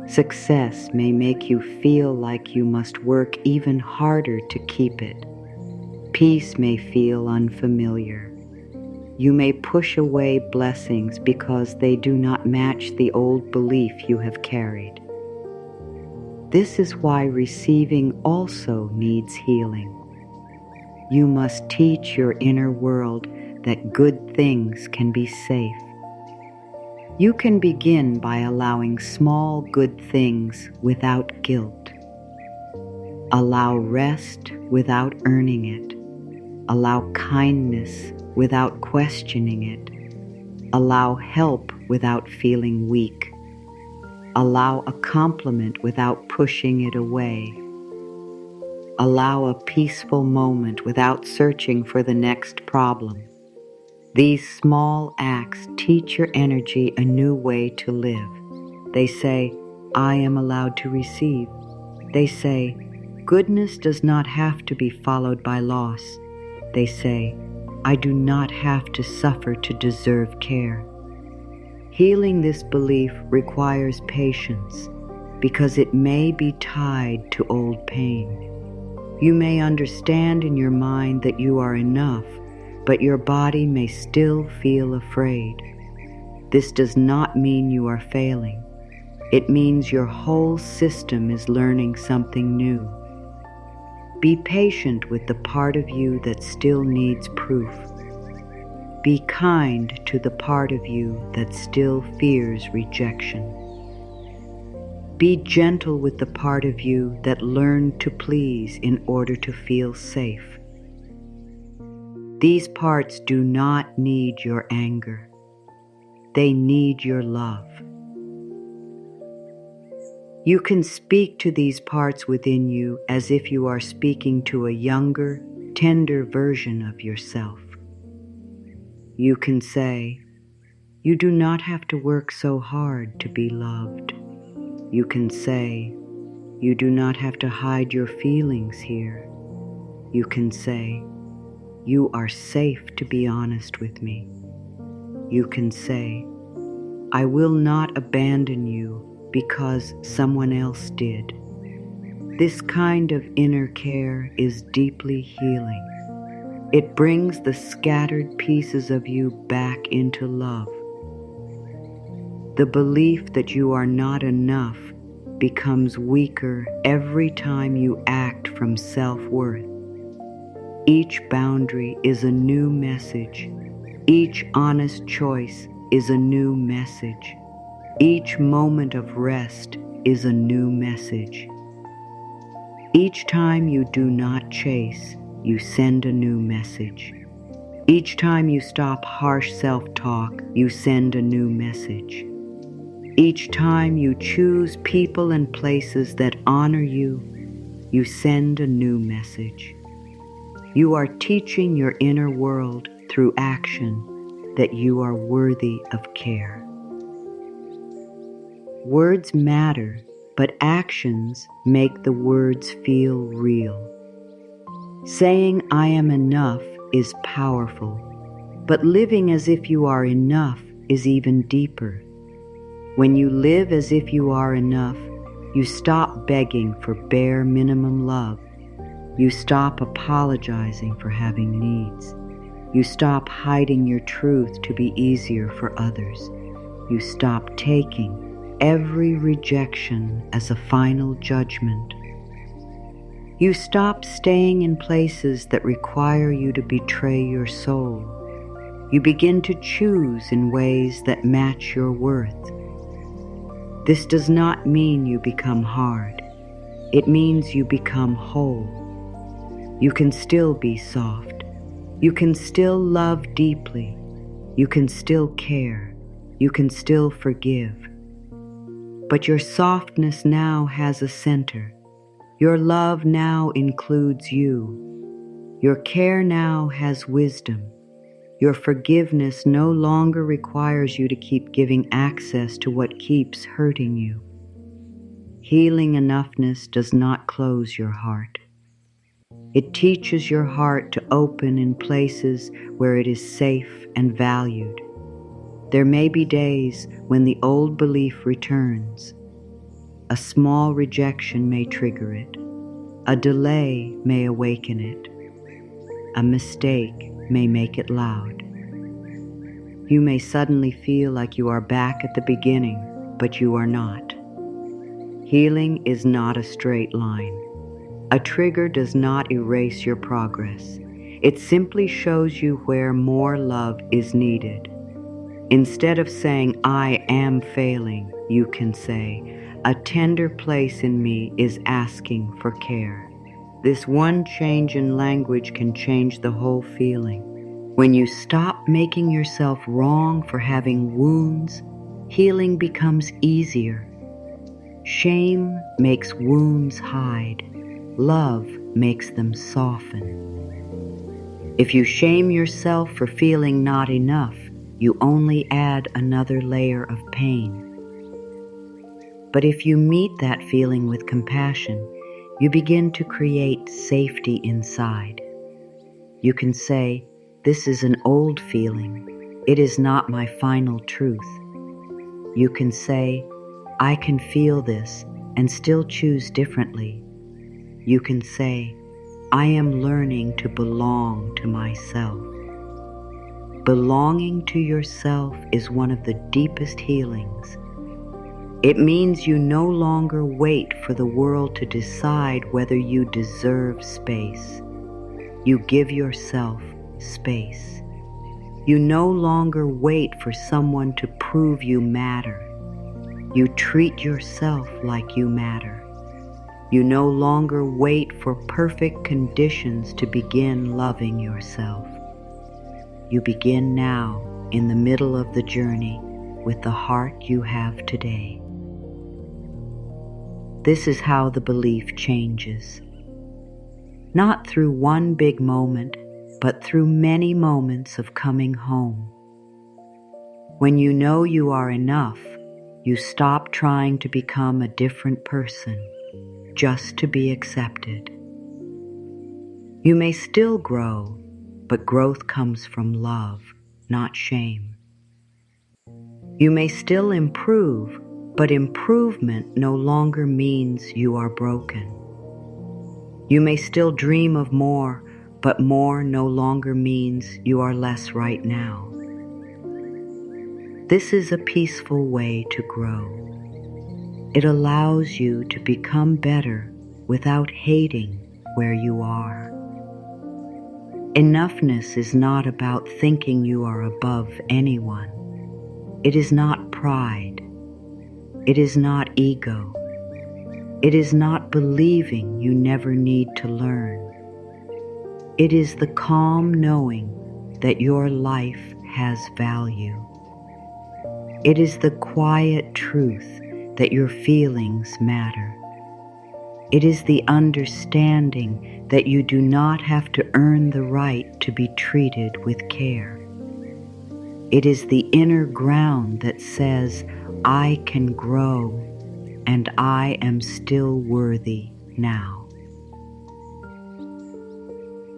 Success may make you feel like you must work even harder to keep it. Peace may feel unfamiliar. You may push away blessings because they do not match the old belief you have carried. This is why receiving also needs healing. You must teach your inner world that good things can be safe. You can begin by allowing small good things without guilt. Allow rest without earning it. Allow kindness without questioning it. Allow help without feeling weak. Allow a compliment without pushing it away. Allow a peaceful moment without searching for the next problem. These small acts teach your energy a new way to live. They say, I am allowed to receive. They say, goodness does not have to be followed by loss. They say, I do not have to suffer to deserve care. Healing this belief requires patience because it may be tied to old pain. You may understand in your mind that you are enough, but your body may still feel afraid. This does not mean you are failing. It means your whole system is learning something new. Be patient with the part of you that still needs proof. Be kind to the part of you that still fears rejection. Be gentle with the part of you that learned to please in order to feel safe. These parts do not need your anger. They need your love. You can speak to these parts within you as if you are speaking to a younger, tender version of yourself. You can say, you do not have to work so hard to be loved. You can say, you do not have to hide your feelings here. You can say, you are safe to be honest with me. You can say, I will not abandon you because someone else did. This kind of inner care is deeply healing. It brings the scattered pieces of you back into love. The belief that you are not enough becomes weaker every time you act from self-worth. Each boundary is a new message. Each honest choice is a new message. Each moment of rest is a new message. Each time you do not chase, you send a new message. Each time you stop harsh self-talk, you send a new message. Each time you choose people and places that honor you, you send a new message. You are teaching your inner world through action that you are worthy of care. Words matter, but actions make the words feel real. Saying I am enough is powerful, but living as if you are enough is even deeper. When you live as if you are enough, you stop begging for bare minimum love. You stop apologizing for having needs. You stop hiding your truth to be easier for others. You stop taking every rejection as a final judgment. You stop staying in places that require you to betray your soul. You begin to choose in ways that match your worth. This does not mean you become hard. It means you become whole. You can still be soft. You can still love deeply. You can still care. You can still forgive. But your softness now has a center. Your love now includes you. Your care now has wisdom. Your forgiveness no longer requires you to keep giving access to what keeps hurting you. Healing enoughness does not close your heart. It teaches your heart to open in places where it is safe and valued. There may be days when the old belief returns. A small rejection may trigger it. A delay may awaken it. A mistake may make it loud. You may suddenly feel like you are back at the beginning, but you are not. Healing is not a straight line. A trigger does not erase your progress. It simply shows you where more love is needed. Instead of saying, "I am failing," you can say, "A tender place in me is asking for care." This one change in language can change the whole feeling. When you stop making yourself wrong for having wounds, healing becomes easier. Shame makes wounds hide. Love makes them soften. If you shame yourself for feeling not enough, you only add another layer of pain. But if you meet that feeling with compassion, you begin to create safety inside. You can say, "This is an old feeling. It is not my final truth." You can say, "I can feel this and still choose differently." You can say, "I am learning to belong to myself." Belonging to yourself is one of the deepest healings. It means you no longer wait for the world to decide whether you deserve space. You give yourself space. You no longer wait for someone to prove you matter. You treat yourself like you matter. You no longer wait for perfect conditions to begin loving yourself. You begin now in the middle of the journey with the heart you have today. This is how the belief changes. Not through one big moment, but through many moments of coming home. When you know you are enough, you stop trying to become a different person just to be accepted. You may still grow, but growth comes from love, not shame. You may still improve, but improvement no longer means you are broken. You may still dream of more, but more no longer means you are less right now. This is a peaceful way to grow. It allows you to become better without hating where you are. Enoughness is not about thinking you are above anyone. It is not pride. It is not ego. It is not believing you never need to learn. It is the calm knowing that your life has value. It is the quiet truth that your feelings matter. It is the understanding that you do not have to earn the right to be treated with care. It is the inner ground that says, "I can grow and I am still worthy now."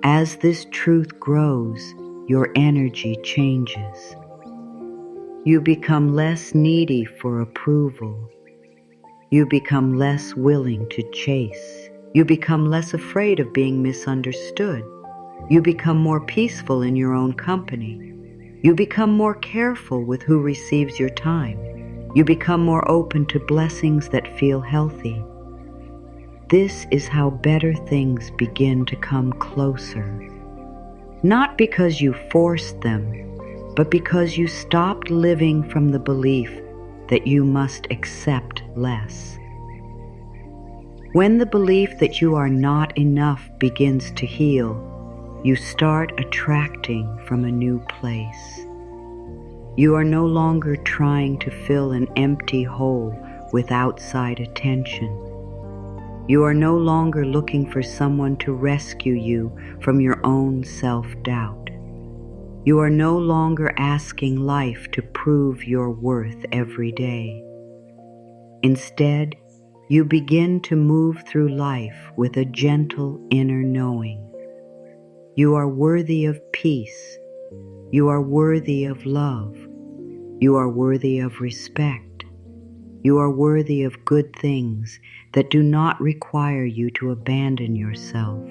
As this truth grows, your energy changes. You become less needy for approval. You become less willing to chase. You become less afraid of being misunderstood. You become more peaceful in your own company. You become more careful with who receives your time. You become more open to blessings that feel healthy. This is how better things begin to come closer. Not because you forced them, but because you stopped living from the belief that you must accept less. When the belief that you are not enough begins to heal, you start attracting from a new place. You are no longer trying to fill an empty hole with outside attention. You are no longer looking for someone to rescue you from your own self-doubt. You are no longer asking life to prove your worth every day. Instead, you begin to move through life with a gentle inner knowing. You are worthy of peace. You are worthy of love. You are worthy of respect. You are worthy of good things that do not require you to abandon yourself.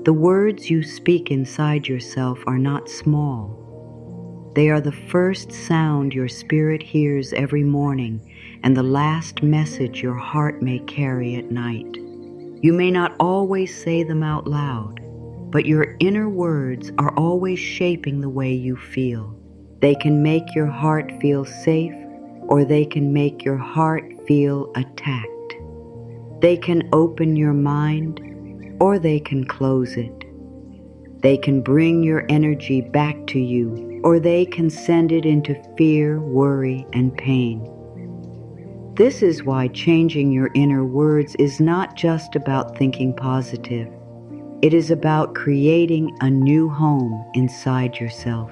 The words you speak inside yourself are not small. They are the first sound your spirit hears every morning and the last message your heart may carry at night. You may not always say them out loud, but your inner words are always shaping the way you feel. They can make your heart feel safe, or they can make your heart feel attacked. They can open your mind, or they can close it. They can bring your energy back to you, or they can send it into fear, worry, and pain. This is why changing your inner words is not just about thinking positive. It is about creating a new home inside yourself.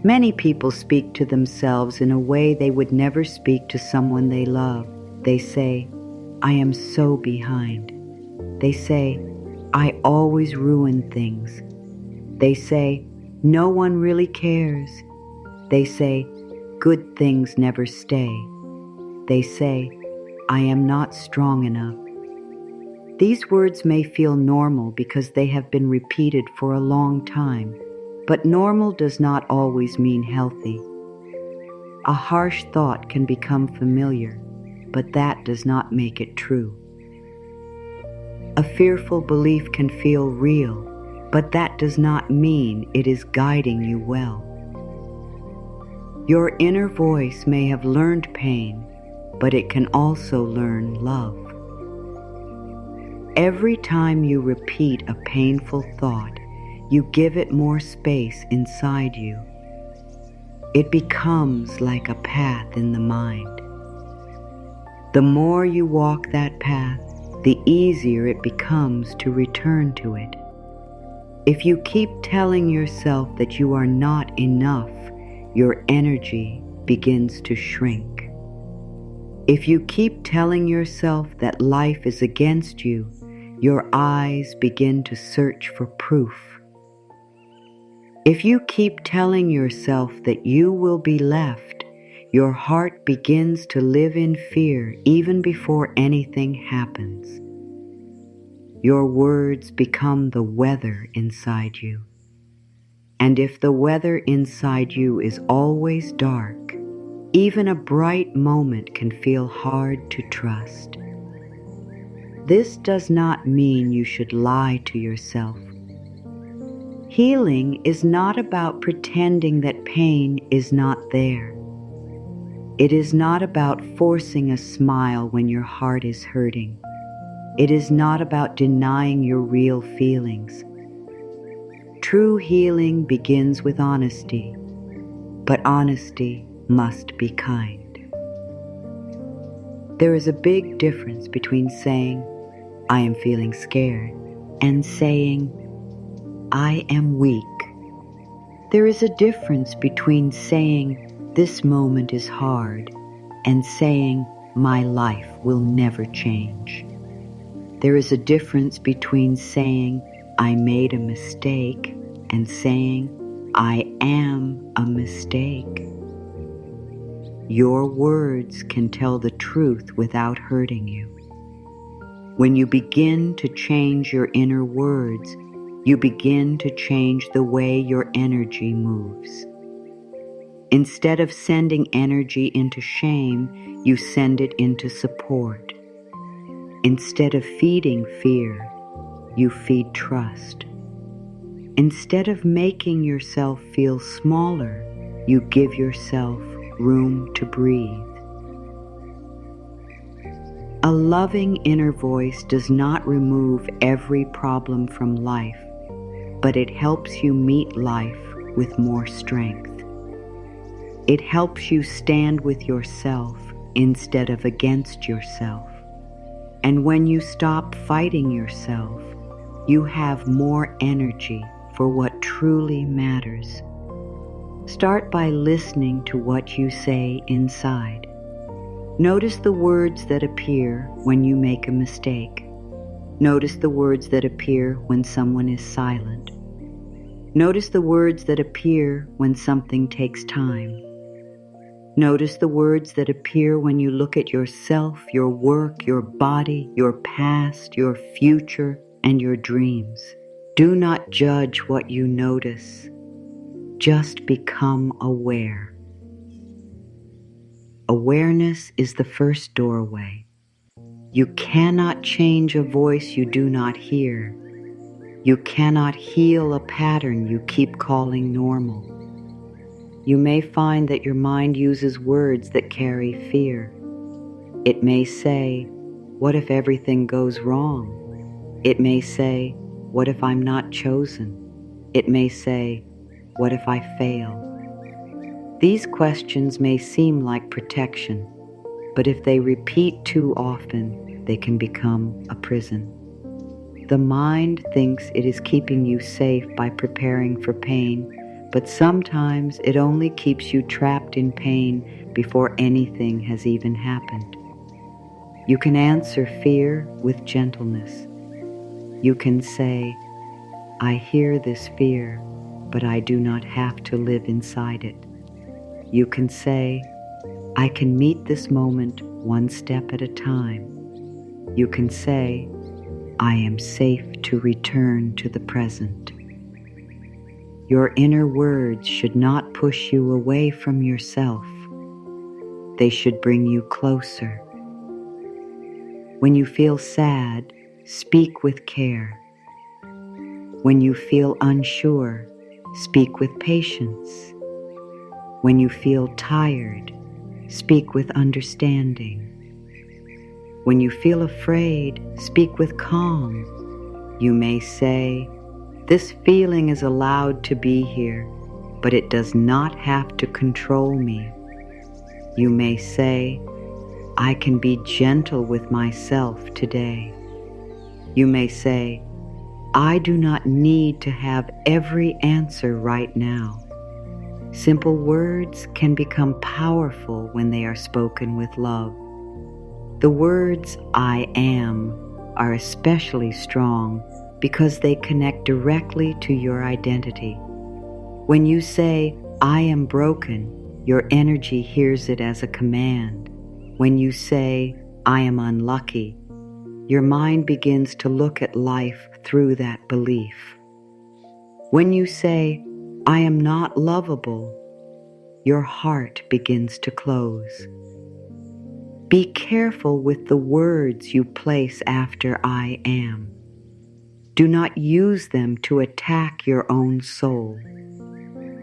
Many people speak to themselves in a way they would never speak to someone they love. They say, "I am so behind." They say, "I always ruin things." They say, "No one really cares." They say, "Good things never stay." They say, "I am not strong enough." These words may feel normal because they have been repeated for a long time, but normal does not always mean healthy. A harsh thought can become familiar, but that does not make it true. A fearful belief can feel real, but that does not mean it is guiding you well. Your inner voice may have learned pain, but it can also learn love. Every time you repeat a painful thought, you give it more space inside you. It becomes like a path in the mind. The more you walk that path, the easier it becomes to return to it. If you keep telling yourself that you are not enough, your energy begins to shrink. If you keep telling yourself that life is against you, your eyes begin to search for proof. If you keep telling yourself that you will be left, your heart begins to live in fear even before anything happens. Your words become the weather inside you. And if the weather inside you is always dark, even a bright moment can feel hard to trust. This does not mean you should lie to yourself. Healing is not about pretending that pain is not there. It is not about forcing a smile when your heart is hurting. It is not about denying your real feelings. True healing begins with honesty, but honesty must be kind. There is a big difference between saying, "I am feeling scared," and saying, "I am weak." There is a difference between saying, "This moment is hard," and saying, "My life will never change." There is a difference between saying, "I made a mistake," and saying, "I am a mistake. Your words can tell the truth without hurting you. When you begin to change your inner words, you begin to change the way your energy moves. Instead of sending energy into shame, you send it into support. Instead of feeding fear, you feed trust. Instead of making yourself feel smaller, you give yourself room to breathe. A loving inner voice does not remove every problem from life, but it helps you meet life with more strength. It helps you stand with yourself instead of against yourself. And when you stop fighting yourself, you have more energy for what truly matters. Start by listening to what you say inside. Notice the words that appear when you make a mistake. Notice the words that appear when someone is silent. Notice the words that appear when something takes time. Notice the words that appear when you look at yourself, your work, your body, your past, your future, and your dreams. Do not judge what you notice. Just become aware. Awareness is the first doorway. You cannot change a voice you do not hear. You cannot heal a pattern you keep calling normal. You may find that your mind uses words that carry fear. It may say, "What if everything goes wrong?" It may say, "What if I'm not chosen?" It may say, "What if I fail?" These questions may seem like protection, but if they repeat too often, they can become a prison. The mind thinks it is keeping you safe by preparing for pain, but sometimes it only keeps you trapped in pain before anything has even happened. You can answer fear with gentleness. You can say, "I hear this fear, but I do not have to live inside it." You can say, "I can meet this moment one step at a time." You can say, "I am safe to return to the present." Your inner words should not push you away from yourself. They should bring you closer. When you feel sad, speak with care. When you feel unsure, speak with patience. When you feel tired, speak with understanding. When you feel afraid, speak with calm. You may say, "This feeling is allowed to be here, but it does not have to control me." You may say, "I can be gentle with myself today." You may say, "I do not need to have every answer right now." Simple words can become powerful when they are spoken with love. The words "I am" are especially strong because they connect directly to your identity. When you say, "I am broken," your energy hears it as a command. When you say, "I am unlucky," your mind begins to look at life through that belief. When you say, "I am not lovable," your heart begins to close. Be careful with the words you place after "I am." Do not use them to attack your own soul.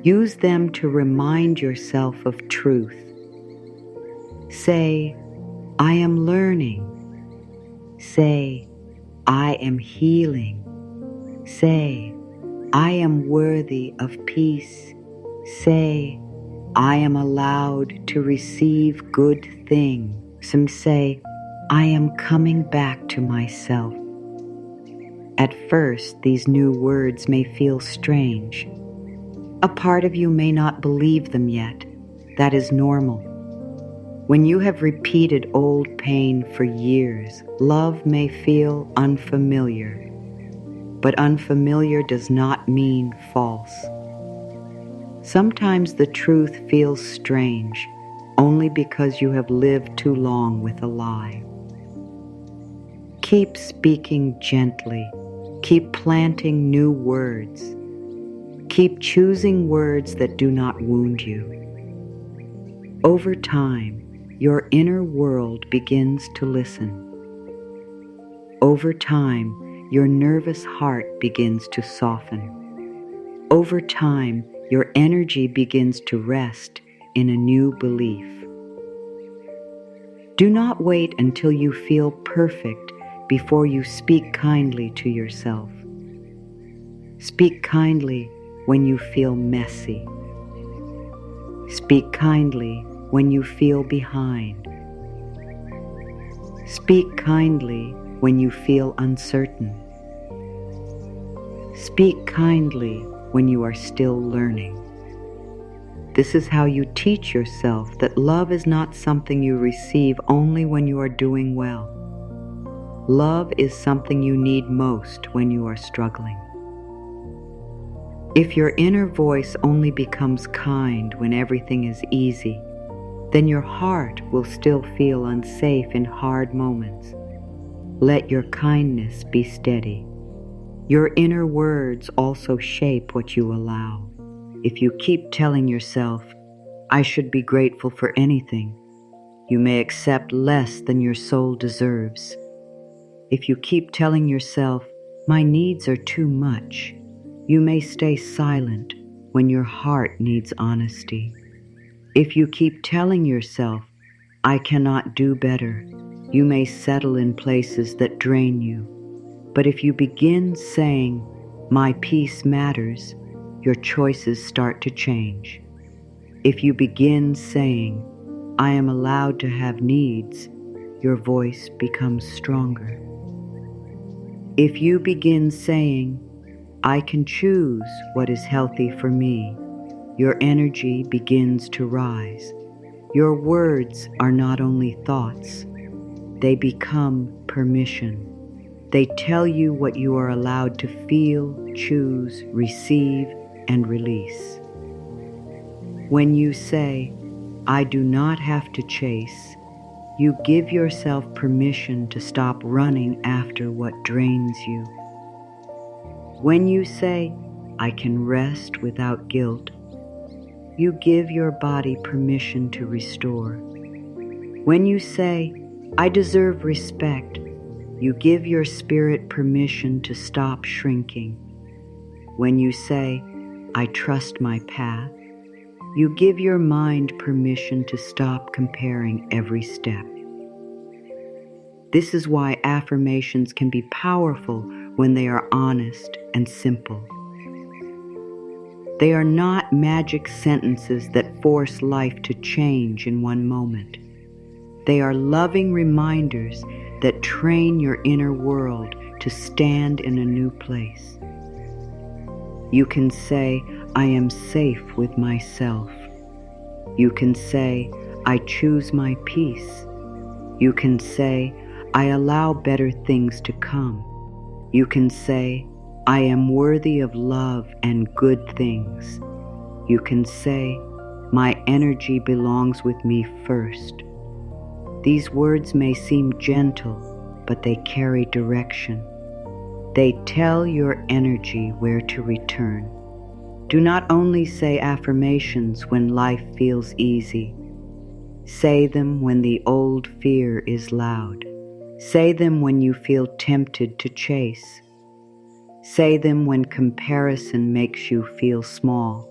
Use them to remind yourself of truth. Say, "I am learning." Say, "I am healing." Say, "I am worthy of peace." Say, "I am allowed to receive good things." Some say, "I am coming back to myself." At first, these new words may feel strange. A part of you may not believe them yet. That is normal. When you have repeated old pain for years, love may feel unfamiliar. But unfamiliar does not mean false. Sometimes the truth feels strange only because you have lived too long with a lie. Keep speaking gently. Keep planting new words. Keep choosing words that do not wound you. Over time, your inner world begins to listen. Over time, your nervous heart begins to soften. Over time, your energy begins to rest in a new belief. Do not wait until you feel perfect before you speak kindly to yourself. Speak kindly when you feel messy. Speak kindly when you feel behind. Speak kindly when you feel uncertain. Speak kindly when you are still learning. This is how you teach yourself that love is not something you receive only when you are doing well. Love is something you need most when you are struggling. If your inner voice only becomes kind when everything is easy, then your heart will still feel unsafe in hard moments. Let your kindness be steady. Your inner words also shape what you allow. If you keep telling yourself, "I should be grateful for anything," you may accept less than your soul deserves. If you keep telling yourself, "My needs are too much," you may stay silent when your heart needs honesty. If you keep telling yourself, "I cannot do better," you may settle in places that drain you. But if you begin saying, "My peace matters," your choices start to change. If you begin saying, "I am allowed to have needs," your voice becomes stronger. If you begin saying, "I can choose what is healthy for me," your energy begins to rise. Your words are not only thoughts, they become permission. They tell you what you are allowed to feel, choose, receive, and release. When you say, "I do not have to chase," you give yourself permission to stop running after what drains you. When you say, "I can rest without guilt," you give your body permission to restore. When you say, "I deserve respect," you give your spirit permission to stop shrinking. When you say, "I trust my path," you give your mind permission to stop comparing every step. This is why affirmations can be powerful when they are honest and simple. They are not magic sentences that force life to change in one moment. They are loving reminders that train your inner world to stand in a new place. You can say, "I am safe with myself." You can say, "I choose my peace." You can say, "I allow better things to come." You can say, "I am worthy of love and good things." You can say, "My energy belongs with me first." These words may seem gentle, but they carry direction. They tell your energy where to return. Do not only say affirmations when life feels easy. Say them when the old fear is loud. Say them when you feel tempted to chase. Say them when comparison makes you feel small.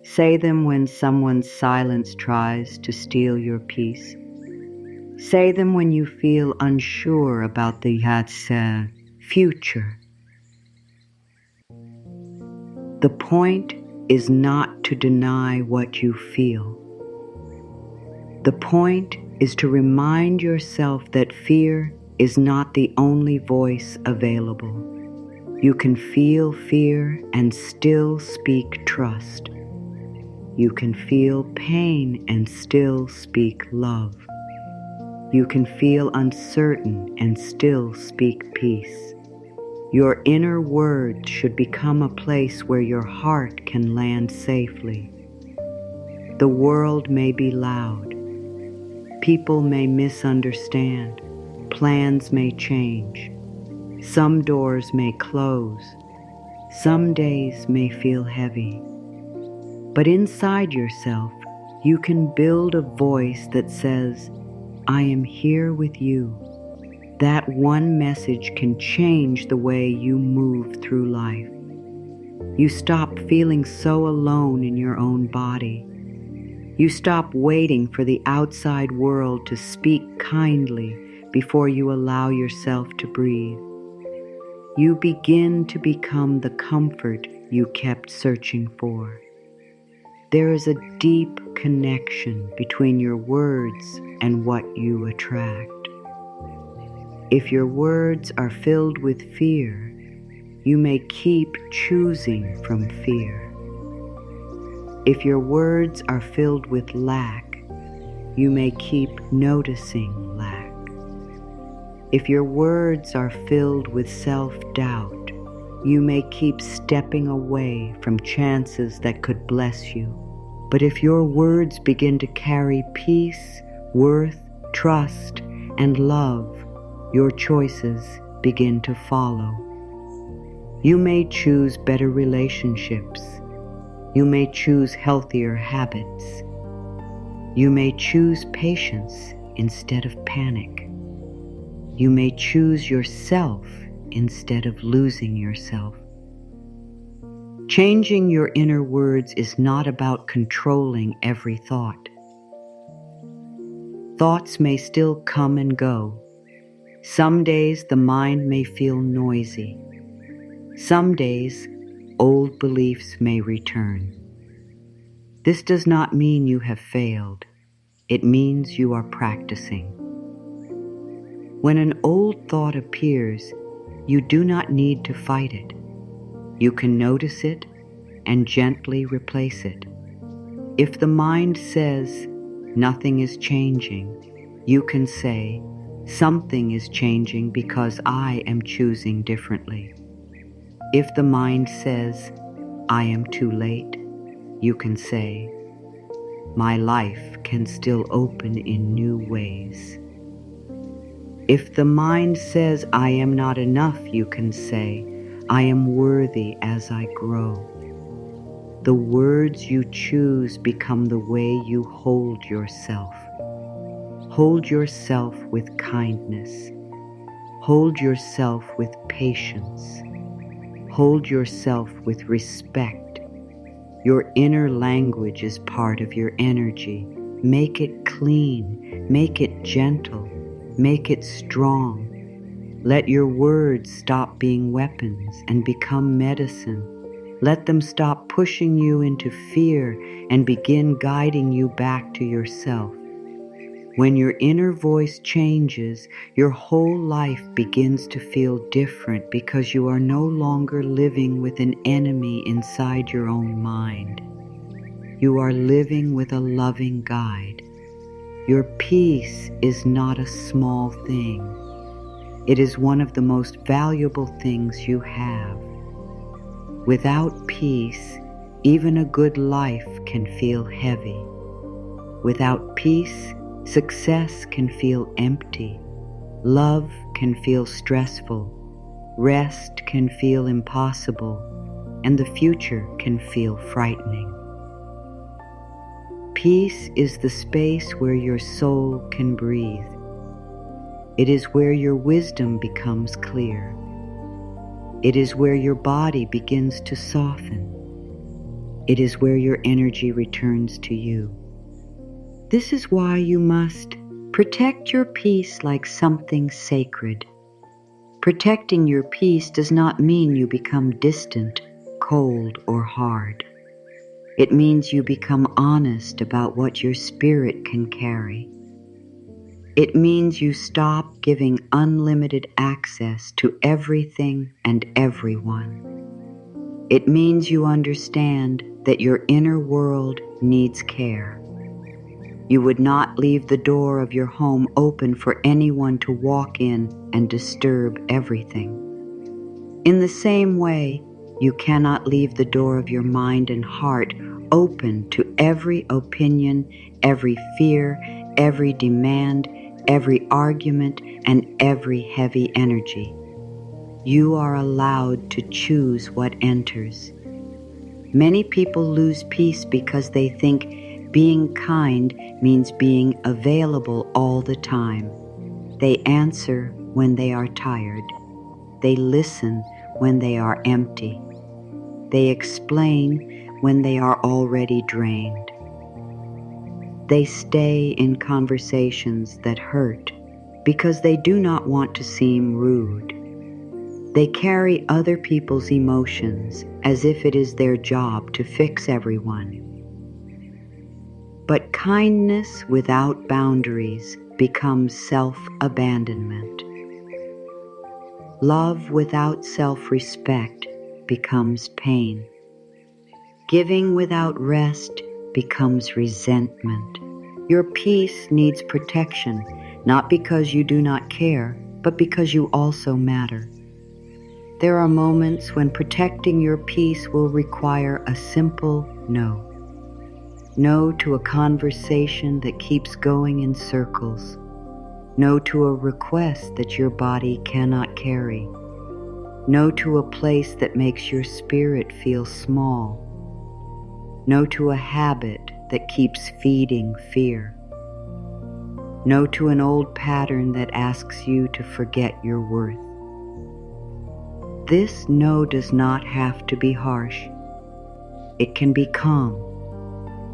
Say them when someone's silence tries to steal your peace. Say them when you feel unsure about the future. The point is not to deny what you feel. The point is to remind yourself that fear is not the only voice available. You can feel fear and still speak trust. You can feel pain and still speak love. You can feel uncertain and still speak peace. Your inner words should become a place where your heart can land safely. The world may be loud. People may misunderstand. Plans may change. Some doors may close. Some days may feel heavy. But inside yourself, you can build a voice that says, I am here with you. That one message can change the way you move through life. You stop feeling so alone in your own body. You stop waiting for the outside world to speak kindly before you allow yourself to breathe. You begin to become the comfort you kept searching for. There is a deep connection between your words and what you attract. If your words are filled with fear, you may keep choosing from fear. If your words are filled with lack, you may keep noticing lack. If your words are filled with self-doubt, you may keep stepping away from chances that could bless you. But if your words begin to carry peace, worth, trust, and love, your choices begin to follow. You may choose better relationships. You may choose healthier habits. You may choose patience instead of panic. You may choose yourself instead of losing yourself. Changing your inner words is not about controlling every thought. Thoughts may still come and go. Some days the mind may feel noisy. Some days old beliefs may return. This does not mean you have failed. It means you are practicing. When an old thought appears, you do not need to fight it. You can notice it and gently replace it. If the mind says nothing is changing, you can say something is changing because I am choosing differently. If the mind says I am too late, you can say my life can still open in new ways. If the mind says I am not enough, you can say I am worthy as I grow. The words you choose become the way you hold yourself. Hold yourself with kindness. Hold yourself with patience. Hold yourself with respect. Your inner language is part of your energy. Make it clean. Make it gentle. Make it strong. Let your words stop being weapons and become medicine. Let them stop pushing you into fear and begin guiding you back to yourself. When your inner voice changes, your whole life begins to feel different because you are no longer living with an enemy inside your own mind. You are living with a loving guide. Your peace is not a small thing. It is one of the most valuable things you have. Without peace, even a good life can feel heavy. Without peace, success can feel empty. Love can feel stressful. Rest can feel impossible. And the future can feel frightening. Peace is the space where your soul can breathe. It is where your wisdom becomes clear. It is where your body begins to soften. It is where your energy returns to you. This is why you must protect your peace like something sacred. Protecting your peace does not mean you become distant, cold, or hard. It means you become honest about what your spirit can carry. It means you stop giving unlimited access to everything and everyone. It means you understand that your inner world needs care. You would not leave the door of your home open for anyone to walk in and disturb everything. In the same way, you cannot leave the door of your mind and heart open to every opinion, every fear, every demand, every argument, and every heavy energy. You are allowed to choose what enters. Many people lose peace because they think being kind means being available all the time. They answer when they are tired. They listen when they are empty. They explain when they are already drained. They stay in conversations that hurt because they do not want to seem rude. They carry other people's emotions as if it is their job to fix everyone. But kindness without boundaries becomes self-abandonment. Love without self-respect becomes pain. Giving without rest becomes resentment. Your peace needs protection, not because you do not care, but because you also matter. There are moments when protecting your peace will require a simple no. No to a conversation that keeps going in circles. No to a request that your body cannot carry. No to a place that makes your spirit feel small. No to a habit that keeps feeding fear. No to an old pattern that asks you to forget your worth. This no does not have to be harsh. It can be calm.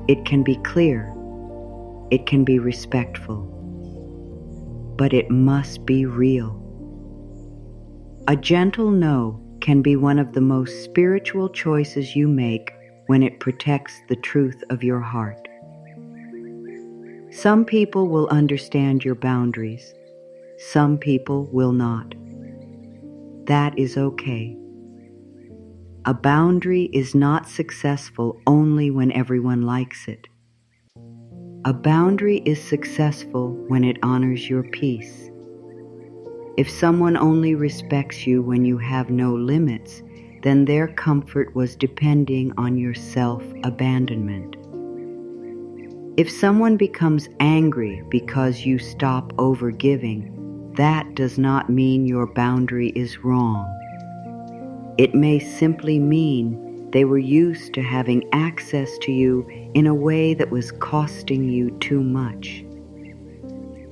It can be clear. It can be respectful. But it must be real. A gentle no can be one of the most spiritual choices you make when it protects the truth of your heart. Some people will understand your boundaries. Some people will not. That is okay. A boundary is not successful only when everyone likes it. A boundary is successful when it honors your peace. If someone only respects you when you have no limits, then their comfort was depending on your self-abandonment. If someone becomes angry because you stop overgiving, that does not mean your boundary is wrong. It may simply mean they were used to having access to you in a way that was costing you too much.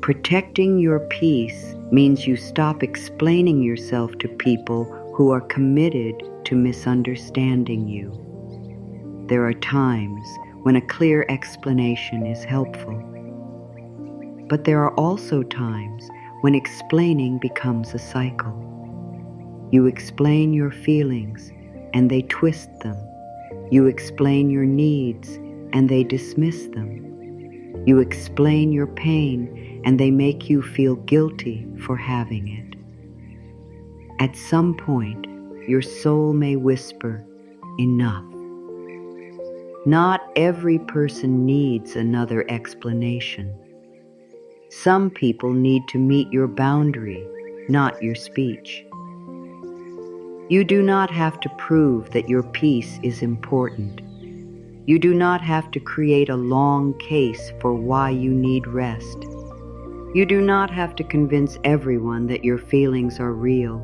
Protecting your peace means you stop explaining yourself to people who are committed to misunderstanding you. There are times when a clear explanation is helpful. But there are also times when explaining becomes a cycle. You explain your feelings, and they twist them. You explain your needs, and they dismiss them. You explain your pain, and they make you feel guilty for having it. At some point, your soul may whisper, "Enough." Not every person needs another explanation. Some people need to meet your boundary, not your speech. You do not have to prove that your peace is important. You do not have to create a long case for why you need rest. You do not have to convince everyone that your feelings are real.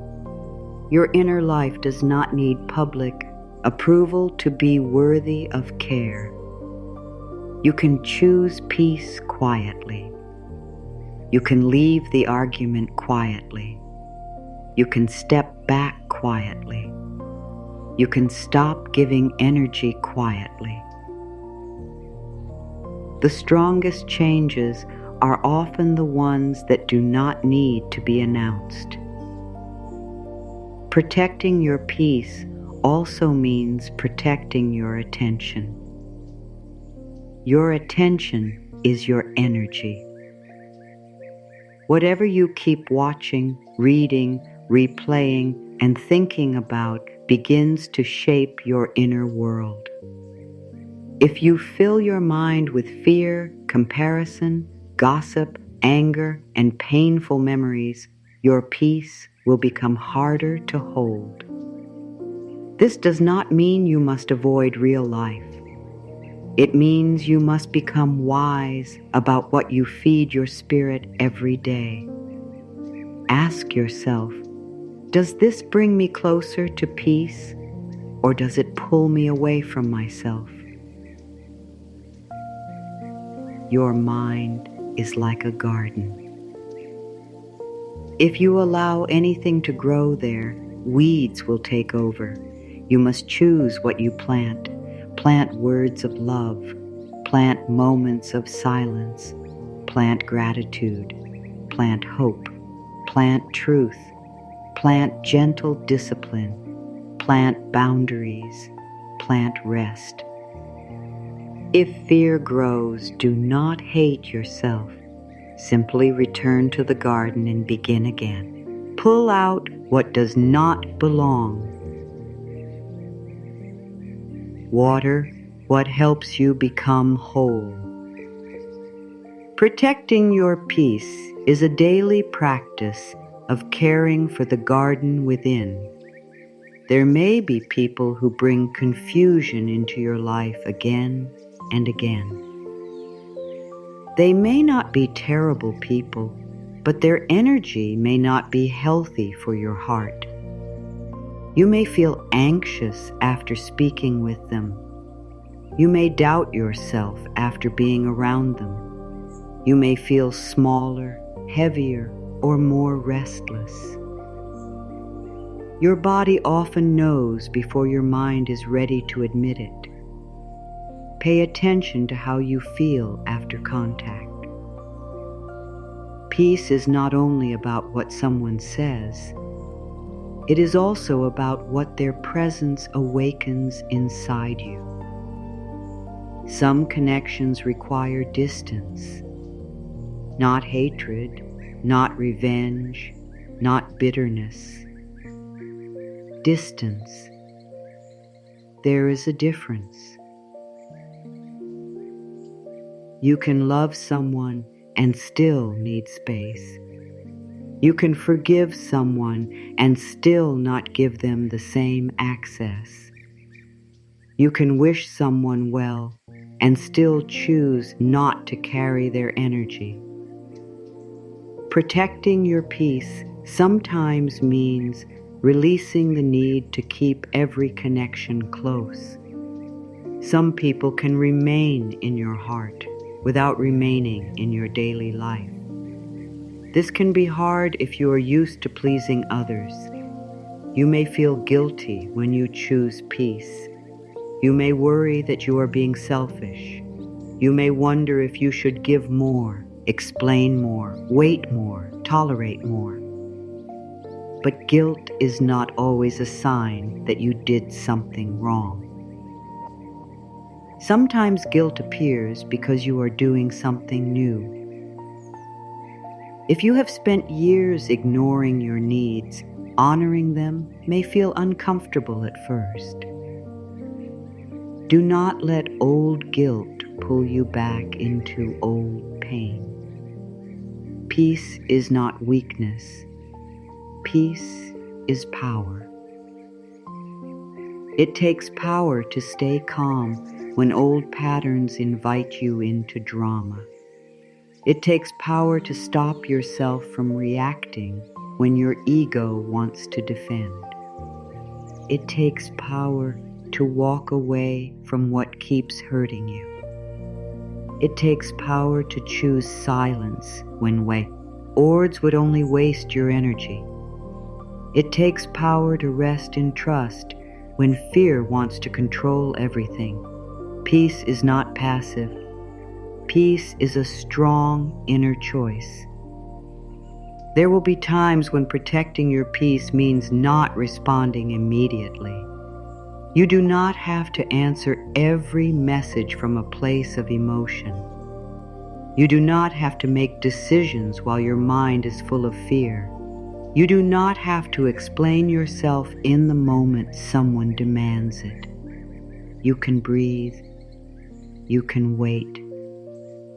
Your inner life does not need public approval to be worthy of care. You can choose peace quietly. You can leave the argument quietly. You can step back quietly. You can stop giving energy quietly. The strongest changes are often the ones that do not need to be announced. Protecting your peace also means protecting your attention. Your attention is your energy. Whatever you keep watching, reading, replaying, and thinking about begins to shape your inner world. If you fill your mind with fear, comparison, gossip, anger, and painful memories, your peace will become harder to hold. This does not mean you must avoid real life. It means you must become wise about what you feed your spirit every day. Ask yourself, does this bring me closer to peace, or does it pull me away from myself? Your mind is like a garden. If you allow anything to grow there, weeds will take over. You must choose what you plant. Plant words of love. Plant moments of silence. Plant gratitude. Plant hope. Plant truth. Plant gentle discipline. Plant boundaries. Plant rest. If fear grows, do not hate yourself. Simply return to the garden and begin again. Pull out what does not belong. Water what helps you become whole. Protecting your peace is a daily practice of caring for the garden within. There may be people who bring confusion into your life again and again. They may not be terrible people, but their energy may not be healthy for your heart. You may feel anxious after speaking with them. You may doubt yourself after being around them. You may feel smaller, heavier, or more restless. Your body often knows before your mind is ready to admit it. Pay attention to how you feel after contact. Peace is not only about what someone says, it is also about what their presence awakens inside you. Some connections require distance, not hatred, not revenge, not bitterness. Distance. There is a difference. You can love someone and still need space. You can forgive someone and still not give them the same access. You can wish someone well and still choose not to carry their energy. Protecting your peace sometimes means releasing the need to keep every connection close. Some people can remain in your heart without remaining in your daily life. This can be hard if you are used to pleasing others. You may feel guilty when you choose peace. You may worry that you are being selfish. You may wonder if you should give more, explain more, wait more, tolerate more. But guilt is not always a sign that you did something wrong. Sometimes guilt appears because you are doing something new. If you have spent years ignoring your needs, honoring them may feel uncomfortable at first. Do not let old guilt pull you back into old pain. Peace is not weakness. Peace is power. It takes power to stay calm when old patterns invite you into drama. It takes power to stop yourself from reacting when your ego wants to defend. It takes power to walk away from what keeps hurting you. It takes power to choose silence when words would only waste your energy. It takes power to rest in trust when fear wants to control everything. Peace is not passive. Peace is a strong inner choice. There will be times when protecting your peace means not responding immediately. You do not have to answer every message from a place of emotion. You do not have to make decisions while your mind is full of fear. You do not have to explain yourself in the moment someone demands it. You can breathe. You can wait.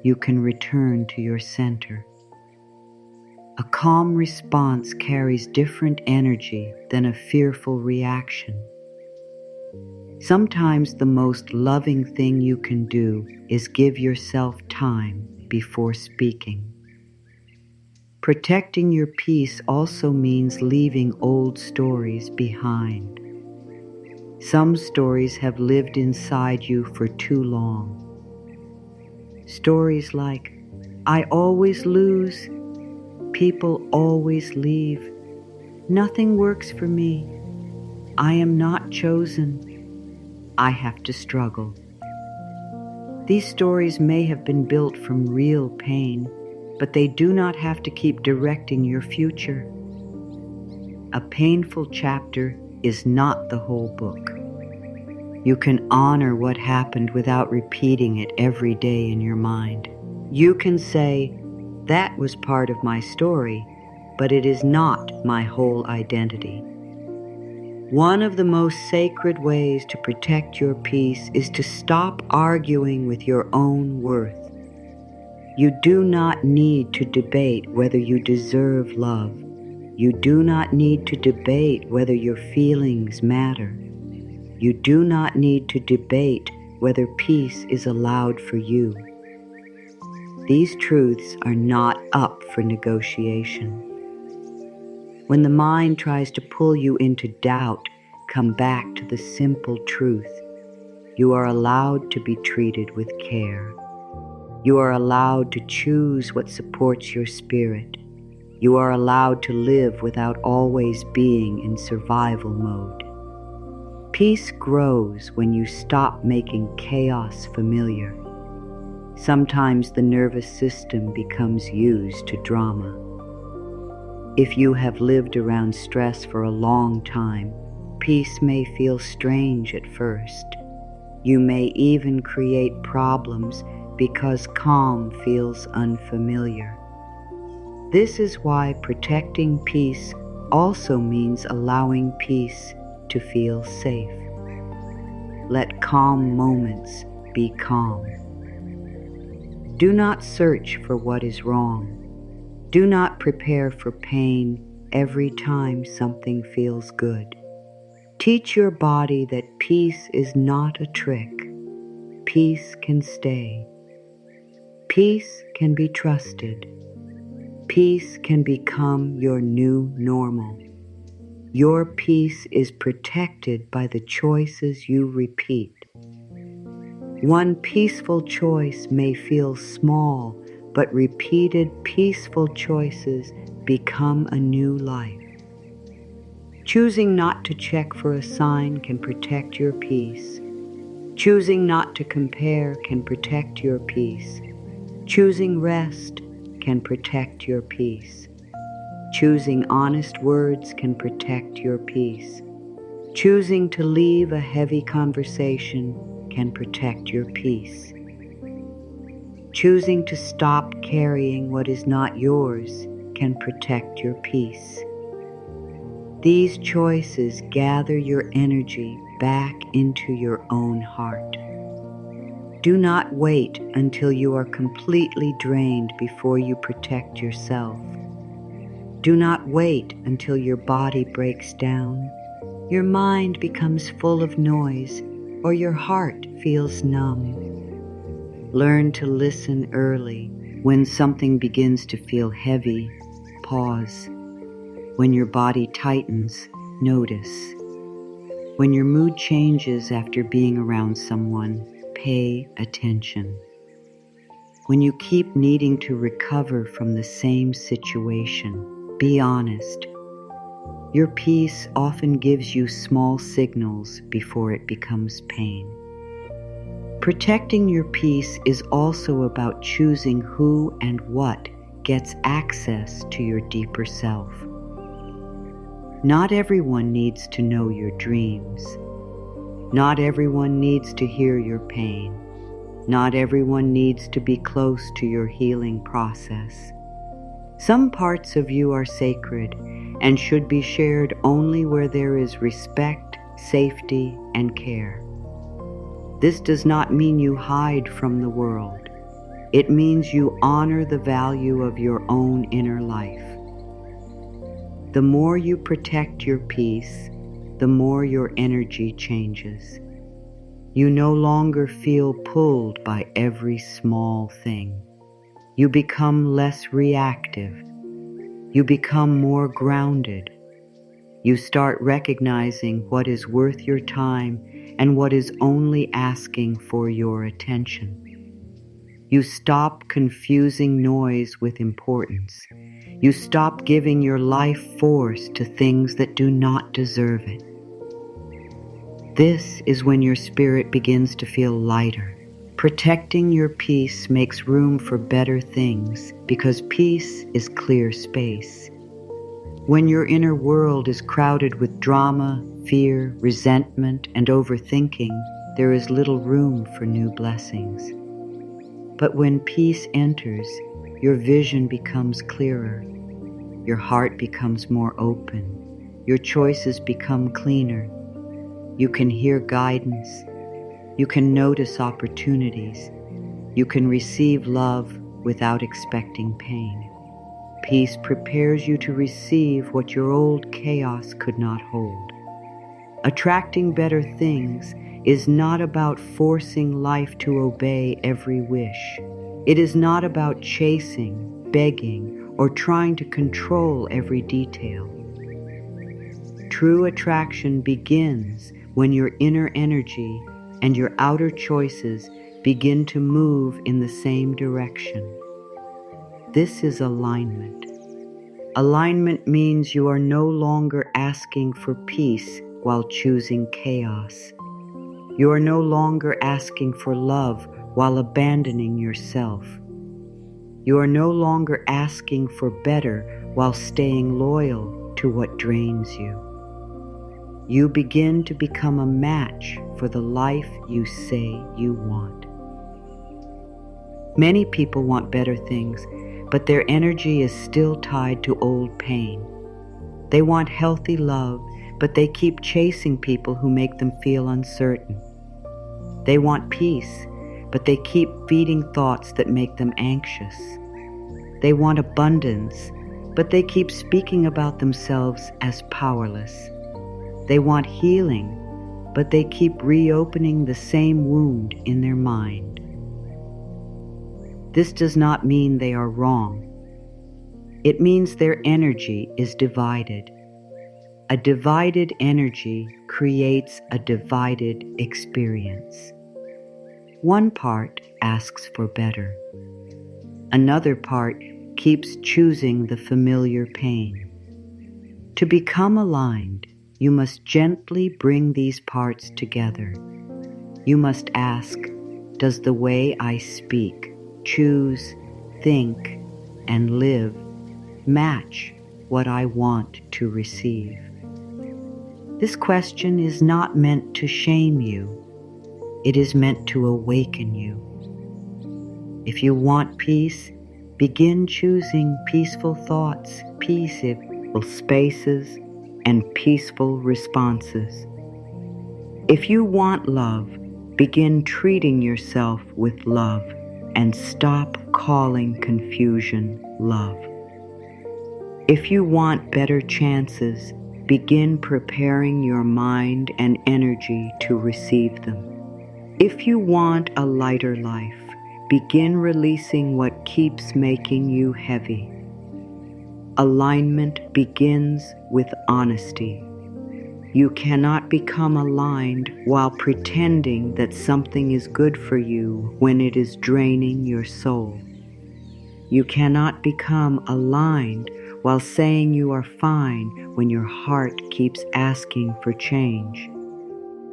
You can return to your center. A calm response carries different energy than a fearful reaction. Sometimes the most loving thing you can do is give yourself time before speaking. Protecting your peace also means leaving old stories behind. Some stories have lived inside you for too long. Stories like, "I always lose," "People always leave," "Nothing works for me," "I am not chosen," "I have to struggle." These stories may have been built from real pain, but they do not have to keep directing your future. A painful chapter is not the whole book. You can honor what happened without repeating it every day in your mind. You can say, "That was part of my story, but it is not my whole identity." One of the most sacred ways to protect your peace is to stop arguing with your own worth. You do not need to debate whether you deserve love. You do not need to debate whether your feelings matter. You do not need to debate whether peace is allowed for you. These truths are not up for negotiation. When the mind tries to pull you into doubt, come back to the simple truth. You are allowed to be treated with care. You are allowed to choose what supports your spirit. You are allowed to live without always being in survival mode. Peace grows when you stop making chaos familiar. Sometimes the nervous system becomes used to drama. If you have lived around stress for a long time, peace may feel strange at first. You may even create problems because calm feels unfamiliar. This is why protecting peace also means allowing peace to feel safe. Let calm moments be calm. Do not search for what is wrong. Do not prepare for pain every time something feels good. Teach your body that peace is not a trick. Peace can stay. Peace can be trusted. Peace can become your new normal. Your peace is protected by the choices you repeat. One peaceful choice may feel small, but repeated peaceful choices become a new life. Choosing not to check for a sign can protect your peace. Choosing not to compare can protect your peace. Choosing rest can protect your peace. Choosing honest words can protect your peace. Choosing to leave a heavy conversation can protect your peace. Choosing to stop carrying what is not yours can protect your peace. These choices gather your energy back into your own heart. Do not wait until you are completely drained before you protect yourself. Do not wait until your body breaks down, your mind becomes full of noise, or your heart feels numb. Learn to listen early. When something begins to feel heavy, pause. When your body tightens, notice. When your mood changes after being around someone, pay attention. When you keep needing to recover from the same situation, be honest. Your peace often gives you small signals before it becomes pain. Protecting your peace is also about choosing who and what gets access to your deeper self. Not everyone needs to know your dreams. Not everyone needs to hear your pain. Not everyone needs to be close to your healing process. Some parts of you are sacred and should be shared only where there is respect, safety, and care. This does not mean you hide from the world. It means you honor the value of your own inner life. The more you protect your peace, the more your energy changes. You no longer feel pulled by every small thing. You become less reactive. You become more grounded. You start recognizing what is worth your time and what is only asking for your attention. You stop confusing noise with importance. You stop giving your life force to things that do not deserve it. This is when your spirit begins to feel lighter. Protecting your peace makes room for better things because peace is clear space. When your inner world is crowded with drama, fear, resentment, and overthinking, there is little room for new blessings. But when peace enters, your vision becomes clearer. Your heart becomes more open. Your choices become cleaner. You can hear guidance. You can notice opportunities. You can receive love without expecting pain. Peace prepares you to receive what your old chaos could not hold. Attracting better things is not about forcing life to obey every wish. It is not about chasing, begging, or trying to control every detail. True attraction begins when your inner energy and your outer choices begin to move in the same direction. This is alignment. Alignment means you are no longer asking for peace while choosing chaos. You are no longer asking for love while abandoning yourself. You are no longer asking for better while staying loyal to what drains you. You begin to become a match for the life you say you want. Many people want better things, but their energy is still tied to old pain. They want healthy love, but they keep chasing people who make them feel uncertain. They want peace, but they keep feeding thoughts that make them anxious. They want abundance, but they keep speaking about themselves as powerless. They want healing, but they keep reopening the same wound in their mind. This does not mean they are wrong. It means their energy is divided. A divided energy creates a divided experience. One part asks for better. Another part keeps choosing the familiar pain. To become aligned, you must gently bring these parts together. You must ask, does the way I speak, choose, think, and live match what I want to receive? This question is not meant to shame you. It is meant to awaken you. If you want peace, begin choosing peaceful thoughts, peaceful spaces, and peaceful responses. If you want love, begin treating yourself with love and stop calling confusion love. If you want better chances, begin preparing your mind and energy to receive them. If you want a lighter life, begin releasing what keeps making you heavy. Alignment begins with honesty. You cannot become aligned while pretending that something is good for you when it is draining your soul. You cannot become aligned while saying you are fine when your heart keeps asking for change.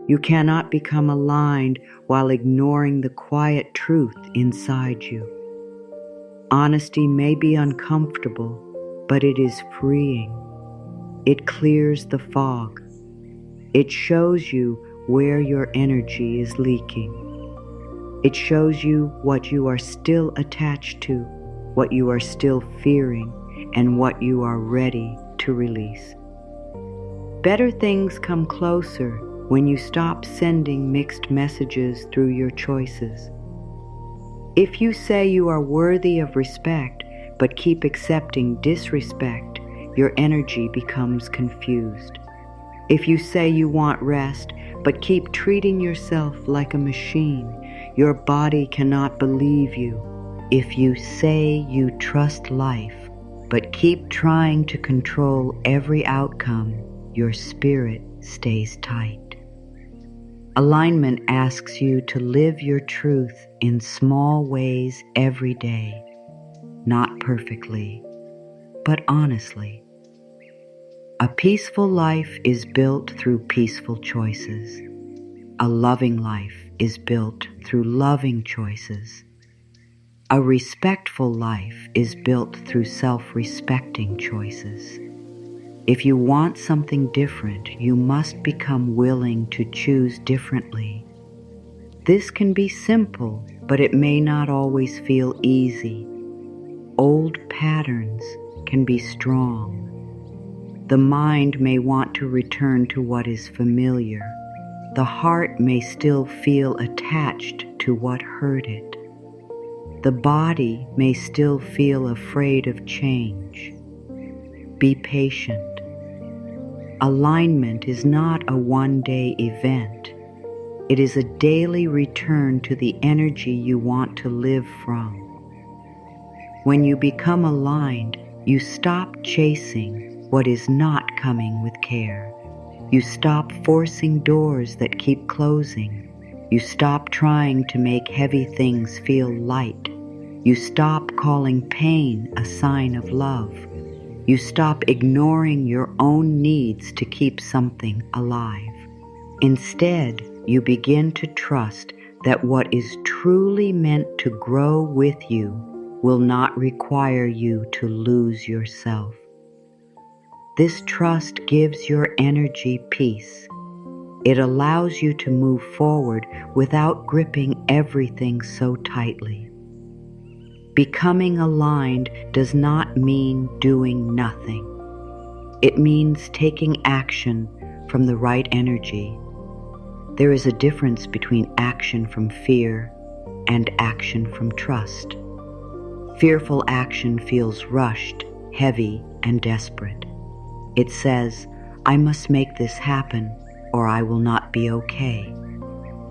You cannot become aligned while ignoring the quiet truth inside you. Honesty may be uncomfortable, but it is freeing. It clears the fog. It shows you where your energy is leaking. It shows you what you are still attached to, what you are still fearing, and what you are ready to release. Better things come closer when you stop sending mixed messages through your choices. If you say you are worthy of respect, but keep accepting disrespect, your energy becomes confused. If you say you want rest, but keep treating yourself like a machine, your body cannot believe you. If you say you trust life, but keep trying to control every outcome, your spirit stays tight. Alignment asks you to live your truth in small ways every day, not perfectly, but honestly. A peaceful life is built through peaceful choices. A loving life is built through loving choices. A respectful life is built through self-respecting choices. If you want something different, you must become willing to choose differently. This can be simple, but it may not always feel easy. Old patterns can be strong. The mind may want to return to what is familiar. The heart may still feel attached to what hurt it. The body may still feel afraid of change. Be patient. Alignment is not a one-day event. It is a daily return to the energy you want to live from. When you become aligned, you stop chasing what is not coming with care. You stop forcing doors that keep closing. You stop trying to make heavy things feel light. You stop calling pain a sign of love. You stop ignoring your own needs to keep something alive. Instead, you begin to trust that what is truly meant to grow with you will not require you to lose yourself. This trust gives your energy peace. It allows you to move forward without gripping everything so tightly. Becoming aligned does not mean doing nothing. It means taking action from the right energy. There is a difference between action from fear and action from trust. Fearful action feels rushed, heavy, and desperate. It says, I must make this happen or I will not be okay.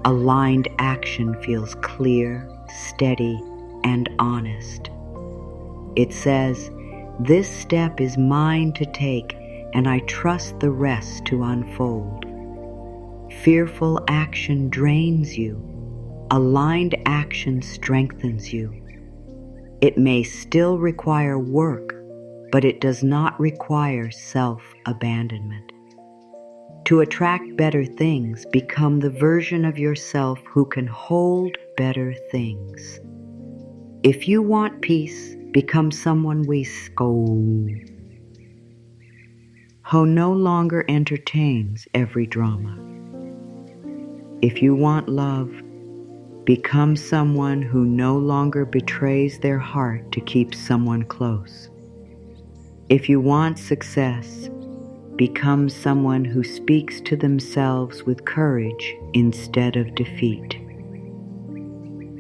Aligned action feels clear, steady, and honest. It says, this step is mine to take and I trust the rest to unfold. Fearful action drains you. Aligned action strengthens you. It may still require work, but it does not require self-abandonment. To attract better things, become the version of yourself who can hold better things. If you want peace, become someone who no longer entertains every drama. If you want love, become someone who no longer betrays their heart to keep someone close. If you want success, become someone who speaks to themselves with courage instead of defeat.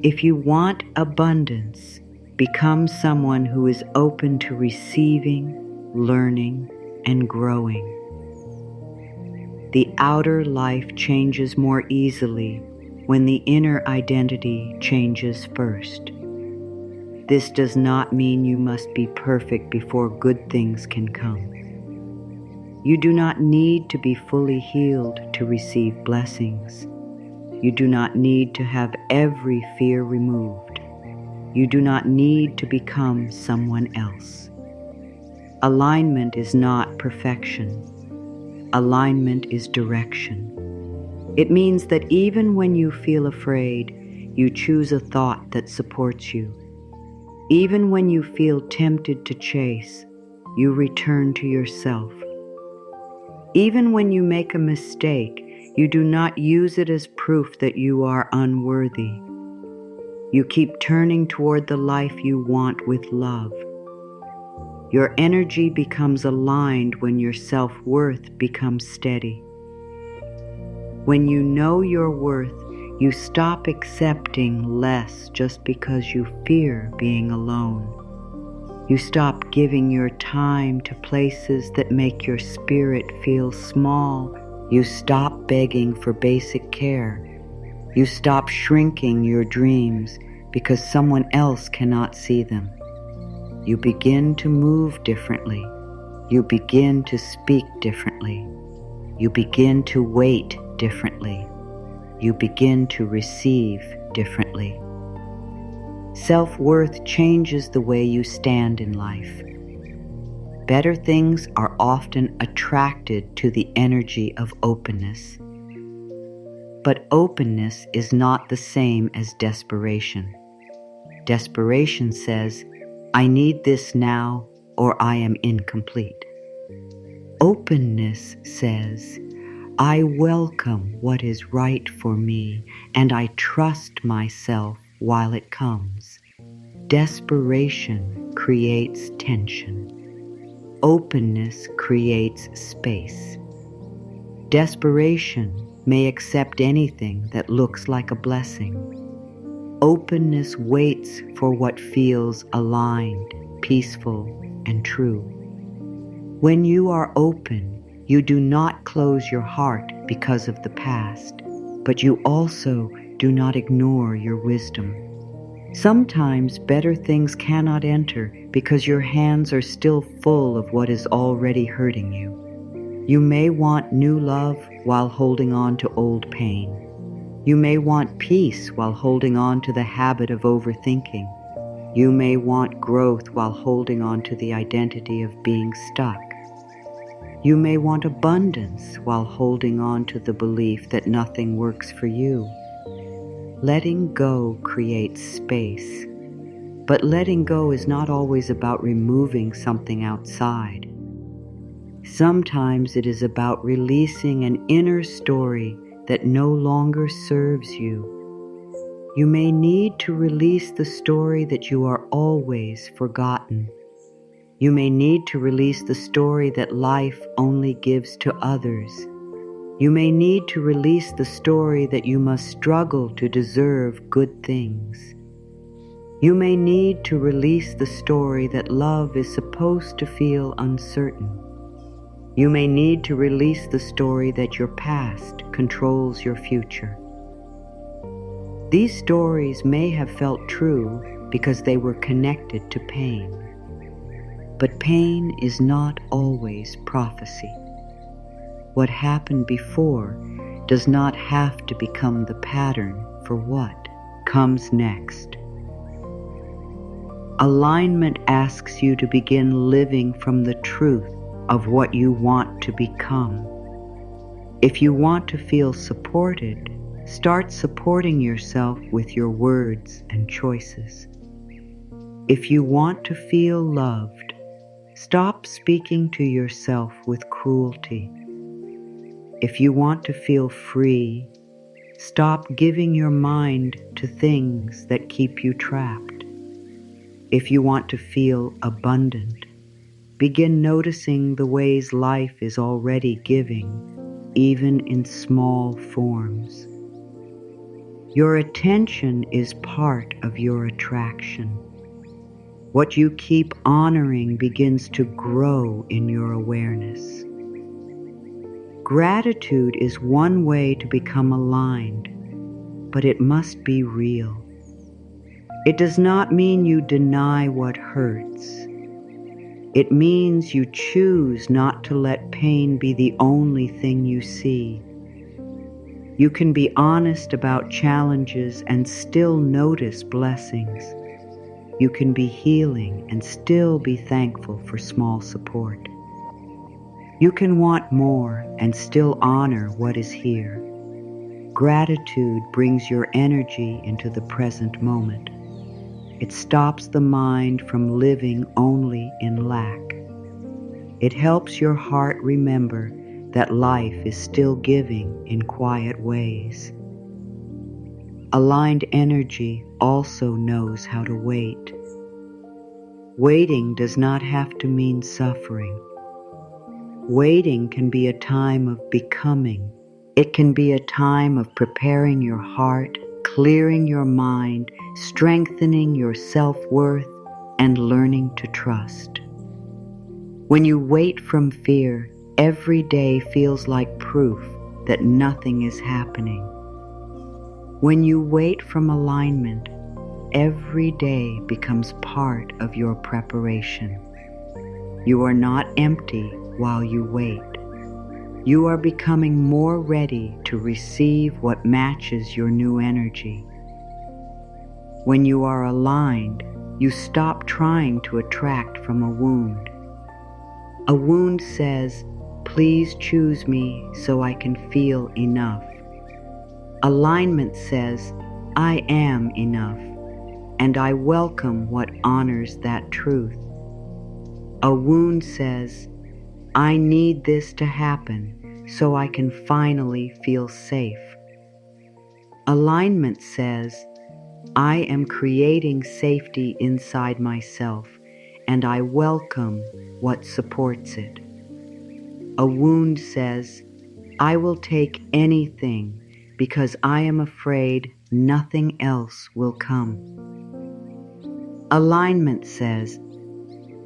If you want abundance, become someone who is open to receiving, learning, and growing. The outer life changes more easily when the inner identity changes first. This does not mean you must be perfect before good things can come. You do not need to be fully healed to receive blessings. You do not need to have every fear removed. You do not need to become someone else. Alignment is not perfection. Alignment is direction. It means that even when you feel afraid, you choose a thought that supports you. Even when you feel tempted to chase, you return to yourself. Even when you make a mistake, you do not use it as proof that you are unworthy. You keep turning toward the life you want with love. Your energy becomes aligned when your self-worth becomes steady. When you know your worth, you stop accepting less just because you fear being alone. You stop giving your time to places that make your spirit feel small You stop begging for basic care. You stop shrinking your dreams because someone else cannot see them. You begin to move differently. You begin to speak differently. You begin to wait differently. You begin to receive differently. Self-worth changes the way you stand in life. Better things are often attracted to the energy of openness. But openness is not the same as desperation. Desperation says, I need this now or I am incomplete. Openness says, I welcome what is right for me and I trust myself while it comes. Desperation creates tension. Openness creates space. Desperation may accept anything that looks like a blessing. Openness waits for what feels aligned, peaceful, and true. When you are open, you do not close your heart because of the past, but you also do not ignore your wisdom. Sometimes better things cannot enter because your hands are still full of what is already hurting you. You may want new love while holding on to old pain. You may want peace while holding on to the habit of overthinking. You may want growth while holding on to the identity of being stuck. You may want abundance while holding on to the belief that nothing works for you. Letting go creates space, but letting go is not always about removing something outside. Sometimes it is about releasing an inner story that no longer serves you. You may need to release the story that you are always forgotten. You may need to release the story that life only gives to others. You may need to release the story that you must struggle to deserve good things. You may need to release the story that love is supposed to feel uncertain. You may need to release the story that your past controls your future. These stories may have felt true because they were connected to pain. But pain is not always prophecy. What happened before does not have to become the pattern for what comes next. Alignment asks you to begin living from the truth of what you want to become. If you want to feel supported, start supporting yourself with your words and choices. If you want to feel loved, stop speaking to yourself with cruelty. If you want to feel free, stop giving your mind to things that keep you trapped. If you want to feel abundant, begin noticing the ways life is already giving, even in small forms. Your attention is part of your attraction. What you keep honoring begins to grow in your awareness. Gratitude is one way to become aligned, but it must be real. It does not mean you deny what hurts. It means you choose not to let pain be the only thing you see. You can be honest about challenges and still notice blessings. You can be healing and still be thankful for small support. You can want more and still honor what is here. Gratitude brings your energy into the present moment. It stops the mind from living only in lack. It helps your heart remember that life is still giving in quiet ways. Aligned energy also knows how to wait. Waiting does not have to mean suffering. Waiting can be a time of becoming. It can be a time of preparing your heart, clearing your mind, strengthening your self-worth, and learning to trust. When you wait from fear, every day feels like proof that nothing is happening. When you wait from alignment, every day becomes part of your preparation. You are not empty while you wait. You are becoming more ready to receive what matches your new energy. When you are aligned, you stop trying to attract from a wound. A wound says, "Please choose me so I can feel enough." Alignment says, "I am enough, and I welcome what honors that truth." A wound says, "I need this to happen so I can finally feel safe." Alignment says, "I am creating safety inside myself, and I welcome what supports it." A wound says, "I will take anything because I am afraid nothing else will come." Alignment says,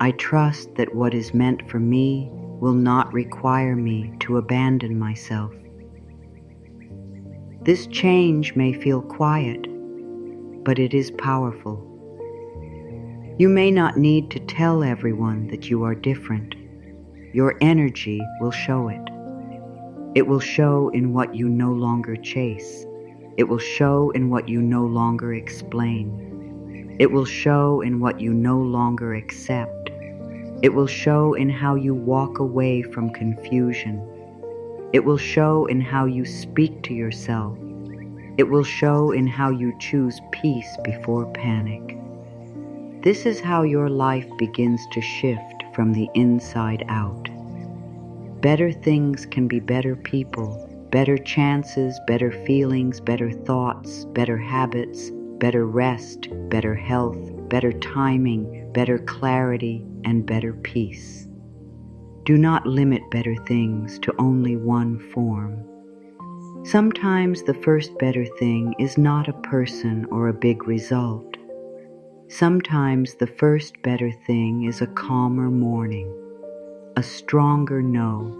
"I trust that what is meant for me will not require me to abandon myself." This change may feel quiet, but it is powerful. You may not need to tell everyone that you are different. Your energy will show it. It will show in what you no longer chase. It will show in what you no longer explain. It will show in what you no longer accept. It will show in how you walk away from confusion. It will show in how you speak to yourself. It will show in how you choose peace before panic. This is how your life begins to shift from the inside out. Better things can be better people, better chances, better feelings, better thoughts, better habits, better rest, better health, better timing, better clarity, and better peace. Do not limit better things to only one form. Sometimes the first better thing is not a person or a big result. Sometimes the first better thing is a calmer morning, a stronger no,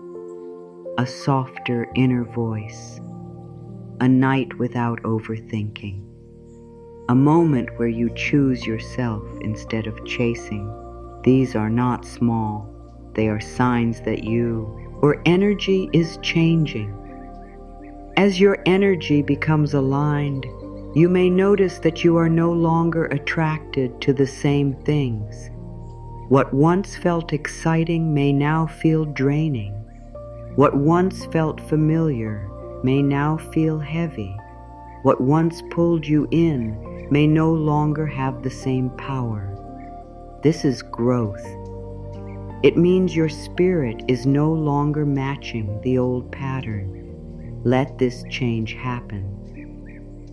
a softer inner voice, a night without overthinking, a moment where you choose yourself instead of chasing. These are not small. They are signs that your energy is changing. As your energy becomes aligned, you may notice that you are no longer attracted to the same things. What once felt exciting may now feel draining. What once felt familiar may now feel heavy. What once pulled you in may no longer have the same power. This is growth. It means your spirit is no longer matching the old pattern. Let this change happen.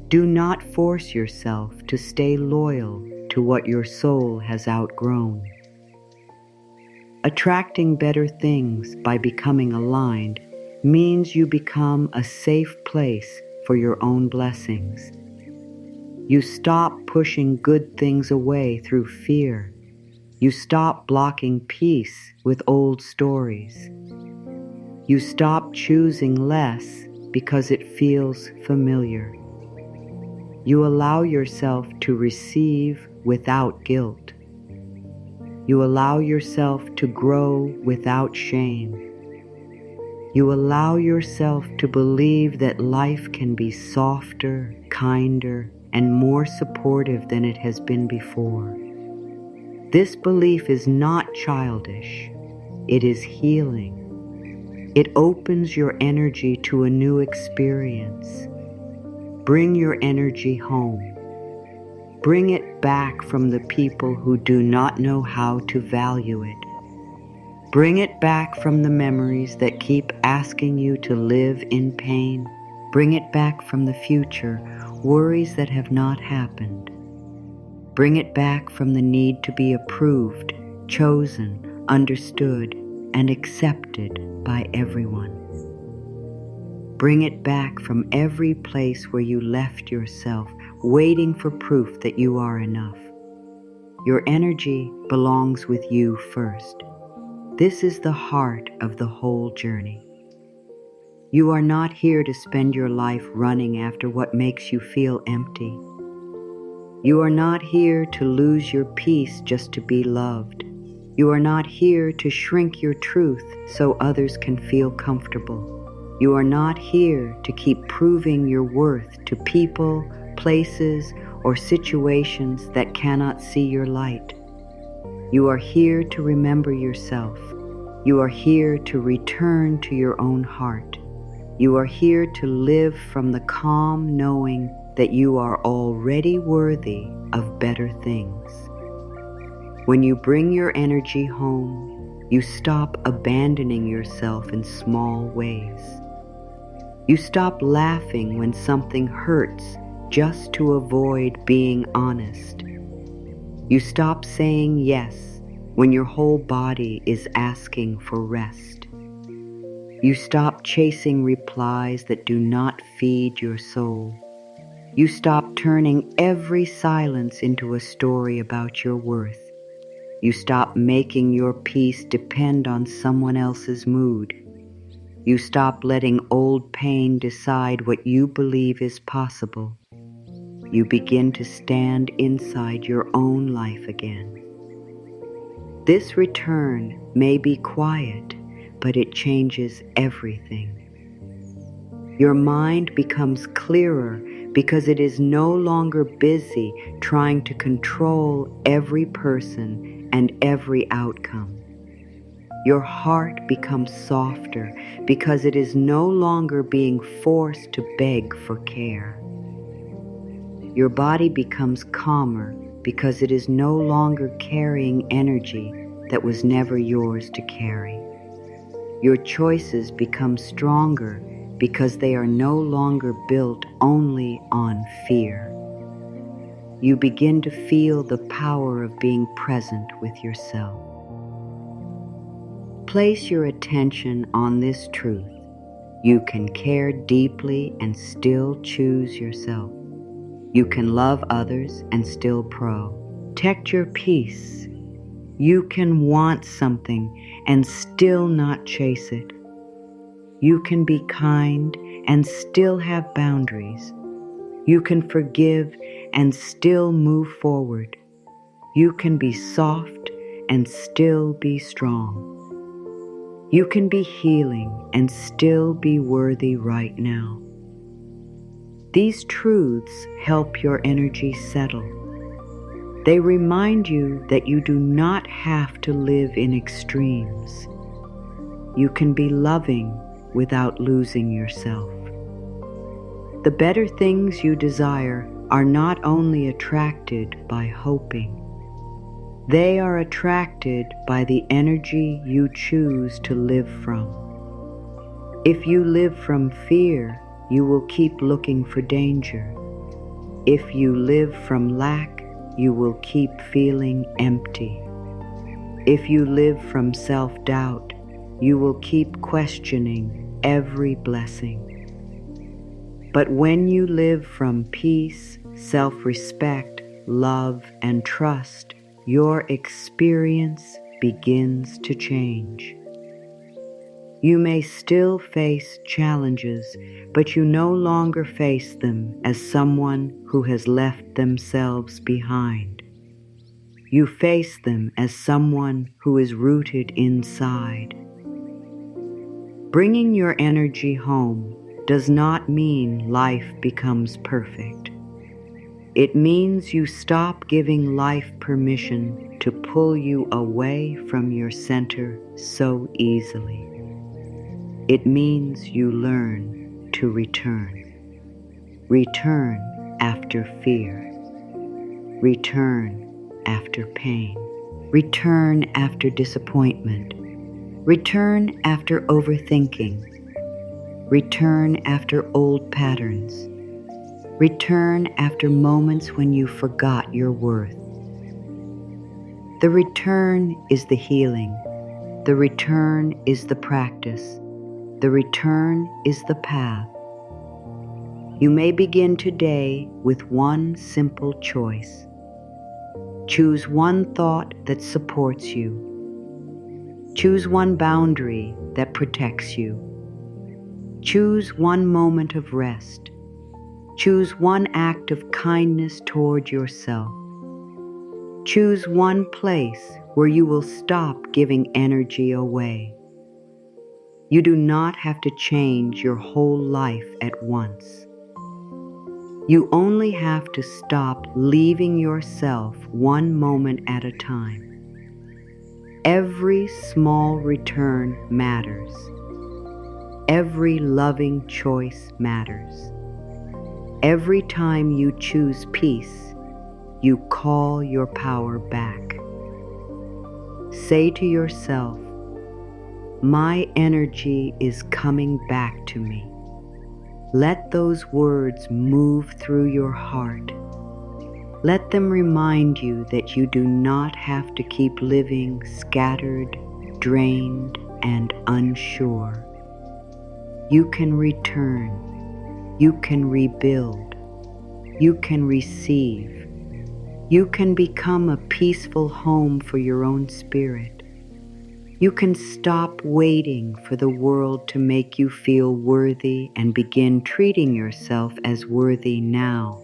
Do not force yourself to stay loyal to what your soul has outgrown. Attracting better things by becoming aligned means you become a safe place for your own blessings. You stop pushing good things away through fear. You stop blocking peace with old stories. You stop choosing less because it feels familiar. You allow yourself to receive without guilt. You allow yourself to grow without shame. You allow yourself to believe that life can be softer, kinder, and more supportive than it has been before. This belief is not childish. It is healing. It opens your energy to a new experience. Bring your energy home. Bring it back from the people who do not know how to value it. Bring it back from the memories that keep asking you to live in pain. Bring it back from the future, worries that have not happened. Bring it back from the need to be approved, chosen, understood, and accepted by everyone. Bring it back from every place where you left yourself, waiting for proof that you are enough. Your energy belongs with you first. This is the heart of the whole journey. You are not here to spend your life running after what makes you feel empty. You are not here to lose your peace just to be loved. You are not here to shrink your truth so others can feel comfortable. You are not here to keep proving your worth to people, places, or situations that cannot see your light. You are here to remember yourself. You are here to return to your own heart. You are here to live from the calm knowing that you are already worthy of better things. When you bring your energy home, you stop abandoning yourself in small ways. You stop laughing when something hurts just to avoid being honest. You stop saying yes when your whole body is asking for rest. You stop chasing replies that do not feed your soul. You stop turning every silence into a story about your worth. You stop making your peace depend on someone else's mood. You stop letting old pain decide what you believe is possible. You begin to stand inside your own life again. This return may be quiet, but it changes everything. Your mind becomes clearer because it is no longer busy trying to control every person and every outcome. Your heart becomes softer because it is no longer being forced to beg for care. Your body becomes calmer because it is no longer carrying energy that was never yours to carry. Your choices become stronger because they are no longer built only on fear. You begin to feel the power of being present with yourself. Place your attention on this truth. You can care deeply and still choose yourself. You can love others and still protect your peace. You can want something and still not chase it. You can be kind and still have boundaries. You can forgive and still move forward. You can be soft and still be strong. You can be healing and still be worthy right now. These truths help your energy settle. They remind you that you do not have to live in extremes. You can be loving without losing yourself. The better things you desire are not only attracted by hoping. They are attracted by the energy you choose to live from. If you live from fear, you will keep looking for danger. If you live from lack, you will keep feeling empty. If you live from self-doubt, you will keep questioning every blessing. But when you live from peace, self-respect, love, and trust, your experience begins to change. You may still face challenges, but you no longer face them as someone who has left themselves behind. You face them as someone who is rooted inside. Bringing your energy home does not mean life becomes perfect. It means you stop giving life permission to pull you away from your center so easily. It means you learn to return. Return after fear. Return after pain. Return after disappointment. Return after overthinking. Return after old patterns. Return after moments when you forgot your worth. The return is the healing. The return is the practice. The return is the path. You may begin today with one simple choice. Choose one thought that supports you. Choose one boundary that protects you. Choose one moment of rest. Choose one act of kindness toward yourself. Choose one place where you will stop giving energy away. You do not have to change your whole life at once. You only have to stop leaving yourself one moment at a time. Every small return matters. Every loving choice matters. Every time you choose peace, you call your power back. Say to yourself, "My energy is coming back to me." Let those words move through your heart. Let them remind you that you do not have to keep living scattered, drained, and unsure. You can return. You can rebuild. You can receive. You can become a peaceful home for your own spirit. You can stop waiting for the world to make you feel worthy and begin treating yourself as worthy now.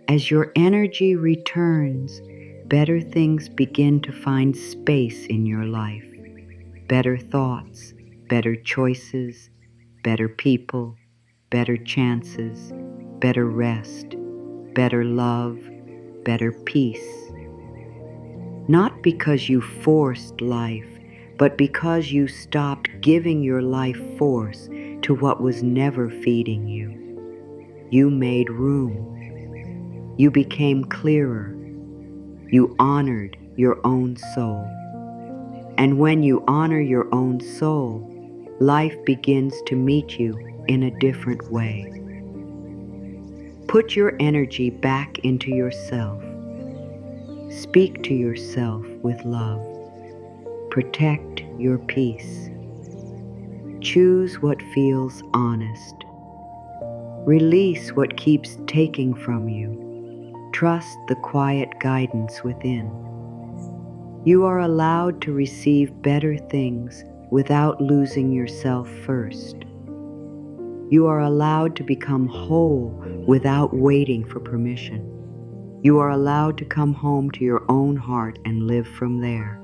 As your energy returns, better things begin to find space in your life. Better thoughts, better choices, better people, better chances, better rest, better love, better peace. Not because you forced life, but because you stopped giving your life force to what was never feeding you. You made room. You became clearer. You honored your own soul. And when you honor your own soul, life begins to meet you in a different way. Put your energy back into yourself. Speak to yourself with love. Protect your peace. Choose what feels honest. Release what keeps taking from you. Trust the quiet guidance within. You are allowed to receive better things without losing yourself first. You are allowed to become whole without waiting for permission. You are allowed to come home to your own heart and live from there.